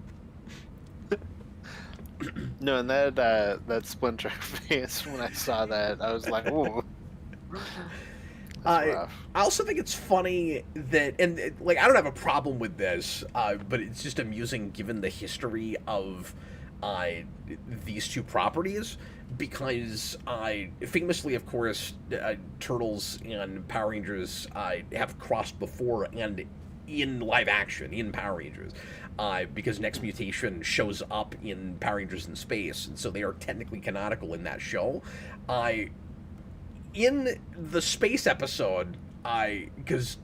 No, and that Splinter face, when I saw that, I was like, ooh. I also think it's funny that, and like, I don't have a problem with this, but it's just amusing given the history of these two properties, because famously, of course, Turtles and Power Rangers have crossed before, and in live action in Power Rangers, because Next Mutation shows up in Power Rangers in Space, and so they are technically canonical in that show. In the space episode, because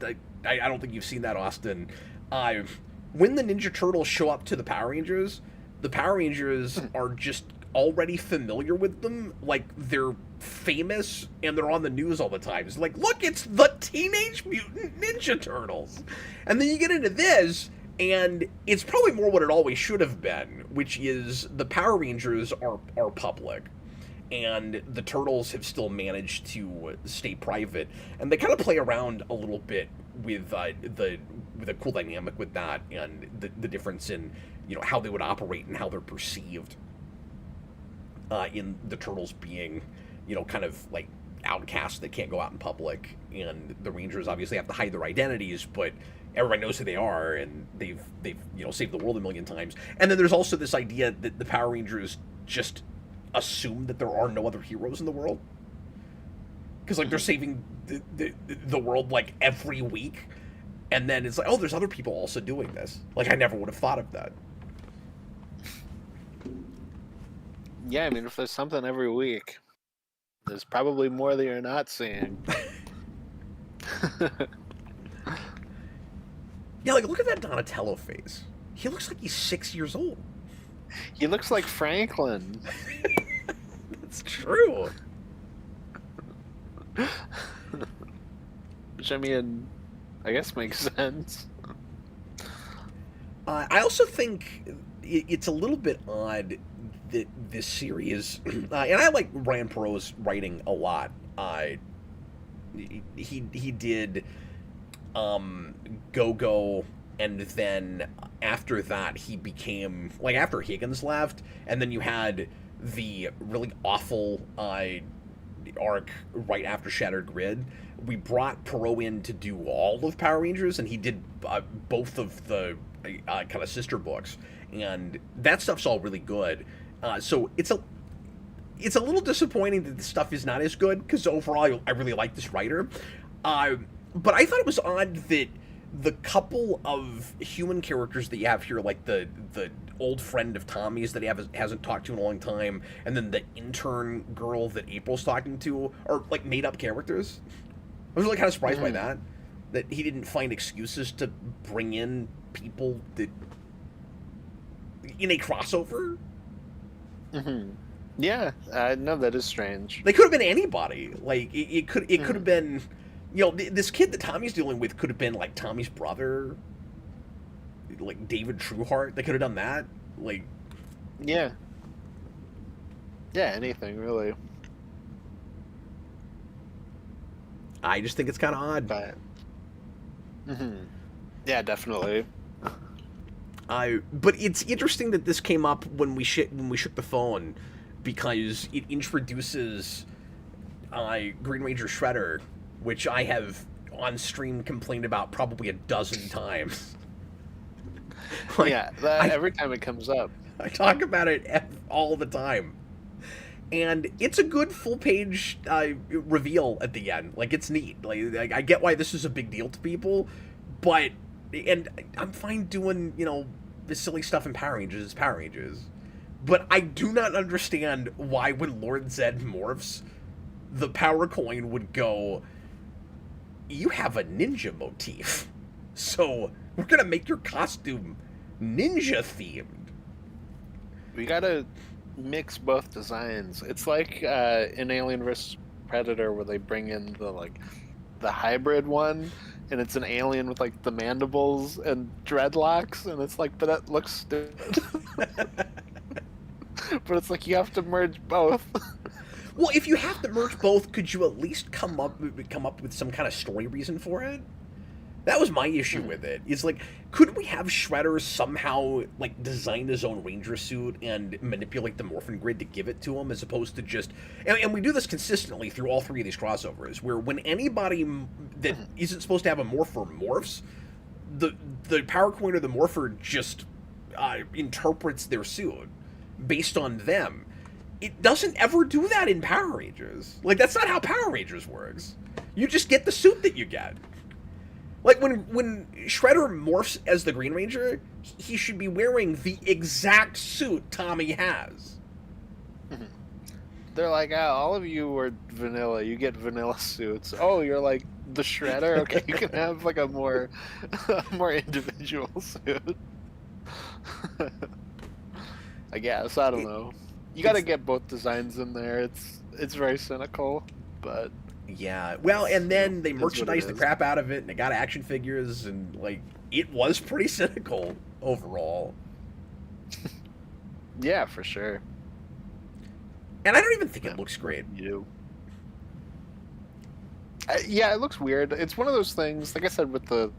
I don't think you've seen that, Austin, when the Ninja Turtles show up to the Power Rangers are just already familiar with them, like they're famous and they're on the news all the time. It's like, look, it's the Teenage Mutant Ninja Turtles. And then you get into this, and it's probably more what it always should have been, which is the Power Rangers are public, and the Turtles have still managed to stay private, and they kind of play around a little bit with a cool dynamic with that, and the difference in, you know, how they would operate and how they're perceived, in the Turtles being, you know, kind of like outcasts that can't go out in public, and the Rangers obviously have to hide their identities, but everybody knows who they are, and they've you know, saved the world a million times. And then there's also this idea that the Power Rangers just assume that there are no other heroes in the world, because like they're saving the world like every week, and then it's like, oh, there's other people also doing this. Like, I never would have thought of that. Yeah, I mean, if there's something every week, there's probably more that you're not seeing. Yeah, like, look at that Donatello face. He looks like he's 6 years old. He looks like Franklin. That's true. Which, I mean, I guess makes sense. I also think it's a little bit odd that this series, and I like Ryan Perot's writing a lot. He did Go-Go, and then after that he became, like, after Higgins left, and then you had the really awful arc right after Shattered Grid. We brought Perot in to do all of Power Rangers, and he did both of the kind of sister books, and that stuff's all really good. So it's a little disappointing that the stuff is not as good, because overall I really like this writer. But I thought it was odd that the couple of human characters that you have here, like the old friend of Tommy's that he hasn't talked to in a long time, and then the intern girl that April's talking to, are like made up characters. I was really kind of surprised by that he didn't find excuses to bring in people that in a crossover. Yeah, no, that is strange. They could have been anybody. Like, it could have been, you know, this kid that Tommy's dealing with could have been like Tommy's brother, like David Trueheart. They could have done that. Like, yeah, anything really. I just think it's kind of odd. But yeah, definitely. But it's interesting that this came up when we shook the phone, because it introduces Green Ranger Shredder, which I have on stream complained about probably a dozen times. Like, yeah, every time it comes up, I talk about it all the time. And it's a good full-page reveal at the end. Like, it's neat. Like, I get why this is a big deal to people, but, and I'm fine doing, you know, the silly stuff in Power Rangers is Power Rangers. But I do not understand why, when Lord Zed morphs, the power coin would go, you have a ninja motif, so we're gonna make your costume ninja-themed. We gotta mix both designs. It's like in Alien vs. Predator, where they bring in the, like, the hybrid one, and it's an alien with like the mandibles and dreadlocks, and it's like, but that looks stupid. But it's like you have to merge both. Well, if you have to merge both, could you at least come up with some kind of story reason for it? That was my issue with it. Is like, couldn't we have Shredder somehow like design his own Ranger suit and manipulate the Morphin Grid to give it to him, as opposed to just, and we do this consistently through all three of these crossovers, where when anybody that isn't supposed to have a morpher morphs, the Power Coin or the Morpher just interprets their suit based on them. It doesn't ever do that in Power Rangers. Like, that's not how Power Rangers works. You just get the suit that you get. Like, when Shredder morphs as the Green Ranger, he should be wearing the exact suit Tommy has. They're like, oh, all of you are vanilla. You get vanilla suits. Oh, you're like the Shredder? Okay, you can have like a more individual suit. I guess. I don't know. You got to get both designs in there. It's very cynical, but... Yeah, well, and then they merchandised the crap out of it, and they got action figures, and, like, it was pretty cynical overall. Yeah, for sure. And I don't even think it looks great. Yeah, it looks weird. It's one of those things, like I said with the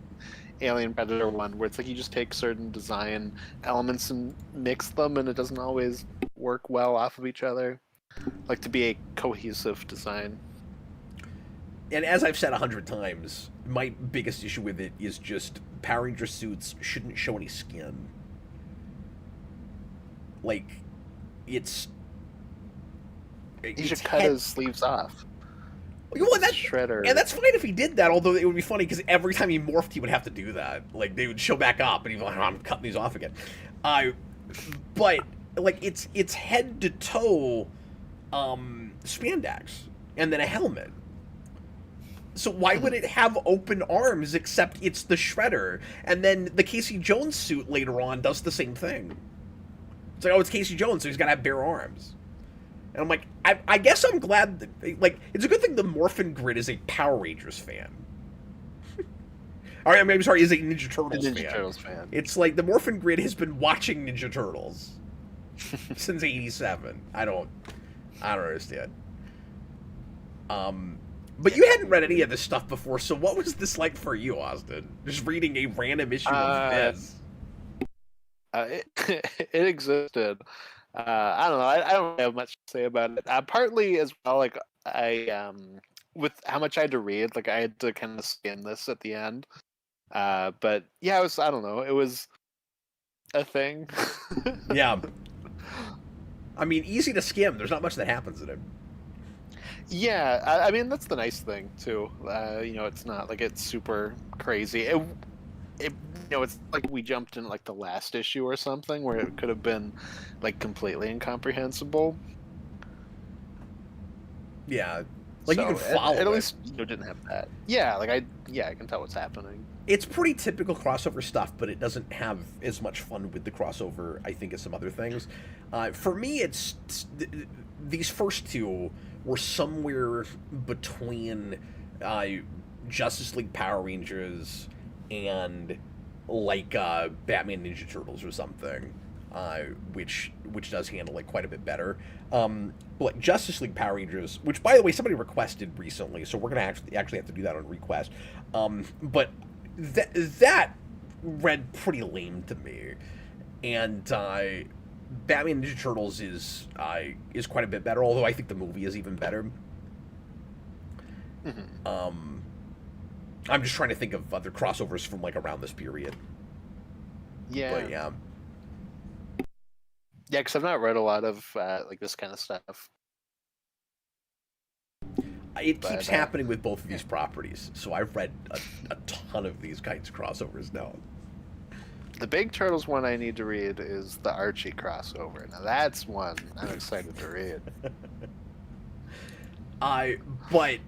Alien Predator one, where it's like you just take certain design elements and mix them, and it doesn't always work well off of each other. Like, to be a cohesive design. And as I've said 100 times, my biggest issue with it is just Power Ranger suits shouldn't show any skin. Like, he should cut his sleeves off. Well, Shredder. And that's fine if he did that, although it would be funny because every time he morphed, he would have to do that. Like, they would show back up, and he'd be like, oh, I'm cutting these off again. But, like, it's head to toe spandex, and then a helmet. So why would it have open arms except it's the Shredder? And then the Casey Jones suit later on does the same thing. It's like, oh, it's Casey Jones, so he's got to have bare arms. And I'm like, I guess I'm glad that, like, it's a good thing the Morphin Grid is a Power Rangers fan. Or, I mean, I'm sorry, is a Ninja Turtles fan. It's like the Morphin Grid has been watching Ninja Turtles since '87. I don't understand. But you hadn't read any of this stuff before, so what was this like for you, Austin? Just reading a random issue of this. It existed. I don't know. I don't have much to say about it. Partly as well, like with how much I had to read, like I had to kind of skim this at the end. But yeah, I don't know. It was a thing. Yeah. I mean, easy to skim. There's not much that happens in it. Yeah, I mean that's the nice thing too. It's not like it's super crazy. It's like we jumped in like the last issue or something where it could have been like completely incomprehensible. Yeah, like so, you can follow it. At least didn't have that. Yeah, like I can tell what's happening. It's pretty typical crossover stuff, but it doesn't have as much fun with the crossover, I think, as some other things. For me, these first two were somewhere between Justice League Power Rangers and like Batman Ninja Turtles or something, which does handle it quite a bit better. Like Justice League Power Rangers, which by the way somebody requested recently, so we're gonna actually have to do that on request. But that read pretty lame to me, and Batman Ninja Turtles is quite a bit better, although I think the movie is even better. Mm-hmm. I'm just trying to think of other crossovers from like around this period. Yeah. But, yeah. Yeah, because I've not read a lot of like this kind of stuff. It keeps happening with both of these properties, so I've read a ton of these kinds of crossovers now. The Big Turtles one I need to read is the Archie crossover. Now that's one I'm excited to read. But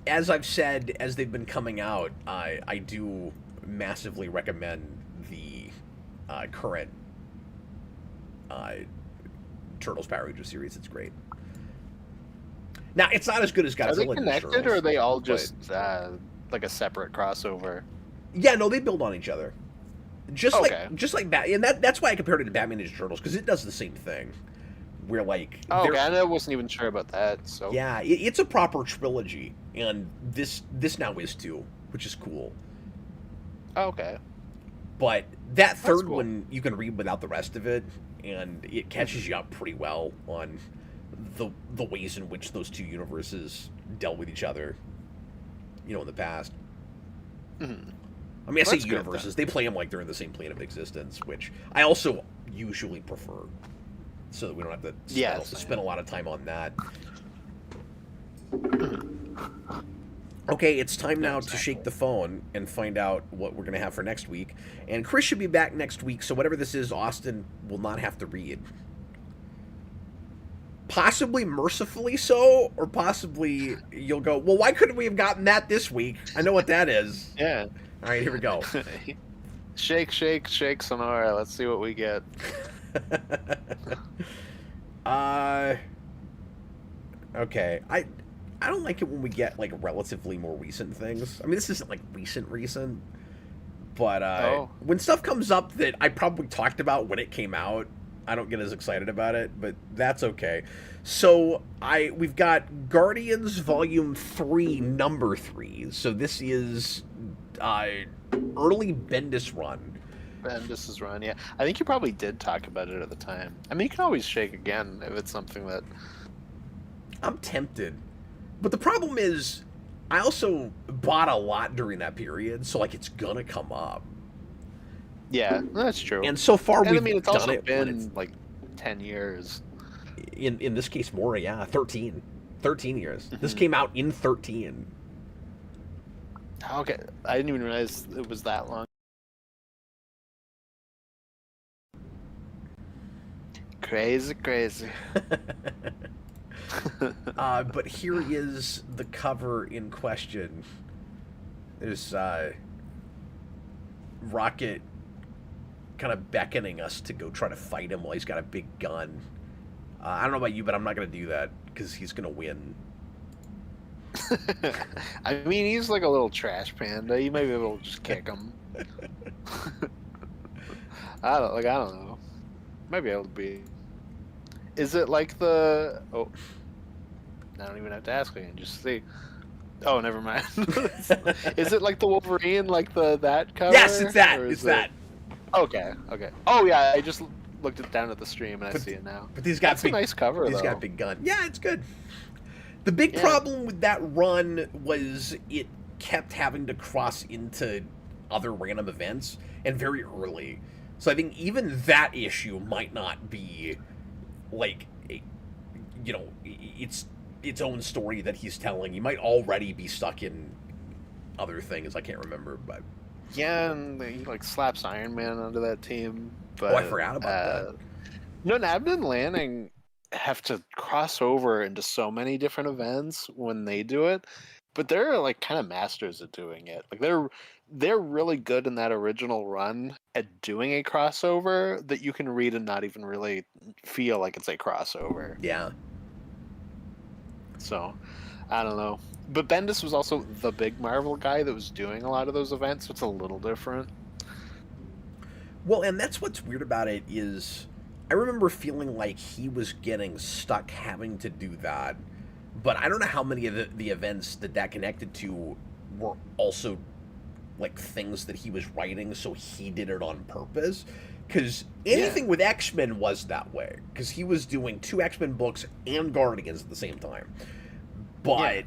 as I've said, as they've been coming out, I do massively recommend the current Turtles Power Rangers series. It's great. Now, it's not as good as Are they Godzilla connected, Turtles, or are they all but- just like a separate crossover? Yeah, no, they build on each other. Just Okay. like and that's why I compared it to Batman Ninja Turtles, because it does the same thing. Where like, Oh, okay, I wasn't even sure about that. So yeah, it's a proper trilogy, and this now is too, which is cool. oh, okay. But that third cool. one you can read without the rest of it, and it catches you up pretty well on the ways in which those two universes dealt with each other, in the past. Mhm. I mean, I say That's good, universes. They play them like they're in the same plane of existence, which I also usually prefer, so that we don't have to spend a lot of time on that. Okay, it's time now to shake the phone and find out what we're going to have for next week. And Chris should be back next week, so whatever this is, Austin will not have to read. Possibly mercifully so, or possibly you'll go, well, why couldn't we have gotten that this week? I know what that is. Yeah. All right, here we go. Shake, shake, shake, Sonora. Let's see what we get. Okay. I don't like it when we get like relatively more recent things. I mean, this isn't like recent, but when stuff comes up that I probably talked about when it came out, I don't get as excited about it, but that's okay. So we've got Guardians Volume 3, Number 3. So this is early Bendis run. Bendis' run, yeah. I think you probably did talk about it at the time. I mean, you can always shake again if it's something that... I'm tempted. But the problem is, I also bought a lot during that period, so like it's gonna come up. Yeah, that's true. And so far we've it's done also it been like 10 years. In this case more, yeah, 13 years. This came out in 13. Okay, I didn't even realize it was that long. Crazy. But here is the cover in question. There's Rocket kind of beckoning us to go try to fight him while he's got a big gun. I don't know about you, but I'm not going to do that because he's going to win. I mean, he's like a little trash panda. You might be able to just kick him. I don't know. Might be able to be. Is it like the? Oh, I don't even have to ask again. Just see. Oh, never mind. Is it like the Wolverine, like that cover? Yes, it's that. It's that. Okay. Oh yeah, I just looked it down at the stream and I see it now. But he's got a nice cover. He's got a big gun. Yeah, it's good. The big problem with that run was it kept having to cross into other random events, and very early. So I think even that issue might not be like, it's its own story that he's telling. He might already be stuck in other things. I can't remember, but yeah, and he like slaps Iron Man onto that team. But, I forgot about that. Nabnett and Lanning have to cross over into so many different events when they do it, but they're like kind of masters at doing it. Like they're really good in that original run at doing a crossover that you can read and not even really feel like it's a crossover. Yeah. So, I don't know. But Bendis was also the big Marvel guy that was doing a lot of those events, so it's a little different. Well, and that's what's weird about it is I remember feeling like he was getting stuck having to do that, but I don't know how many of the events that connected to were also like things that he was writing, so he did it on purpose. Because anything with X-Men was that way, because he was doing 2 X-Men books and Guardians at the same time. But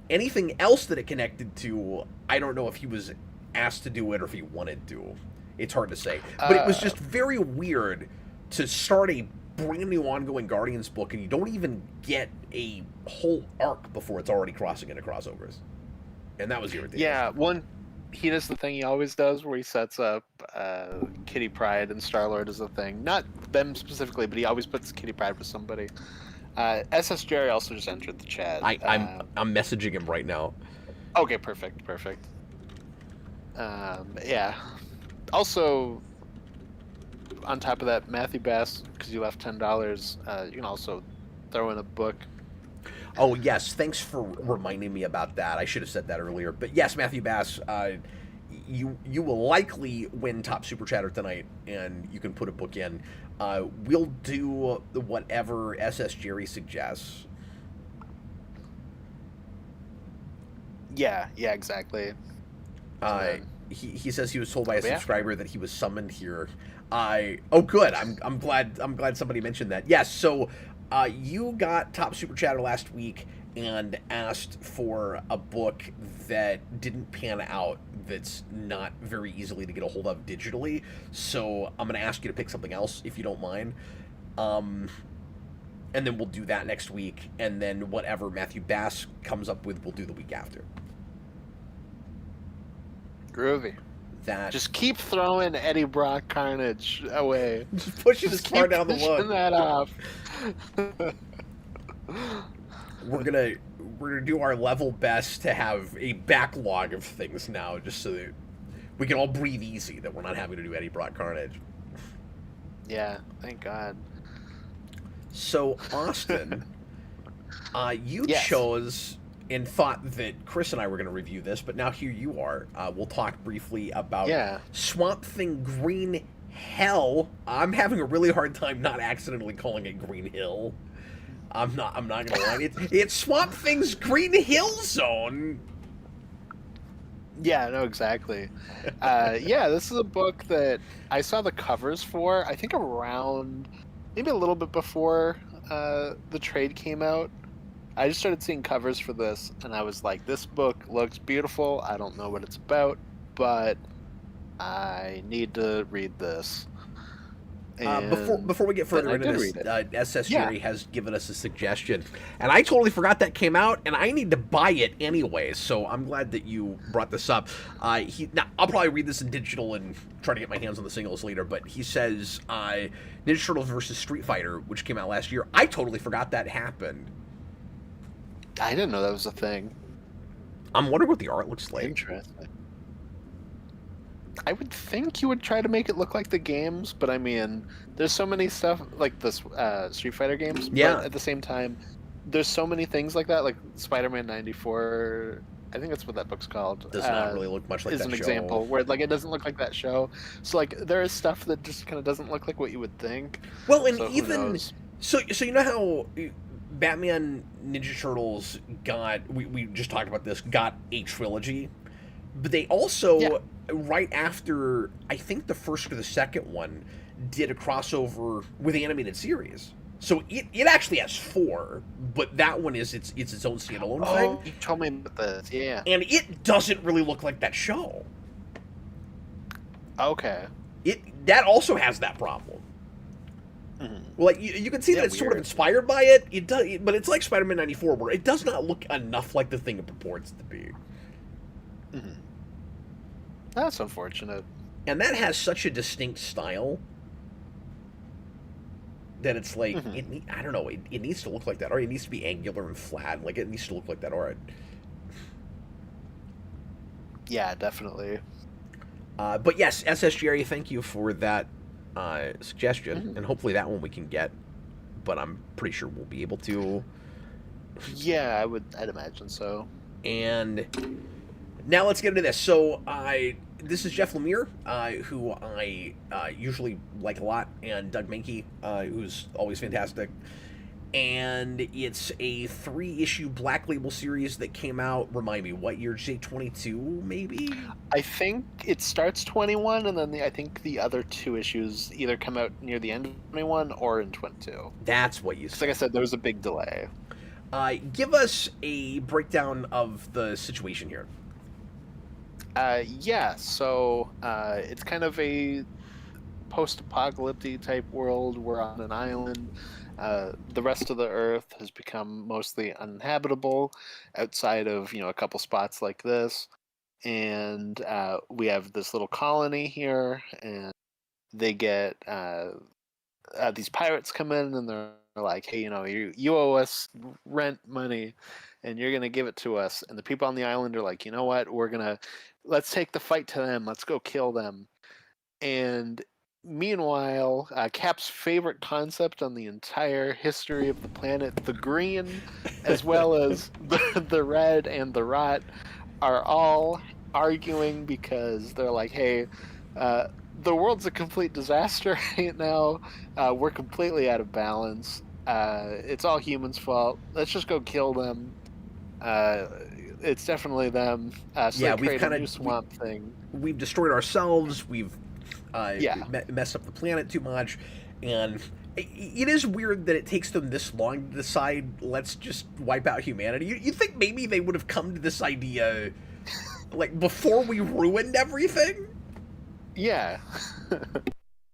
anything else that it connected to, I don't know if he was asked to do it or if he wanted to. It's hard to say. But it was just very weird to start a brand new ongoing Guardians book and you don't even get a whole arc before it's already crossing into crossovers. And that was irritating. Yeah, he does the thing he always does where he sets up Kitty Pryde and Star-Lord as a thing. Not them specifically, but he always puts Kitty Pryde with somebody. SS Jerry also just entered the chat. I'm messaging him right now. Okay, perfect. Yeah. Also, on top of that, Matthew Bass, because you left $10, you can also throw in a book. Oh yes, thanks for reminding me about that. I should have said that earlier. But yes, Matthew Bass, you will likely win top super chatter tonight, and you can put a book in. We'll do whatever SS Jerry suggests. Yeah, exactly. Uh, he says he was told by a I'll be after subscriber that he was summoned here. Oh good. I'm glad somebody mentioned that. Yes. So you got top super chatter last week and asked for a book that didn't pan out. That's not very easily to get a hold of digitally. So I'm gonna ask you to pick something else if you don't mind. And then we'll do that next week, and then whatever Matthew Bass comes up with, we'll do the week after. Groovy. That Just keep throwing Eddie Brock Carnage away. just push it as far down the pushing look. that off. We're gonna do our level best to have a backlog of things now, just so that we can all breathe easy that we're not having to do Eddie Brock Carnage. Yeah, thank God. So Austin, you Yes. chose and thought that Chris and I were going to review this, but now here you are. We'll talk briefly about Swamp Thing Green Hell. I'm having a really hard time not accidentally calling it Green Hill. I'm not gonna lie. It's Swamp Thing's Green Hill Zone. Yeah, no, exactly. Yeah, this is a book that I saw the covers for, I think around, maybe a little bit before the trade came out. I just started seeing covers for this, and I was like, this book looks beautiful. I don't know what it's about, but I need to read this. Before we get further into this, SS Yeah. Jerry has given us a suggestion, and I totally forgot that came out, and I need to buy it anyway. So I'm glad that you brought this up. Now I'll probably read this in digital and try to get my hands on the singles later. But he says Ninja Turtles versus Street Fighter, which came out last year. I totally forgot that happened. I didn't know that was a thing. I'm wondering what the art looks like. Interesting. I would think you would try to make it look like the games, but I mean, there's so many stuff like this Street Fighter games. Yeah. But at the same time, there's so many things like that, like Spider-Man '94. I think that's what that book's called. Does not really look much like that is an show. example where like it doesn't look like that show. So like there is stuff that just kind of doesn't look like what you would think. Well, and so even so you know how Batman Ninja Turtles got we just talked about this, got a trilogy, but they also right after I think the first or the second one did a crossover with the animated series. So it actually has 4, but that one is its own standalone thing. You told me about this, yeah. And it doesn't really look like that show. Okay. That also has that problem. Mm-hmm. Well, like you can see that it's sort of inspired by it. It does, but it's like Spider-Man '94, where it does not look enough like the thing it purports to be. Mm-hmm. That's unfortunate. And that has such a distinct style that it's like I don't know. It needs to look like that, or it needs to be angular and flat. Like it needs to look like that art. Yeah, definitely. But yes, SS Jerry, thank you for that suggestion, and hopefully that one we can get. But I'm pretty sure we'll be able to. Yeah, I'd imagine so. And now let's get into this. So this is Jeff Lemire, who I usually like a lot, and Doug Mankey, who's always fantastic. And it's a 3-issue Black Label series that came out. Remind me, what year? Did you say 22, maybe? I think it starts 21, and then I think the other 2 issues either come out near the end of 21 or in 22. That's what you said. Like I said, there was a big delay. Give us a breakdown of the situation here. Yeah, so it's kind of a post-apocalyptic type world. We're on an island. The rest of the Earth has become mostly uninhabitable outside of, a couple spots like this. And we have this little colony here, and they get these pirates come in, and they're like, hey, you owe us rent money, and you're going to give it to us. And the people on the island are like, you know what, let's take the fight to them. Let's go kill them. And Meanwhile, Cap's favorite concept on the entire history of the planet, the green, as well as the red and the rot, are all arguing because they're like, hey, the world's a complete disaster right now. We're completely out of balance. It's all humans' fault. Let's just go kill them. It's definitely them. So Yeah, they create a new swamp thing. we've destroyed ourselves. We've Yeah. messed up the planet too much, and it is weird that it takes them this long to decide. Let's just wipe out humanity. You think maybe they would have come to this idea like before we ruined everything? Yeah.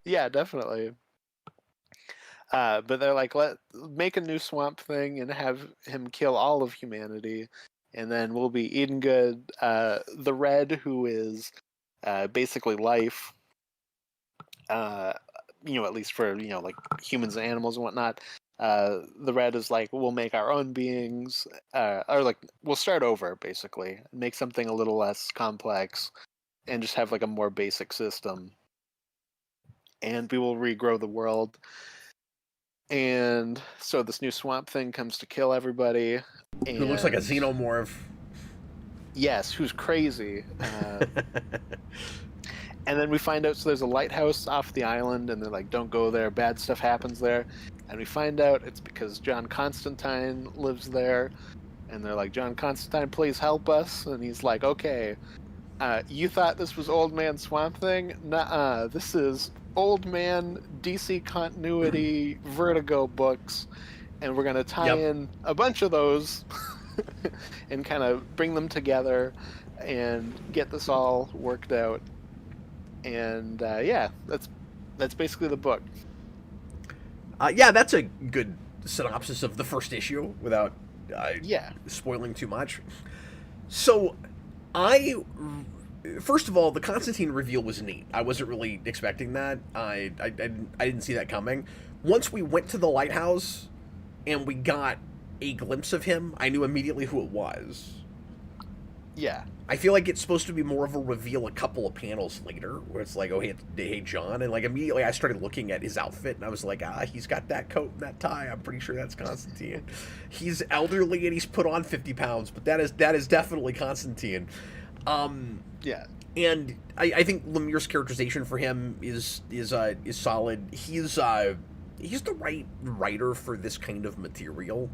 Yeah, definitely. But they're like, let make a new swamp thing and have him kill all of humanity, and then we'll be eating good. The red, who is basically life, at least for like humans and animals and whatnot. The red is like, we'll make our own beings, or like we'll start over basically, make something a little less complex, and just have like a more basic system, and we will regrow the world. And so this new swamp thing comes to kill everybody. And Who looks like a xenomorph? Yes, who's crazy. And then we find out, so there's a lighthouse off the island, and they're like, don't go there, bad stuff happens there. And we find out it's because John Constantine lives there, and they're like, John Constantine, please help us. And he's like, okay, you thought this was Old Man Swamp Thing? Nuh-uh, this is Old Man DC Continuity Vertigo books, and we're going to tie in a bunch of those and kind of bring them together and get this all worked out. And yeah, that's basically the book. Yeah, that's a good synopsis of the first issue without spoiling too much. So, first of all, the Constantine reveal was neat. I wasn't really expecting that. I didn't see that coming. Once we went to the lighthouse and we got a glimpse of him, I knew immediately who it was. Yeah. I feel like it's supposed to be more of a reveal a couple of panels later, where it's like, oh, hey, John. And, like, immediately I started looking at his outfit, and I was like, he's got that coat and that tie. I'm pretty sure that's Constantine. He's elderly, and he's put on 50 pounds, but that is definitely Constantine. Yeah. And I think Lemire's characterization for him is solid. He's the right writer for this kind of material.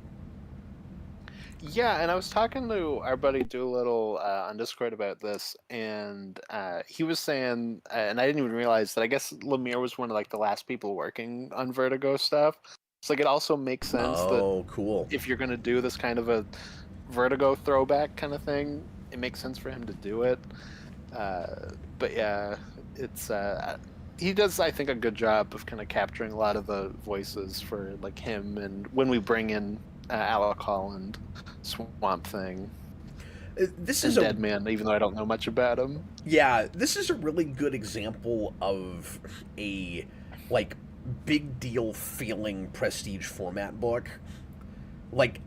Yeah, and I was talking to our buddy Doolittle on Discord about this, and he was saying, and I didn't even realize that I guess Lemire was one of like the last people working on Vertigo stuff. So like it also makes sense that cool. if you're gonna do this kind of a Vertigo throwback kind of thing, it makes sense for him to do it. But yeah, it's he does, I think, a good job of kind of capturing a lot of the voices for like him, and when we bring in Alec Holland, Swamp Thing. This is Dead Man, even though I don't know much about him. Yeah, this is a really good example of a like big deal feeling prestige format book. Like,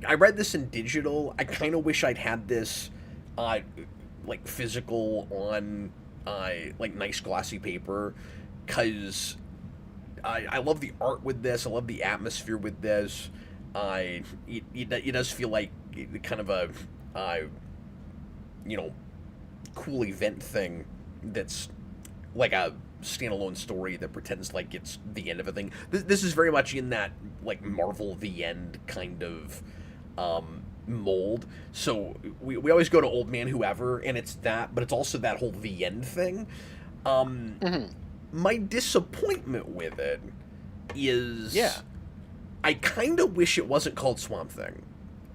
I read this in digital. I kind of wish I'd had this like physical on like nice glossy paper, because I love the art with this. I love the atmosphere with this. It does feel like kind of a cool event thing that's like a standalone story that pretends like it's the end of a thing. This is very much in that like Marvel The End kind of mold. So we always go to Old Man Whoever, and it's that, but it's also that whole The End thing. My disappointment with it is I kind of wish it wasn't called Swamp Thing,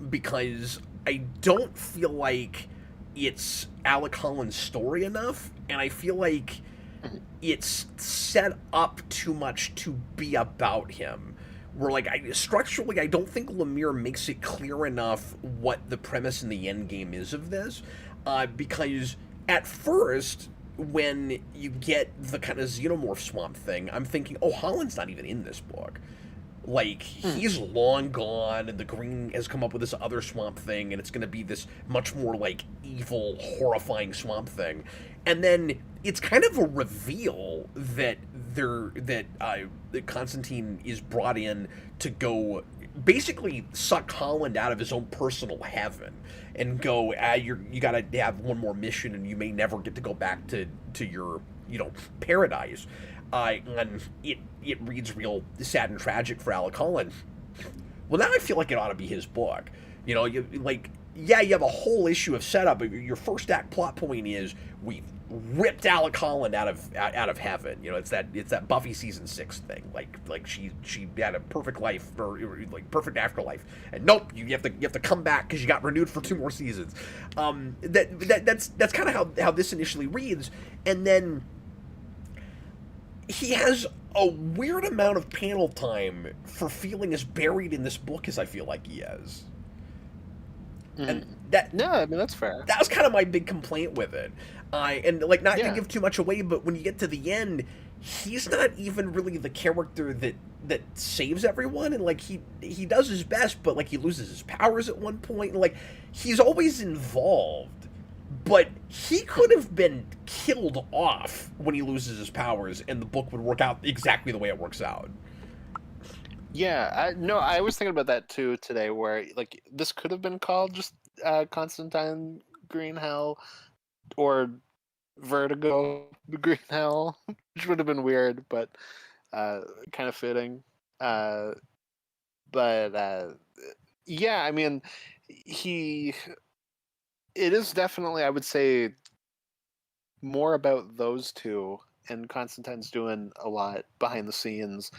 because I don't feel like it's Alec Holland's story enough, and I feel like it's set up too much to be about him. Where like structurally, I don't think Lemire makes it clear enough what the premise and the end game is of this, because at first, when you get the kind of xenomorph swamp thing, I'm thinking, oh, Holland's not even in this book. Like, Hmm. he's long gone, and the Green has come up with this other Swamp Thing, and it's going to be this much more, like, evil, horrifying Swamp Thing. And then it's kind of a reveal that that Constantine is brought in to go basically suck Holland out of his own personal heaven and go, you got to have one more mission, and you may never get to go back to your paradise. And it reads real sad and tragic for Alec Holland. Well, now I feel like it ought to be his book. You you have a whole issue of setup, but your first act plot point is we ripped Alec Holland out of heaven. It's that Buffy season 6 thing. Like she had a perfect life, or like perfect afterlife, and nope, you have to come back because you got renewed for 2 more seasons. That's kind of how this initially reads, and then he has a weird amount of panel time for feeling as buried in this book as I feel like he is. And No, I mean that's fair. that was kind of my big complaint with it. And like, not to Yeah. give too much away, but when you get to the end, he's not even really the character that saves everyone, and like he does his best, but like he loses his powers at one point, and like he's always involved, but he could have been killed off when he loses his powers, and the book would work out exactly the way it works out. Yeah, I was thinking about that too today, where like this could have been called just Constantine Green Hell or Vertigo Green Hell, which would have been weird, but kind of fitting. Uh, but yeah, I mean, he it is definitely, I would say, more about those two, and Constantine's doing a lot behind the scenes.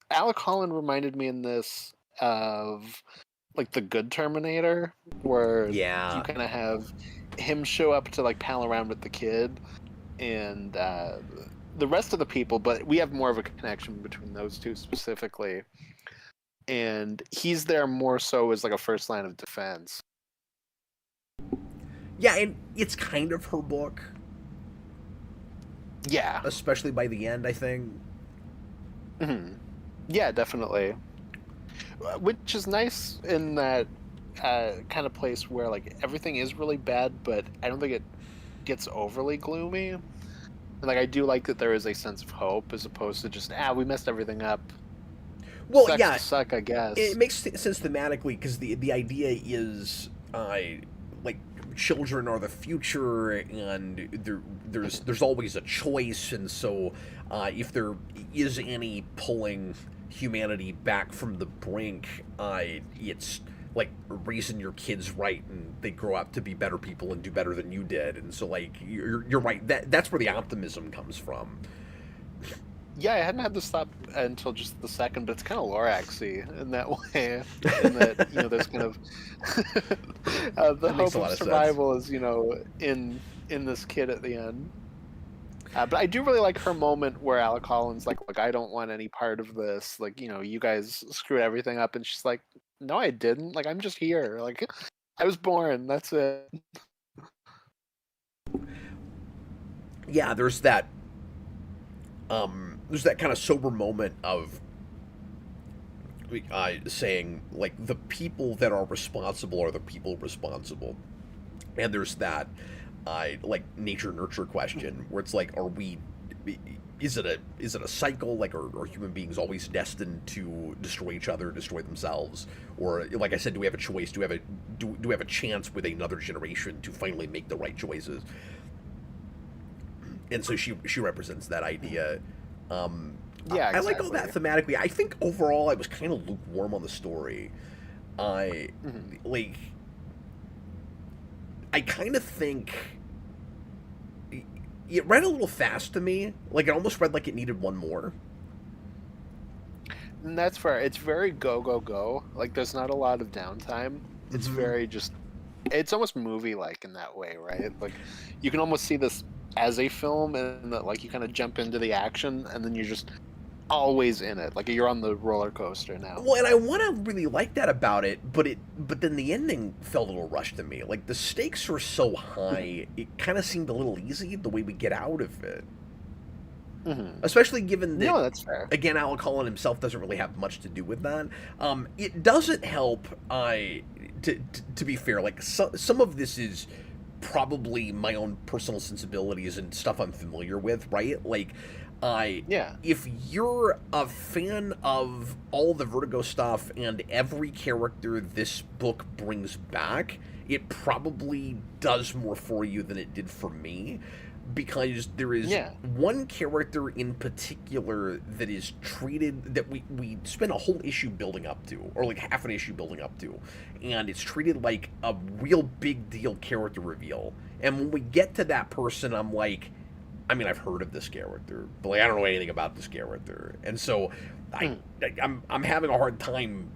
Alec Holland reminded me in this of like the Good Terminator, where you Yeah. kind of have him show up to like pal around with the kid and the rest of the people, but we have more of a connection between those two specifically. And he's there more so as like a first line of defense. Yeah, and it's kind of her book, Yeah. especially by the end, I think. Hmm. Yeah, definitely. Which is nice in that kind of place where like everything is really bad, but I don't think it gets overly gloomy. And, like I do like that there is a sense of hope as opposed to just we messed everything up. Well, Sucks yeah, to suck, I guess. it makes sense thematically because the idea is like children are the future, and there's always a choice, and so if there is any pulling humanity back from the brink, it's like raising your kids right, and they grow up to be better people and do better than you did, and so like you're right, that's where the optimism comes from. Yeah, I hadn't had this thought until just the second, but it's kind of Loraxy in that way. In that, there's kind of the That makes hope a lot of of sense. survival is, in this kid at the end. But I do really like her moment where Alec Holland's like, "Look, I don't want any part of this. Like, you guys screwed everything up," and she's like, "No, I didn't. Like, I'm just here. Like, I was born. That's it." Yeah, there's that kind of sober moment of saying like the people that are responsible are the people responsible, and there's that like nature nurture question where it's like, is it a cycle, like are human beings always destined to destroy each other, destroy themselves, or like I said, do we have a choice, do we have a chance with another generation to finally make the right choices? And so she represents that idea. Yeah, I like all that thematically. I think overall I was kind of lukewarm on the story. I Mhm. like. I kind of think it read a little fast to me. Like it almost read like it needed one more. And that's fair. It's very go go go. Like, there's not a lot of downtime. It's Mhm. very just. It's almost movie like in that way, right? Like, you can almost see this as a film, and that like you kind of jump into the action, and then you're just always in it. Like you're on the roller coaster now. Well, and I want to really like that about it, but then the ending felt a little rushed to me. Like the stakes were so high, it kind of seemed a little easy the way we get out of it. Especially given that, No, that's fair. again, Alec Holland himself doesn't really have much to do with that. It doesn't help, to be fair, like, some of this is probably my own personal sensibilities and stuff I'm familiar with, right? Like, Yeah. if you're a fan of all the Vertigo stuff and every character this book brings back, it probably does more for you than it did for me, because there is one character in particular that is treated, that we spend a whole issue building up to, or like half an issue building up to, and it's treated like a real big deal character reveal. And when we get to that person, I'm like, I mean, I've heard of this character, but like, I don't know anything about this character, and so I'm having a hard time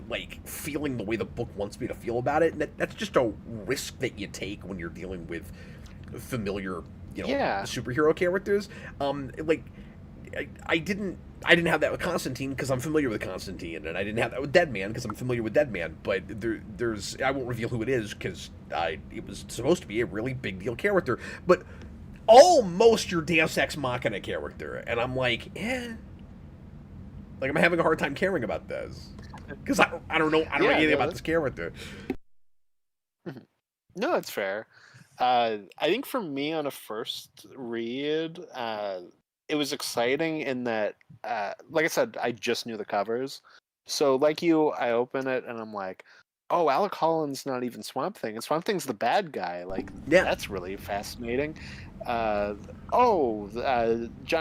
like feeling the way the book wants me to feel about it. And that's just a risk that you take when you're dealing with familiar, superhero characters. Like, I didn't have that with Constantine because I'm familiar with Constantine, and I didn't have that with Deadman because I'm familiar with Deadman. But there's I won't reveal who it is because it was supposed to be a really big deal character, but almost your Deus Ex Machina character, and I'm like, like, I'm having a hard time caring about this because I don't know anything about this character. No, that's fair. I think for me on a first read, it was exciting in that, like I said, I just knew the covers. So like you, I open it and I'm like, oh, Alec Holland's not even Swamp Thing, and Swamp Thing's the bad guy. Like, that's really fascinating. John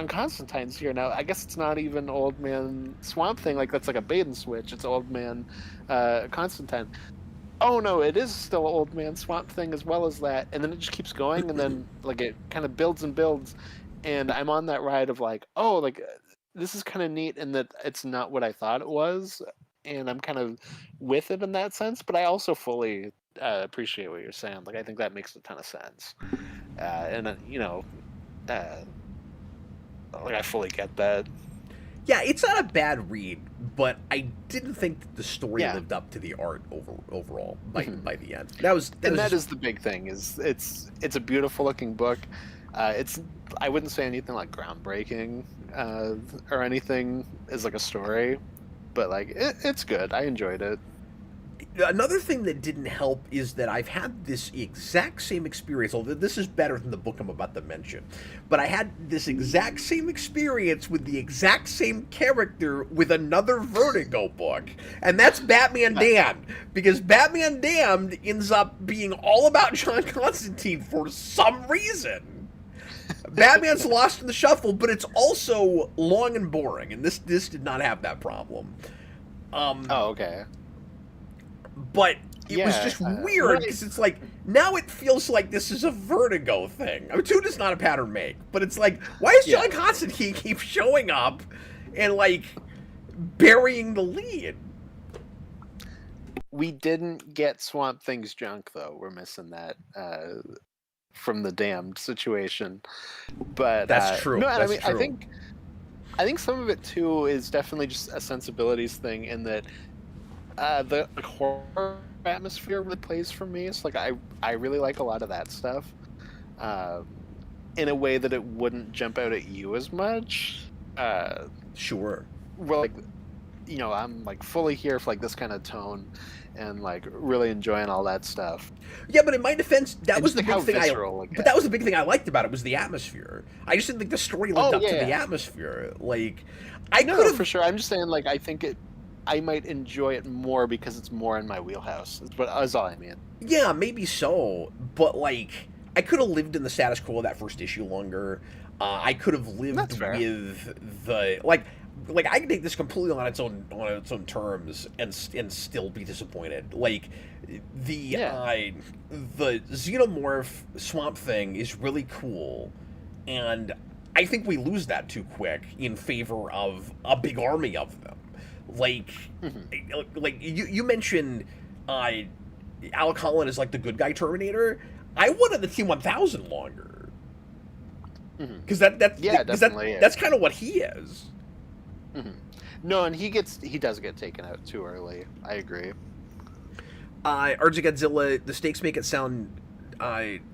Constantine's here now. I guess it's not even Old Man Swamp Thing. Like, that's like a bait and switch. It's Old Man Constantine. Oh no, it is still Old Man Swamp Thing as well as that, and then it just keeps going, and then like it kind of builds and builds, and I'm on that ride of like, oh, like this is kind of neat, in that it's not what I thought it was, and I'm kind of with it in that sense. But I also fully appreciate what you're saying. Like, I think that makes a ton of sense, and like, I fully get that. Yeah, it's not a bad read, but I didn't think that the story lived up to the art overall by the end. That is the big thing. Is it's a beautiful looking book. It's, I wouldn't say anything like groundbreaking or anything as like a story, but like it's good. I enjoyed it. Another thing that didn't help is that I've had this exact same experience, although this is better than the book I'm about to mention, but I had this exact same experience with the exact same character with another Vertigo book, and that's Batman Damned, because Batman Damned ends up being all about John Constantine for some reason. Batman's lost in the shuffle, but it's also long and boring, and this did not have that problem. Okay. But it was just weird because it's like, now it feels like this is a Vertigo thing. I mean, 2 does not a pattern make, but it's like, why is John Constantine keep showing up and like burying the lead? We didn't get Swamp Thing's junk though. We're missing that from the Damned situation. But that's true. No, that's I mean, true. I think some of it too is definitely just a sensibilities thing, in that the horror atmosphere really plays for me. It's like I really like a lot of that stuff, in a way that it wouldn't jump out at you as much. Sure. Well, like, I'm like fully here for like this kind of tone, and like really enjoying all that stuff. Yeah, but in my defense, that was the big thing but that was the big thing I liked about it, was the atmosphere. I just didn't think the story lived up to the atmosphere. Like, I could have, for sure. I'm just saying, like, I think I might enjoy it more because it's more in my wheelhouse. That's all I mean. Yeah, maybe so, but like, I could have lived in the status quo of that first issue longer. I could have lived with the like I can take this completely on its own terms and still be disappointed. Like, the Xenomorph Swamp Thing is really cool, and I think we lose that too quick in favor of a big army of them. Like, like you mentioned, Alec Holland is like the good guy Terminator. I wanted the T-1000 longer, because that's kind of what he is. No, and he does get taken out too early. I agree. Godzilla, the stakes make it sound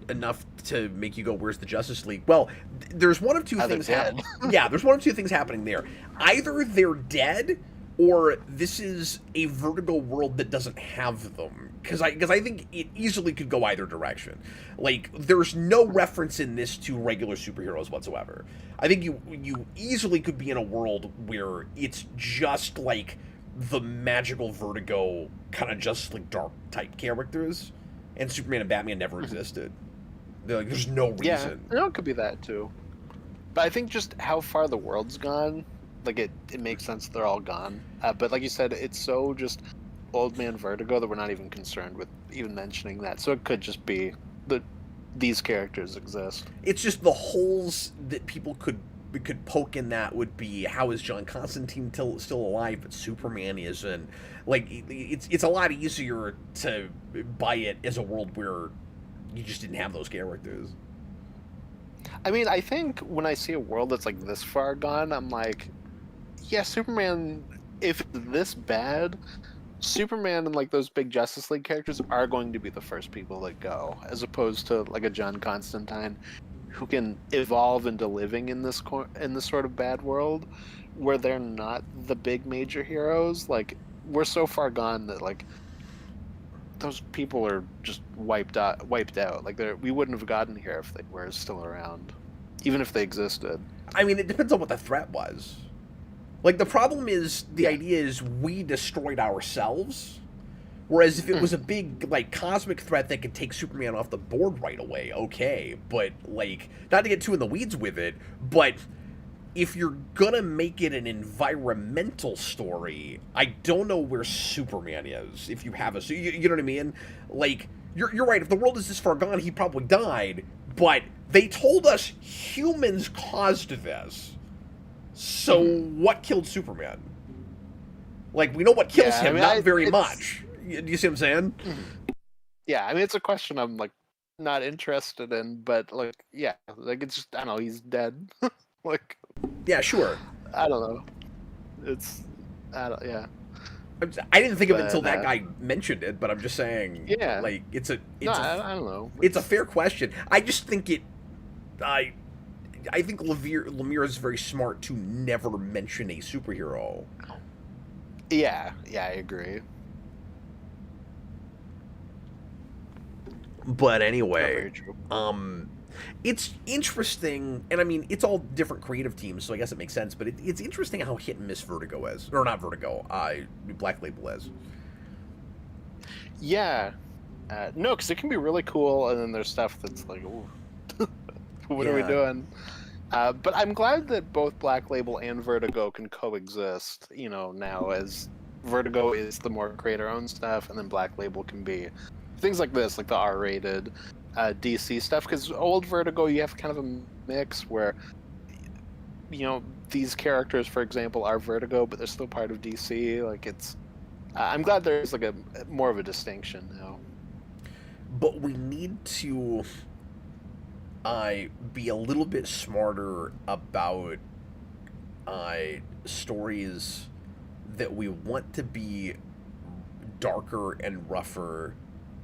enough to make you go, "Where's the Justice League?" Well, there's one of two They're things dead. happening. Yeah, there's one of two things happening there. Either they're dead, or this is a Vertigo world that doesn't have them. Because I think it easily could go either direction. Like, there's no reference in this to regular superheroes whatsoever. I think you easily could be in a world where it's just like the magical Vertigo kind of just like dark type characters, and Superman and Batman never existed. They're like, there's no reason. Yeah, it could be that too. But I think just how far the world's gone, like it makes sense they're all gone. But like you said, it's so just old man Vertigo that we're not even concerned with even mentioning that. So it could just be that these characters exist. It's just the holes that people could poke in that would be, how is John Constantine still alive but Superman isn't? Like, it's a lot easier to buy it as a world where you just didn't have those characters. I mean, I think when I see a world that's like this far gone, I'm like, yeah, Superman, if it's this bad, Superman and like those big Justice League characters are going to be the first people that go, as opposed to like a John Constantine who can evolve into living in this sort of bad world where they're not the big major heroes. Like, we're so far gone that like those people are just wiped out. Like, we wouldn't have gotten here if they were still around, even if they existed. I mean, it depends on what the threat was. Like, the problem is, the idea is we destroyed ourselves. Whereas if it was a big, like, cosmic threat that could take Superman off the board right away, okay. But, like, not to get too in the weeds with it, but if you're gonna make it an environmental story, I don't know where Superman is. If you have you know what I mean? Like, you're right. If the world is this far gone, he probably died. But they told us humans caused this. So what killed Superman? Like, we know what kills him, not very much. Do you see what I'm saying? Yeah, I mean, it's a question I'm like not interested in, but like, yeah, like it's just, I don't know, he's dead. Like, yeah, sure. I don't know. Yeah. I didn't think of it until that guy mentioned it, but I'm just saying. Yeah. Like, I don't know. It's a fair question. I just think I think Lemire is very smart to never mention a superhero. Yeah, I agree. But anyway, it's interesting, and I mean, it's all different creative teams, so I guess it makes sense, but it's interesting how hit and miss Vertigo is. Or not Vertigo, Black Label is. Yeah. No, because it can be really cool, and then there's stuff that's like, ooh, what are we doing? But I'm glad that both Black Label and Vertigo can coexist, you know, now, as Vertigo is the more creator-owned stuff, and then Black Label can be things like this, like the R-rated DC stuff, because old Vertigo, you have kind of a mix where, you know, these characters, for example, are Vertigo, but they're still part of DC. Like, it's... I'm glad there's, like, more of a distinction now. But we need to be a little bit smarter about stories that we want to be darker and rougher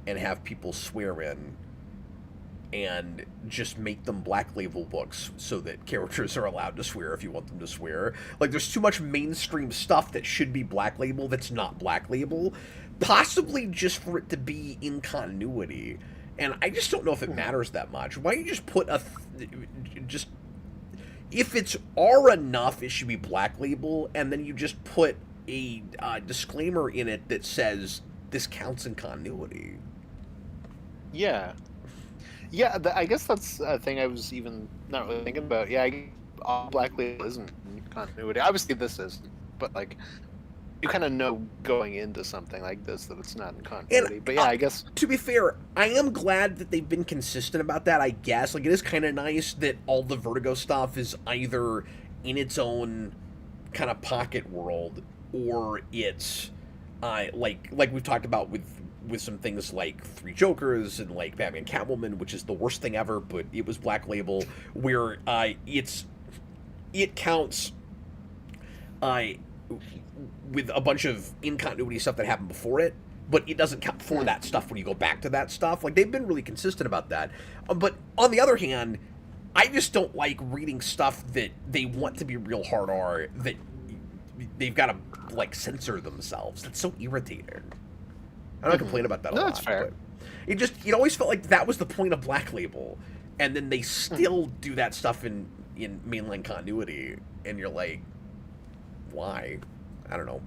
and have people swear in, and just make them Black Label books so that characters are allowed to swear if you want them to swear. Like, there's too much mainstream stuff that should be Black Label that's not Black Label, possibly just for it to be in continuity. And I just don't know if it matters that much. Why don't you just put if it's R enough, it should be Black Label, and then you just put a disclaimer in it that says this counts in continuity. Yeah. Yeah, I guess that's a thing I was even not really thinking about. Yeah, all Black Label isn't in continuity. Obviously, this isn't, but like, you kind of know going into something like this that it's not in continuity. And, but yeah, I guess... To be fair, I am glad that they've been consistent about that, I guess. Like, it is kind of nice that all the Vertigo stuff is either in its own kind of pocket world, or it's, like we've talked about with some things like Three Jokers and like Batman Catwoman, which is the worst thing ever, but it was Black Label, where it counts with a bunch of in-continuity stuff that happened before it, but it doesn't count for that stuff when you go back to that stuff. Like, they've been really consistent about that. But on the other hand, I just don't like reading stuff that they want to be real hard R that they've got to, like, censor themselves. That's so irritating. I don't complain about that a lot. That's fair. But it always felt like that was the point of Black Label, and then they still do that stuff in mainline continuity, and you're like, why? I don't know.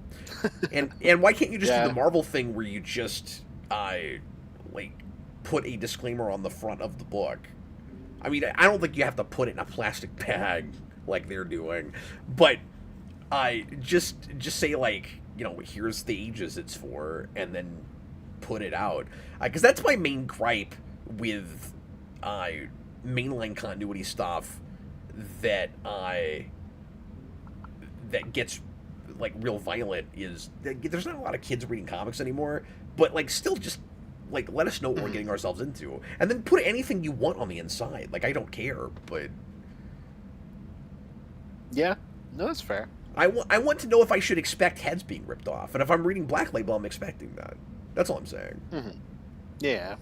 And why can't you just do the Marvel thing where you just like put a disclaimer on the front of the book? I mean, I don't think you have to put it in a plastic bag like they're doing, but just say, like, you know, here's the ages it's for, and then put it out, because that's my main gripe with mainline continuity stuff that gets, like, real violent, is there's not a lot of kids reading comics anymore, but, like, still just, like, let us know what we're getting ourselves into, and then put anything you want on the inside. Like, I don't care, but yeah, no, that's fair. I want to know if I should expect heads being ripped off, and if I'm reading Black Label, I'm expecting that. That's all I'm saying. Yeah.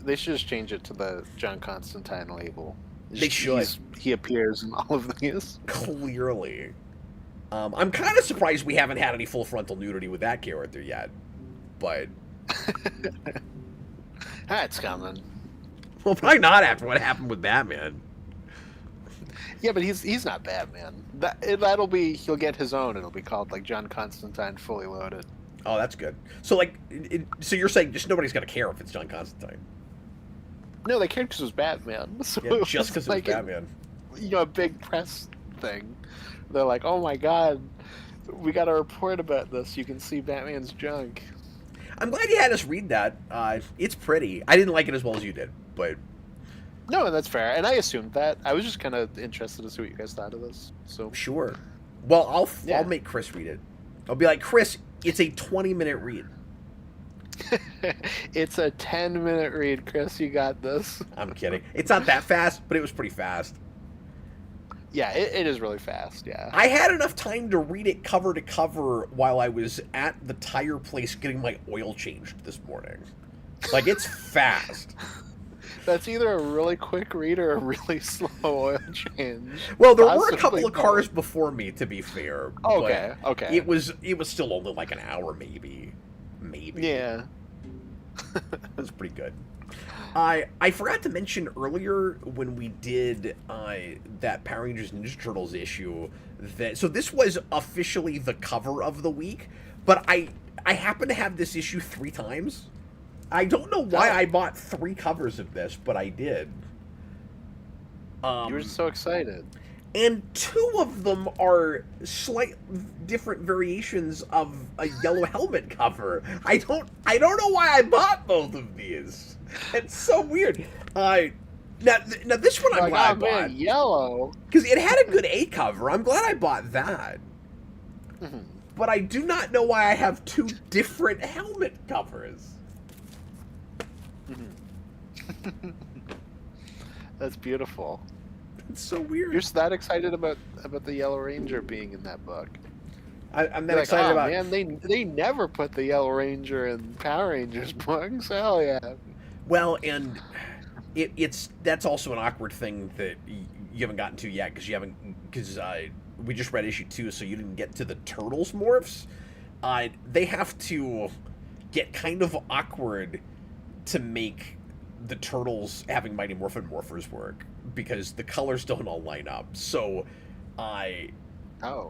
They should just change it to the John Constantine label. They should. He appears in all of these. Clearly. I'm kind of surprised we haven't had any full frontal nudity with that character yet, but That's coming. Well, probably not after what happened with Batman. Yeah, but he's not Batman. That'll be, he'll get his own. It'll be called, like, John Constantine Fully Loaded. Oh, that's good. So, like, so you're saying just nobody's gonna care if it's John Constantine? No, they cared because it was Batman. So Yeah, just because like it was Batman. A big press thing. They're like, oh my god, we got a report about this. You can see Batman's junk. I'm glad you had us read that. It's pretty. I didn't like it as well as you did, but No, that's fair, and I assumed that. I was just kind of interested to see what you guys thought of this. So sure. Well, I'll make Chris read it. I'll be like, Chris, it's a 20-minute read. It's a 10-minute read, Chris. You got this. I'm kidding. It's not that fast, but it was pretty fast. Yeah, it is really fast, yeah. I had enough time to read it cover to cover while I was at the tire place getting my oil changed this morning. Like, it's fast. That's either a really quick read or a really slow oil change. Well, there were a couple of cars before me, to be fair. Okay. It was still only like an hour, maybe. Yeah. It was pretty good. I forgot to mention earlier when we did that Power Rangers Ninja Turtles issue so this was officially the cover of the week, but I happen to have this issue 3 times. I don't know why I bought 3 covers of this, but I did. You were so excited. And 2 of them are slight different variations of a Yellow Helmet cover. I don't know why I bought both of these. It's so weird. Now this one I'm glad I bought. Yellow. Because it had a good A cover. I'm glad I bought that. But I do not know why I have 2 different helmet covers. That's beautiful. It's so weird. You're that excited about the Yellow Ranger being in that book. I'm that excited about. Man, they never put the Yellow Ranger in Power Rangers books. Hell yeah. Well, and that's also an awkward thing that you haven't gotten to yet because we just read issue 2, so you didn't get to the Turtles morphs. They have to get kind of awkward to make the Turtles having Mighty Morphin Morphers work, because the colors don't all line up. So,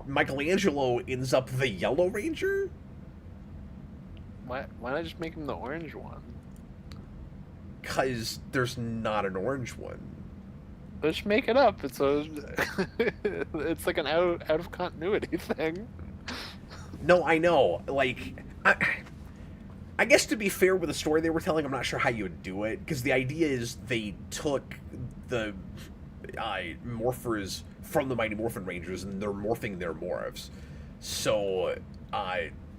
Michelangelo ends up the Yellow Ranger? Why not just make him the orange one? Because there's not an orange one. Let's make it up. It's it's like an out of continuity thing. No, I know. Like, I guess to be fair with the story they were telling, I'm not sure how you would do it, because the idea is they took the morphers from the Mighty Morphin Rangers and they're morphing their morphs. So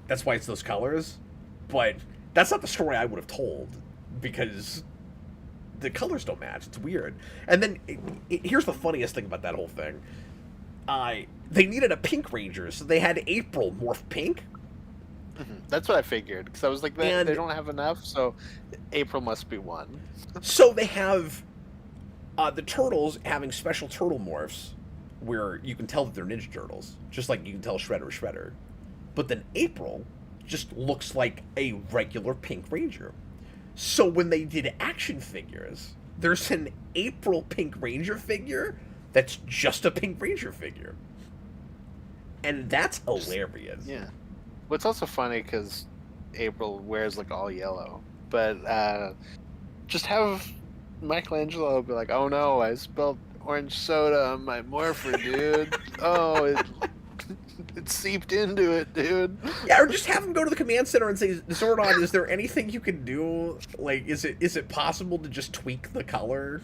that's why it's those colors. But that's not the story I would have told, because the colors don't match. It's weird. And then here's the funniest thing about that whole thing. They needed a pink ranger, so they had April morph pink. That's what I figured, because I was like, they And don't have enough, so April must be one. so they have the turtles having special turtle morphs where you can tell that they're Ninja Turtles, just like you can tell Shredder is Shredder. But then April just looks like a regular Pink Ranger. So when they did action figures, there's an April Pink Ranger figure that's just a Pink Ranger figure. And that's hilarious. Yeah. Well, it's also funny because April wears like all yellow, but just have Michelangelo be like, "Oh no, I spilled orange soda on my morpher, dude. Oh, it seeped into it, dude." Yeah, or just have him go to the command center and say, Zordon, is there anything you can do? Like, is it possible to just tweak the color?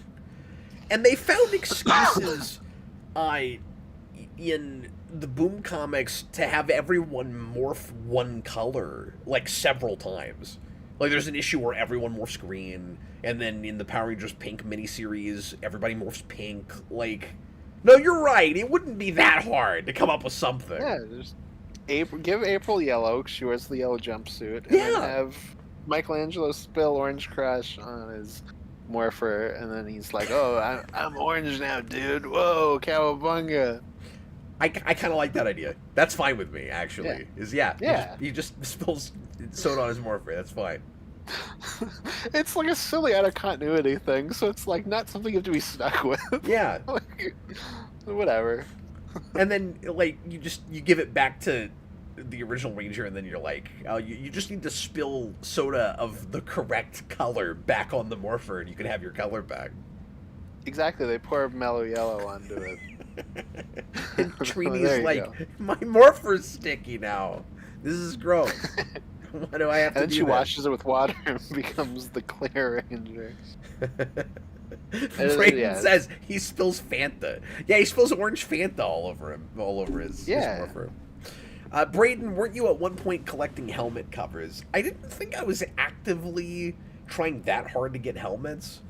And they found excuses in the Boom comics to have everyone morph one color, like, several times. Like, there's an issue where everyone morphs green, and then in the Power Rangers Pink miniseries, everybody morphs pink. Like, no, you're right. It wouldn't be that hard to come up with something. Yeah, just give April yellow, 'cause she wears the yellow jumpsuit, and Yeah. then have Michelangelo spill Orange Crush on his morpher, and then he's like, "Oh, I'm orange now, dude. Whoa, cowabunga." I kind of like that idea. That's fine with me, actually. Yeah. He just spills soda on his morpher. That's fine. It's like a silly out of continuity thing, so it's like not something you have to be stuck with. Yeah. Like, whatever. And then, like, you give it back to the original Ranger, and then you're like, oh, you just need to spill soda of the correct color back on the morpher, and you can have your color back. Exactly, they pour mellow yellow onto it. And Trini's There you like, go. my morpher's sticky now. This is gross. Why do I have to And then do she that? washes it with water and becomes the clear Ranger. Brayden says he spills Fanta. Yeah, he spills orange Fanta all over his morpher. Brayden, weren't you at one point collecting helmet covers? I didn't think I was actively trying that hard to get helmets.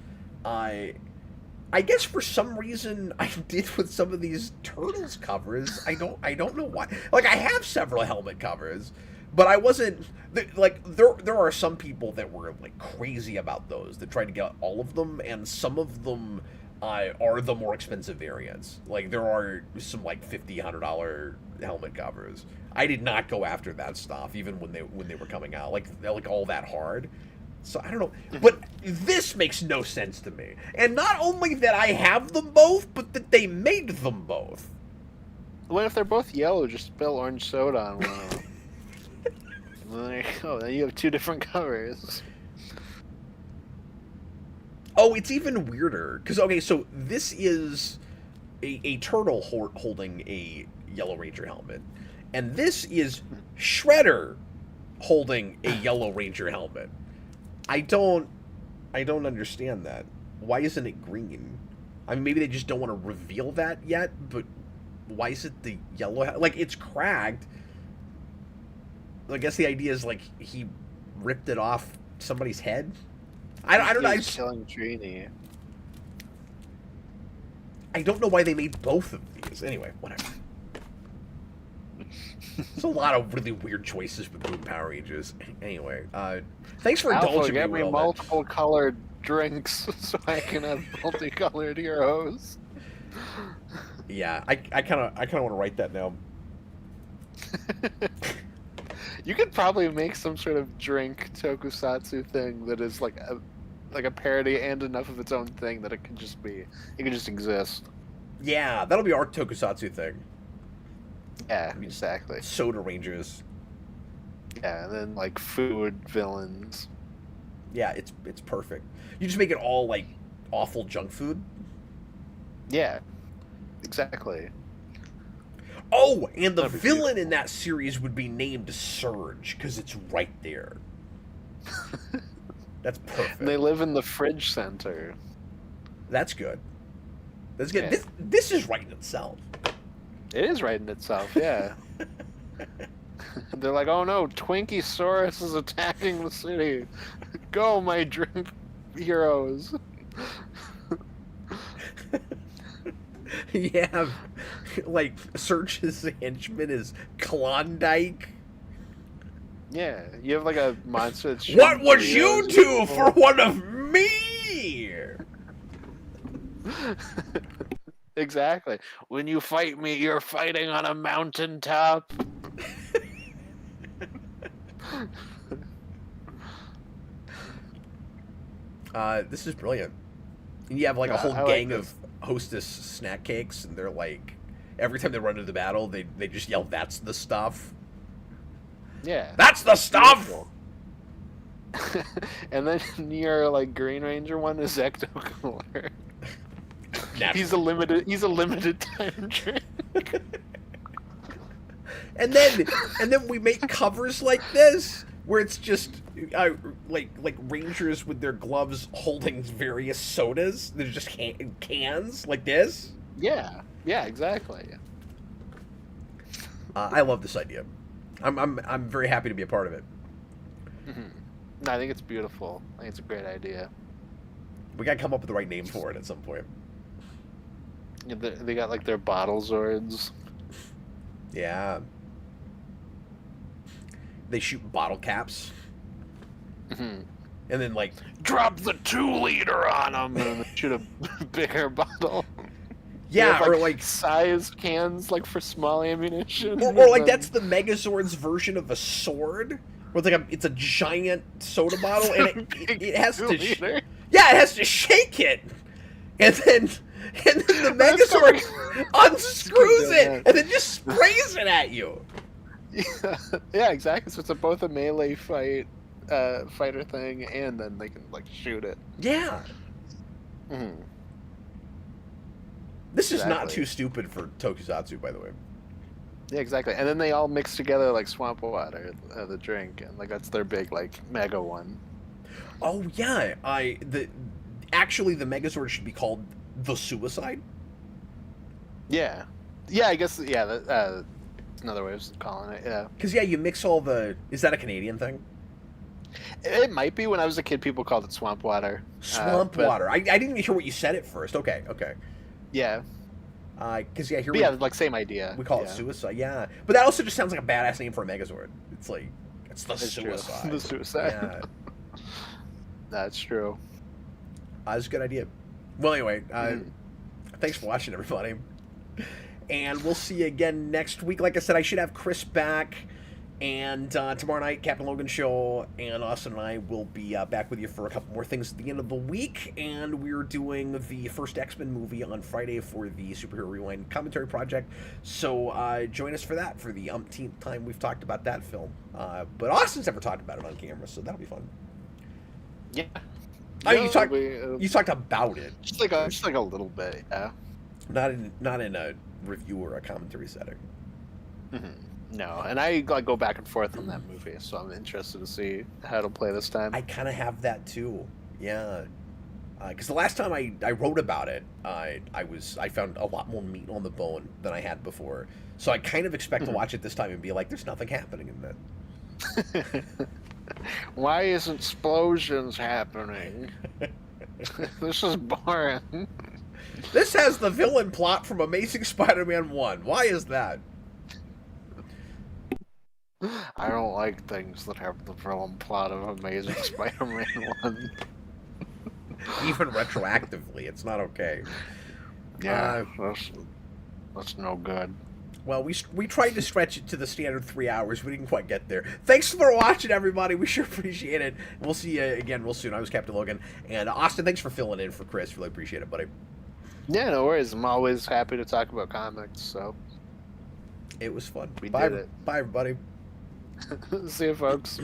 I guess for some reason I did with some of these Turtles covers. I don't know why. Like, I have several helmet covers, but I wasn't like there are some people that were like crazy about those that tried to get all of them, and some of them are the more expensive variants. Like, there are some like $50-$100 helmet covers. I did not go after that stuff even when they were coming out like all that hard. So I don't know, but this makes no sense to me. And not only that I have them both, but that they made them both. What if they're both yellow? Just spill orange soda on one of them. Well, there you go. Then you have two different covers. Oh, it's even weirder. Because, okay, so this is a turtle holding a Yellow Ranger helmet. And this is Shredder holding a Yellow Ranger helmet. I don't understand that. Why isn't it green? I mean, maybe they just don't want to reveal that yet, but why is it the yellow? Like, it's cracked. I guess the idea is, like, he ripped it off somebody's head? I don't know. He's killing Trini. I don't know why they made both of these. Anyway, whatever. There's a lot of really weird choices with Boom Power Rangers. Anyway, thanks for indulging get me me with all multiple colored drinks so I can have multicolored heroes. that. Yeah, I kind of want to write that now. You could probably make some sort of drink tokusatsu thing that is like a parody and enough of its own thing that it can just exist. Yeah, that'll be our tokusatsu thing. Yeah, exactly. Soda Rangers. Yeah, and then like food villains. Yeah, it's perfect. You just make it all like awful junk food. Yeah, exactly. Oh, and the villain in that series would be named Surge because it's right there. That's perfect. And they live in the fridge center. That's good. That's good. Yeah. This is writing itself. It is writing itself, yeah. They're like, oh no, Twinkie-saurus is attacking the city. Go, my drink heroes. You have, like, Surge's henchman is Klondike. Yeah, you have like a monster. That's What shooting would you burritos. do for one of me? Exactly. When you fight me, you're fighting on a mountaintop. This is brilliant. And you have like a whole I like gang of this. Hostess snack cakes, and they're like, every time they run into the battle, they just yell, "That's the stuff." Yeah. That's the stuff. Beautiful. And then your like Green Ranger one is Ecto Cooler. He's a limited time drink. And then we make covers like this where it's just like Rangers with their gloves holding various sodas. They're just cans like this. Yeah. Yeah. Exactly. I love this idea. I'm very happy to be a part of it. Mm-hmm. No, I think it's beautiful. I think it's a great idea. We gotta come up with the right name for it at some point. Yeah, they got like their bottle Zords. Yeah. They shoot bottle caps. Mm-hmm. And then like Drop the 2-liter on them and then shoot a bigger bottle. yeah, Have, or like size cans like for small ammunition. or like that's the Megazord's version of a sword. Where it's like it's a giant soda bottle and it has to yeah, it has to shake it. And then the Megazord unscrews it and then just sprays it at you. Yeah, exactly. So it's both a melee fighter thing, and then they can like shoot it. Yeah. Mm-hmm. This is not too stupid for Tokusatsu, by the way. Yeah, exactly. And then they all mix together like swamp water, the drink, and like that's their big like mega one. Oh yeah, actually the Megazord should be called the Suicide. Yeah, yeah. I guess yeah. That's another way of calling it. Yeah. Because yeah, you mix all the. Is that a Canadian thing? It might be. When I was a kid, people called it swamp water. Swamp water. I didn't even hear what you said at first. Okay. Yeah. Because yeah, here but yeah, like same idea. We call it Suicide. Yeah, but that also just sounds like a badass name for a Megazord. It's like it's the Suicide. The Suicide. Yeah. That's true. That's a good idea. Well, anyway, thanks for watching, everybody. And we'll see you again next week. Like I said, I should have Chris back. And tomorrow night, Captain Logan Show, and Austin and I will be back with you for a couple more things at the end of the week. And we're doing the first X-Men movie on Friday for the Superhero Rewind commentary project. So join us for that, for the umpteenth time we've talked about that film. But Austin's never talked about it on camera, so that'll be fun. Yeah. You talked about it. Just like a little bit, yeah. Not in a review or a commentary setting. Mm-hmm. No, and I go back and forth on that movie, so I'm interested to see how it'll play this time. I kind of have that too, yeah. Because the last time I wrote about it, I found a lot more meat on the bone than I had before. So I kind of expect to watch it this time and be like, "There's nothing happening in that." Why isn't explosions happening? This is boring. This has the villain plot from Amazing Spider-Man 1. Why is that? I don't like things that have the villain plot of Amazing Spider-Man 1. Even retroactively, it's not okay. Yeah, that's no good. Well, we tried to stretch it to the standard 3 hours. We didn't quite get there. Thanks for watching, everybody. We sure appreciate it. We'll see you again real soon. I was Captain Logan. And Austin, thanks for filling in for Chris. Really appreciate it, buddy. Yeah, no worries. I'm always happy to talk about comics, so. It was fun. We did it. Bye, everybody. See you, folks.